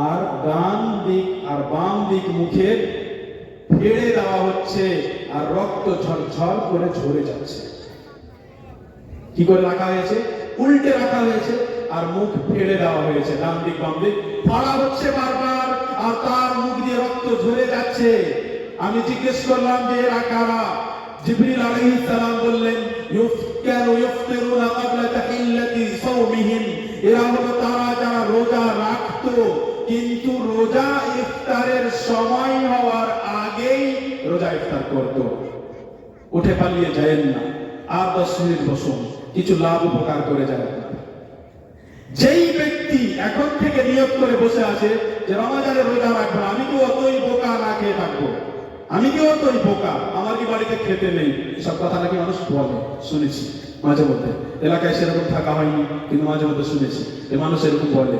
আর ডান দিক আর বাম দিক মুখের ফেড়ে দেওয়া হচ্ছে, আর রক্ত ঝরঝর করে ঝরে যাচ্ছে। কি করে রাখা হয়েছে? উল্টে রাখা হয়েছে, আর মুখ ফেড়ে দেওয়া হয়েছে, ডান দিক বাম দিক ফাড়া হচ্ছে বারবার, আর তার মুখ দিয়ে রক্ত ঝরে যাচ্ছে। আমি জিজ্ঞেস করলাম যে এরা কারা? জিবরিল আলাইহিস সালাম বললেন, ইফতিরুনা ক্বাবলা তাহিল্লাতি সাওমিহিম, এরা হলো তারা যারা রোজা রাখতো কিন্তু রোজা ইফতারের সময় হওয়ার আগেই রোজা ইফতার করত। উঠে পালিয়ে যায়েন না, আর 10 মিনিট বসুন, কিছু লাভ উপকার করে যায়। যেই ব্যক্তি এখন থেকে নিয়ত করে বসে আছে যে রমজানে রোজা রাখবো, আমি কি অতই বোকা না খেয়ে থাকবো, আমি কি অতই বোকা, আমার কি বাড়িতে খেতে নেই, সব কথা নাকি মানুষ বলে, শুনেছি মাঝে মধ্যে। এলাকায় সেরকম থাকা হয়নি, কিন্তু মাঝে মধ্যে শুনেছি যে মানুষ এরকম বলে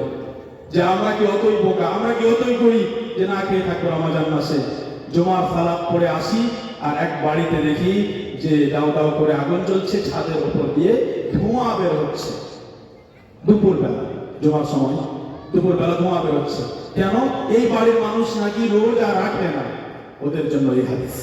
যে আমরা কি অতই বোকা, আমরা কি অতই করি যে না খেয়ে থাকবো রমজান মাসে। জুমার সালাত পড়ে আসি, আর এক বাড়িতে দেখি যে দাও দাও করে আগুন জ্বলছে, ছাদের উপর দিয়ে ধোঁয়া বের হচ্ছে। দুপুরবেলা, জুমার সময় দুপুরবেলা ধোঁয়া বের হচ্ছে। কেন? এই বাড়ির মানুষ নাকি রোজা রাখে না। ওদের জন্য এই হাদিস।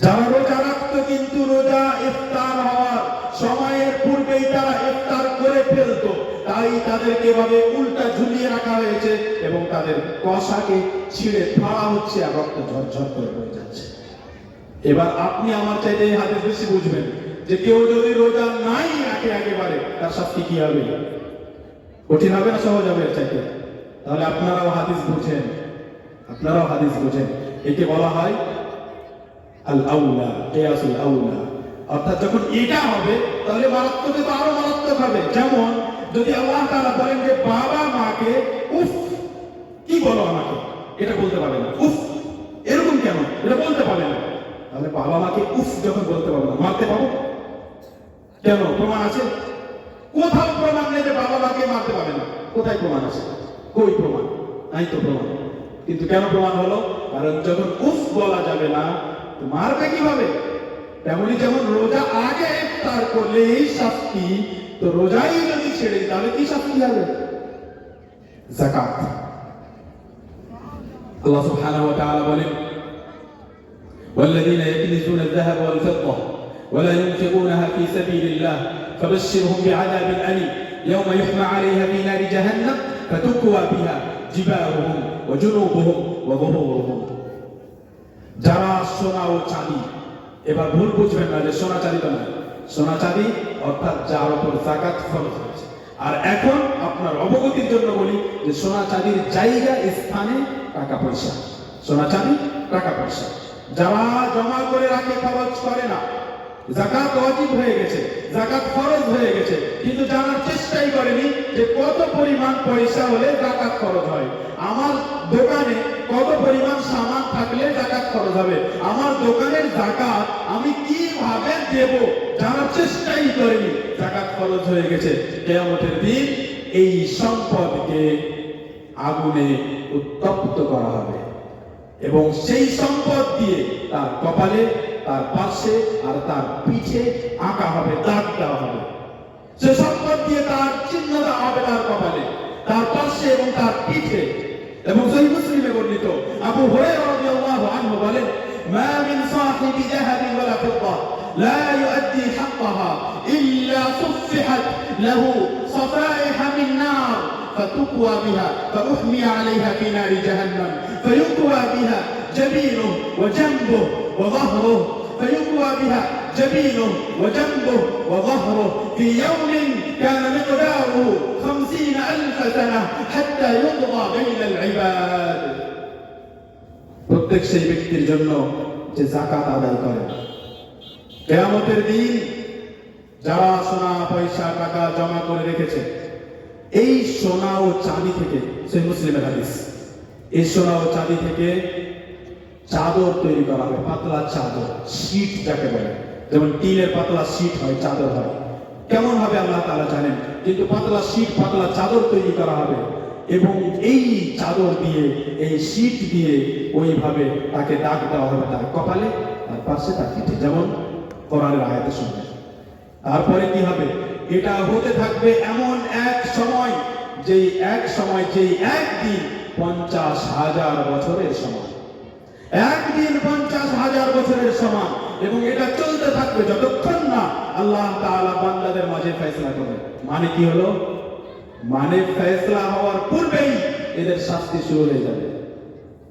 যারা রোজা রাখতো কিন্তু রোজা ইফতার হওয়ার সময়ের পূর্বেই তারা ইফতার করে ফেলতো, তাই তাদেরকে এভাবে উল্টা ঝুলিয়ে রাখা হয়েছে এবং তাদের কষাকে ছিঁড়ে ফাড়া হচ্ছে, আর রক্ত ঝরঝর করে বয়ে যাচ্ছে। এবার আপনি আমার চাইতে এই হাদিস বেশি বুঝবেন যে কেউ যদি রোজা নাই রাখে একেবারে, তার শাস্তি কি হবে? কঠিন হবে না সহজ হবে এর চাইতে? তাহলে আপনারাও হাদিস বুঝেন, আপনারাও হাদিস বুঝেন। একে বলা হয় আল আউলা, কিয়াসুল আউলা। অর্থাৎ যখন এটা হবে তাহলে মারাত্মক তো আরো মারাত্মক হবে। যেমন যদি আল্লাহ তাআলা বলেন যে বাবা মাকে উফ কি বলো আমাকে, এটা বলতে পারবে না, উফ এরকম কেন, এটা বলতে পারবে না, তাহলে বাবা মাকে উফ যখন বলতে পারবে না, মারতে পারবো কেন? প্রমাণ আছে? কোথাও প্রমাণ নেই যে বাবা মাকে মারতে পারবে না। কোথায় প্রমাণ আছে? কই প্রমাণ? নাই তো প্রমাণ। কিন্তু কেন প্রমাণ হলো? কারণ যখন উফ বলা যাবে না, মারবে কিভাবে? তেমনি যেমন রোজা আগে ইফতার করলে এই শাস্তি, তো রোজাই যদি ছেড়ে দিই তাহলে কি শাস্তি হবে? যাকাত। আল্লাহ সুবহানাহু ওয়া তাআলা বলেন, والذين يكنزون الذهب والفضة ولا ينفقونها في سبيل الله فبشرهم بعذاب أليم يوم يحمى عليها في نار جهنم فتكوى بها جباههم وجنوبهم وظهورهم। যারা সোনা ও চাঁদি, এবার ভুল বুঝবেন না যে সোনা চাঁদি তো না, সোনা চাঁদি অর্থাৎ যার উপর যাকাত ফরজ হয়েছে। আর এখন আপনার অবগতির জন্য বলি যে সোনা চাঁদির জায়গা স্থানে টাকা পয়সা, সোনা চাঁদি টাকা পয়সা যারা জমা করে রাখে, খরচ করে না, যাকাত ওয়াজিব হয়ে গেছে, যাকাত ফরজ হয়ে গেছে, কিন্তু জানার চেষ্টাই করেনি যে কত পরিমাণ পয়সা হলে যাকাত খরচ হয়, আমার দোকানে কত পরিমাণ সামান থাকলে যাকাত খরচ হবে, আমার দোকানের যাকাত আমি কিভাবে দেব, জানার চেষ্টাই করেনি, যাকাত খরচ হয়ে গেছে। কিয়ামতের দিন এই সম্পদকে আগুনে উত্তপ্ত করা হবে এবং সেই সম্পদ দিয়ে তার কপালে, তার পাশে আর তার পিঠে আঁকা হবে, দাগ দেওয়া হবে। সে সম্পদ দিয়ে তার চিহ্ন দেওয়া হবে তার কপালে, তার পাশে এবং তার পিঠে। এবং সহিহ মুসলিমে বর্ণিত আবু হুরায়রা রাদিয়াল্লাহু আনহু বলেন, মা মিন সাহিবি যাহাবিন ওয়ালা ফিদ্দা লা ইউআদ্দি হাক্কাহা ইল্লা সুফিহাত লাহু সাফাইহা মিন নার فتكوى بها فأحمي عليها في نار جهنم فيكوى بها جبينه وجنبه وظهره فيكوى بها جبينه وجنبه وظهره في يوم كان مقداره 50,000 سنة حتى يقضى بين العباد। প্রত্যেক সেই ব্যক্তির জন্য যে যাকাত আদায় করে, কিয়ামতের দিন যারা সোনা পয়সা টাকা জমা করে রেখেছে, এই সোনা ও চাঁদি থেকে, সহিহ মুসলিমের হাদিস, এই সোনা ও চাঁদি থেকে চাদর তৈরি করা হবে, পাতলা চাদর, শীট যাকে বলে, যেমন টিনের পাতলা শীট হয়, চাদর হয়। কেমন হবে আল্লাহ তাআলা জানেন, কিন্তু পাতলা শীট, পাতলা চাদর তৈরি করা হবে এবং এই চাদর দিয়ে, এই শীট দিয়ে ওইভাবে তাকে দাগ দেওয়া হবে তার কপালে, তার পাশে, তার পিঠে, যেমন কোরআনের আয়াতে শুনবেন। তারপরে কি হবে? এটা হতে থাকবে এমন এক সময়, যেই একদিন 50,000 বছরের সমান। একদিন 50,000 বছরের সমান, এবং এটা চলতে থাকবে যতক্ষণ না আল্লাহ তাআলা বান্দাদের মাঝে ফয়সালা করবে। মানে কি হলো? মানে ফয়সালা হওয়ার পূর্বেই এদের শাস্তি শুরু হয়ে যাবে,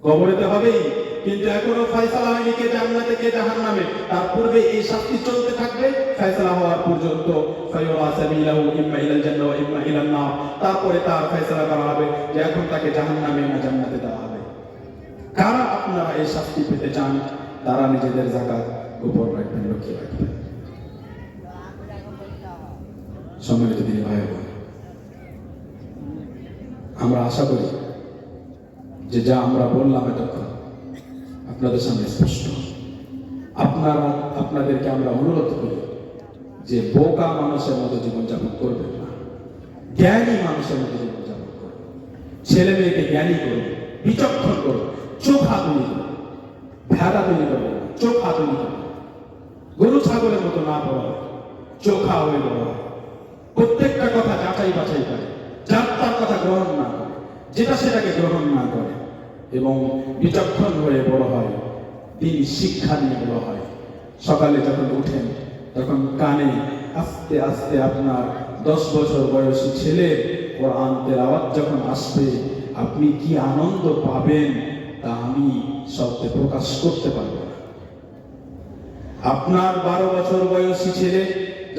কবরেতে হবেই, কিন্তু এখনো ফয়সালা হয়নি কে জান্নাতে কে জাহান্নামে। তার পূর্বে এই শাস্তি চলতে থাকবে ফয়সালা হওয়ার পর্যন্ত। ফায়ুরা সাবিলাহু ইম্মা ইলাল জান্নাহ ওয়া ইম্মা ইলান নার। তারপরে তার ফয়সালা করা হবে যে এখন তাকে জাহান্নামে না জান্নাতে দেওয়া হবে। কারা আপনারা এই শাস্তি পেতে চান তারা নিজেদের যাকাত গোপন রাখবেন, লক্ষ্য রাখবেন। সম্মানিত দিনী ভাই বোন, আমরা আশা করি যে যা আমরা বললাম এতক্ষণ আপনাদের সামনে স্পষ্ট। আপনাদেরকে আমরা অনুরোধ করি যে বোকা মানুষের মতো জীবনযাপন করবেন না, জ্ঞানী মানুষের মতো জীবনযাপন করবেন। ছেলে মেয়েকে জ্ঞানী করুন, বিচক্ষণ করুন, চোখ হাতুনি করুন, ভেড়া তৈরি করবেন, চোখ হাতুনি করবেন। গরু ছাগলের মতো না পড়া, চোখা হয়ে বড় হয়। প্রত্যেকটা কথা যাচাই বাছাই করে, যার তার কথা গ্রহণ না করে, যেটা সেটাকে গ্রহণ না করে, এবং বিচক্ষণ হয়ে বড় হয়, তিনি শিক্ষা নিয়ে বড় হয়। সকালে যখন উঠেন তখন কানে আস্তে আস্তে আপনার 10 বছর বয়সী ছেলের কোরআন তেলাওয়াত যখন আসবে, আপনি কি আনন্দ পাবেন তা আমি শব্দে প্রকাশ করতে পারবো না। আপনার 12 বছর বয়সী ছেলে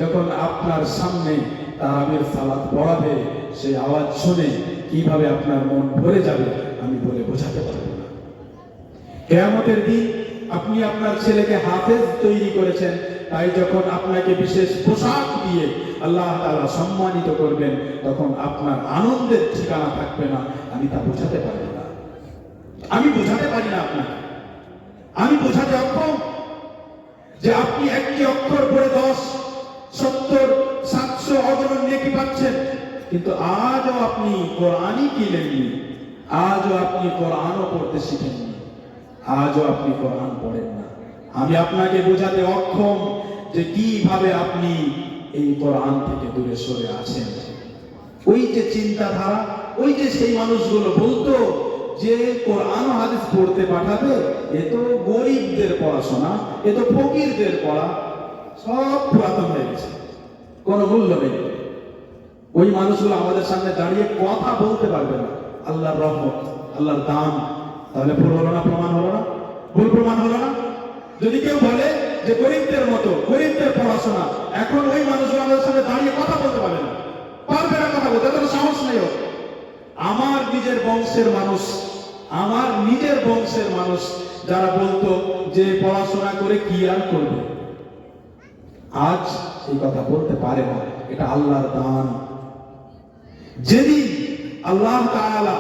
যখন আপনার সামনে তারাবির সালাত পড়াবে, সেই আওয়াজ শুনে কিভাবে আপনার মন ভরে যাবে আমি বলে বোঝাতে পারবো না। কিয়ামতের দিন আপনি আপনার ছেলেকে হাফেজ তৈরি করেছেন, তাই যখন আপনাকে বিশেষ পোশাক দিয়ে আল্লাহ তাআলা সম্মানিত করবেন, তখন আপনার আনন্দের ঠিকানা থাকবে না। আমি তা বোঝাতে পারবো না, আমি বোঝাতে পারি না আপনাকে। আমি বোঝাতে অক্ষম যে আপনি একটি অক্ষর পড়ে 10, 70, 700 অগণন নেকি পাচ্ছেন, কিন্তু আজও আপনি কোরআনই কিনেননি, আজও আপনি কোরআনও পড়তে শিখেননি, আজও আপনি কোরআন পড়েন না। আমি আপনাকে বোঝাতে অক্ষম যে কিভাবে আপনি এই কোরআন থেকে দূরে সরে আছেন। ওই যে চিন্তাধারা, ওই যে সেই মানুষগুলো বলতো যে কোরআন ও হাদিস পড়তে পাঠাবে, এ তো গরিবদের পড়াশোনা, এ তো ফকিরদের পড়া, সব পুরাতন হয়ে গেছে, কোনো মূল্য নেই। ওই মানুষগুলো আমাদের সামনে দাঁড়িয়ে কথা বলতে পারবে না আল্লাহর রহমত, আল্লাহর দান। তাহলে ভুল হলো না? প্রমাণ হলো না? ভুল প্রমাণ হলো না? যদি কেউ বলে যে গরিবদের মতো, গরিবদের পড়াশোনা, এখন ওই মানুষগুলো আমাদের সামনে দাঁড়িয়ে কথা বলতে পারবে না, পারবে না কথা বলতে, তাদের সাহস নেই। আমার নিজের বংশের মানুষ, আমার নিজের বংশের মানুষ যারা বলতো যে পড়াশোনা করে কি আর করবে, আজ এই কথা বলতে পারে না। এটা আল্লাহর দান। যেদিন আল্লাহ তাআলা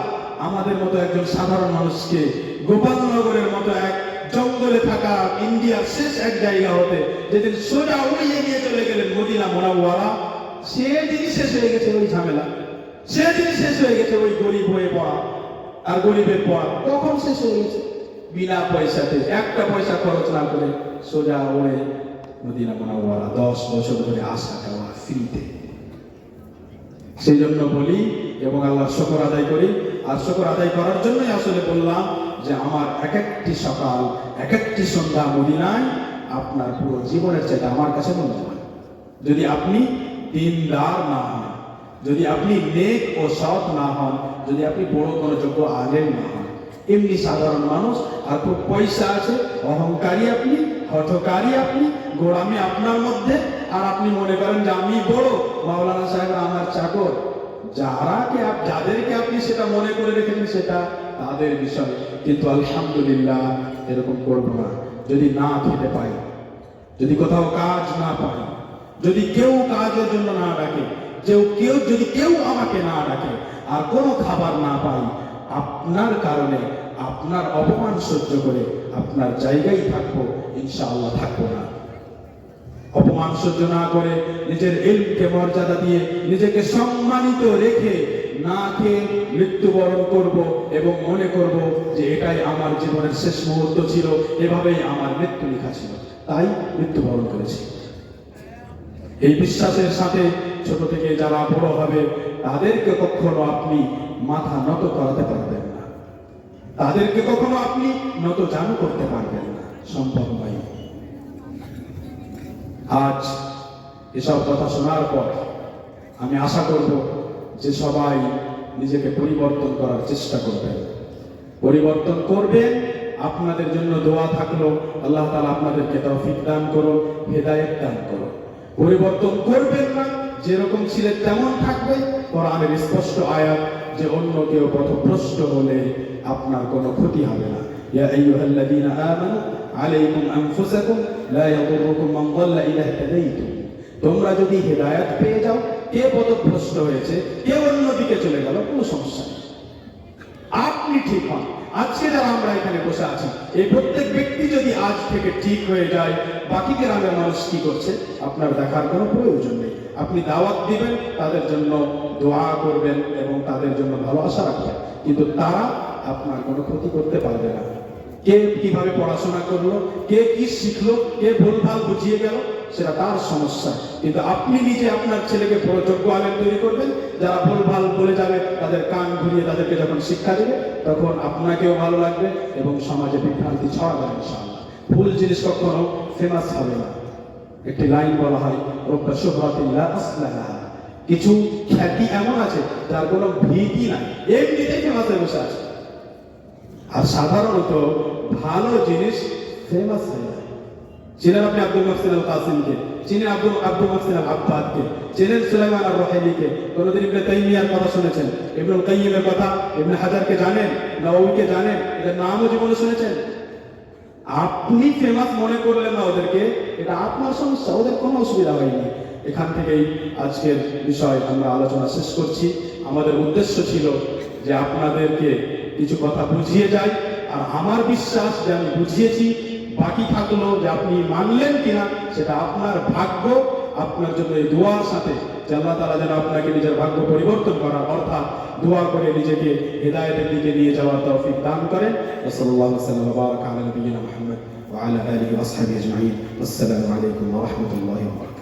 আমাদের মতো একজন সাধারণ মানুষকে গোপালনগরের মতো এক জঙ্গলে থাকা ইন্ডিয়ার শেষ এক জায়গা হতে যেদিন সোজা উড়িয়ে নিয়ে চলে গেলেন মদিনা মুনাওয়ারা, সেদিনই শেষ হয়ে গেছে ওই ঝামেলা, সেদিনই শেষ হয়ে গেছে ওই গরিব হয়ে পড়া আর গরিবের পড়া। তখন শেষ হয়ে গেছে বিনা পয়সাতে, একটা পয়সা খরচ না করে সোজা উড়ে মদিনা মুনাওয়ারা 10 বছর ধরে আসা যাওয়া ফ্রিতে। সেই জন্য বলি এবং আল্লাহর শুকর আদায় করি। আর শুকর আদায় করার জন্যই আসলে বললাম যে আমার এক একটি সকাল, এক একটি সন্ধ্যা মদিনায় আপনার পুরো জীবনের চাইতে আমার কাছে মূল্যবান। যদি আপনি দিনদার না হন, যদি আপনি নেক ও সৎ না হন, যদি আপনি বড় কোনো যোগ্য আলেম না হন, এমনি সাধারণ মানুষ আর খুব পয়সা আছে, অহংকারী আপনি, হঠকারী আপনি, গোড়ামি আপনার মধ্যে, আর আপনি মনে করেন যে আমি বড়, মাওলানা সাহেব আমার চাকর, যাদেরকে আপনি সেটা মনে করে রেখেছেন সেটা তাদের বিষয়। কিন্তু আলহামদুলিল্লাহ এরকম করবো না। যদি না খেতে পাই, যদি কোথাও কাজ না পাই, যদি কেউ কাজের জন্য না ডাকে, যদি কেউ আমাকে না ডাকে, আর কোনো খাবার না পাই, আপনার কারণে আপনার অপমান সহ্য করে আপনার জায়গায় থাকবো, ইনশাআল্লাহ থাকবো না। অপমান সহ্য না করে নিজের ইলমকে মর্যাদা দিয়ে নিজেকে সম্মানিত রেখে না খেয়ে মৃত্যুবরণ করব এবং মনে করব যে এটাই আমার জীবনের শেষ মুহূর্ত ছিল, এভাবেই আমার মৃত্যু লেখা ছিল, তাই মৃত্যুবরণ করেছি। এই বিশ্বাসের সাথে ছোট থেকে যারা বড় হবে তাদেরকে কখনো আপনি মাথা নত করাতে পারবেন না। তাদেরকে কখনো আপনি নতজানু করতে পারবেন না, সম্ভব নয়। আজ এসব কথা শোনার পর আমি আশা করব যে সবাই নিজেকে পরিবর্তন করার চেষ্টা করবেন, পরিবর্তন করবেন। আপনাদের জন্য দোয়া থাকলো, আল্লাহ তাআলা আপনাদেরকে তৌফিক দান করুন, হেদায়েত দান করুন। পরিবর্তন করবেন না, যেরকম ছিলেন তেমন থাকবে। কোরআনের স্পষ্ট আয়াত যে অন্য কেউ পথভ্রষ্ট হলে আপনার কোনো ক্ষতি হবে না। ইয়া আইয়ুহাল্লাযীনা আমানু আলাইকুম আনফুসাকুম লা ইয়াদুররুকুম মান দাল্লা ইযা ইহতাদাইতুম। তোমরা যদি হেদায়েত পেয়ে যাও, কে পথভ্রষ্ট হয়েছে, কে অন্যদিকে চলে গেল, কোনো সমস্যা নেই, আপনি ঠিক হন। আজকে যারা আমরা এখানে বসে আছি, এই প্রত্যেক ব্যক্তি যদি আজ থেকে ঠিক হয়ে যায়, বাকি গ্রামের মানুষ কি করছে আপনার দেখার কোনো প্রয়োজন নেই। আপনি দাওয়াত দিবেন, তাদের জন্য দোয়া করবেন এবং তাদের জন্য ভালোবাসা রাখবেন, কিন্তু তারা আপনার কোনো ক্ষতি করতে পারবে না। কে কিভাবে পড়াশোনা করলো, কে কি শিখলো, কে ভুলভাল বুঝিয়ে গেল, সেটা তার সমস্যা। কিন্তু আপনি নিজে আপনার ছেলেকে বড় যোগ্য আলেম তৈরি করবেন, যারা ভুলভাল বলে যাবে তাদের কান ঘুরিয়ে তাদেরকে যখন শিক্ষা দেবে, তখন আপনাকেও ভালো লাগবে এবং সমাজে বিভ্রান্তি ছড়াবে ইনশাআল্লাহ। ভুল জিনিস কখনো ফেমাস হবে না। একটি লাইন বলা হয়, রব্বা শুহরাতিন লা আসলাহা। কিছু খ্যাতি এমন আছে যার কোনো ভিত্তি নাই, এমনিতেই ফেমাস হয়ে বসে আছে। আর সাধারণত ভালো জিনিস ফেমাস হয়ে যায়। চিনেন আপনি আব্দুল মুহসিন আল কাসিমকে, চিনেন আব্দুল মুহসিন আল আব্বাদকে, চিনেন সুলাইমান আর রুহাইলিকে, কোনদিন ইবনে তাইমিয়ার কথা শুনেছেন, ইবনুল কাইয়িমের কথা, ইবনে হাজারকে জানেন, নওয়ীকে জানেন, এদের নামও জীবনে শুনেছেন। আপনি ফেমাস মনে করলেন না ওদেরকে, এটা আপনার সমস্যা, ওদের কোনো অসুবিধা হয়নি। এখান থেকেই আজকের বিষয় আমরা আলোচনা শেষ করছি। আমাদের উদ্দেশ্য ছিল যে আপনাদেরকে কিছু কথা বুঝিয়ে যাই, আর আমার বিশ্বাস যে আমি বুঝিয়েছি। বাকি থাকলো যে আপনি মানলেন কিনা, সেটা আপনার ভাগ্য। আপনার জন্য এই দোয়ার সাথে যে আল্লাহ তাআলা যেন আপনাকে নিজের ভাগ্য পরিবর্তন করার, অর্থাৎ দোয়া করে নিজেকে হেদায়েতের দিকে নিয়ে যাওয়ার তৌফিক দান করেন। সাল্লাল্লাহু আলাইহি ওয়া বারাকা আলা নবিয়িনা মুহাম্মদ ওয়া আলা আলিহি ওয়া আসহাবিহি আজমাইন। আসসালামু আলাইকুম ওয়া রাহমাতুল্লাহি ওয়া বারাকাতুহু।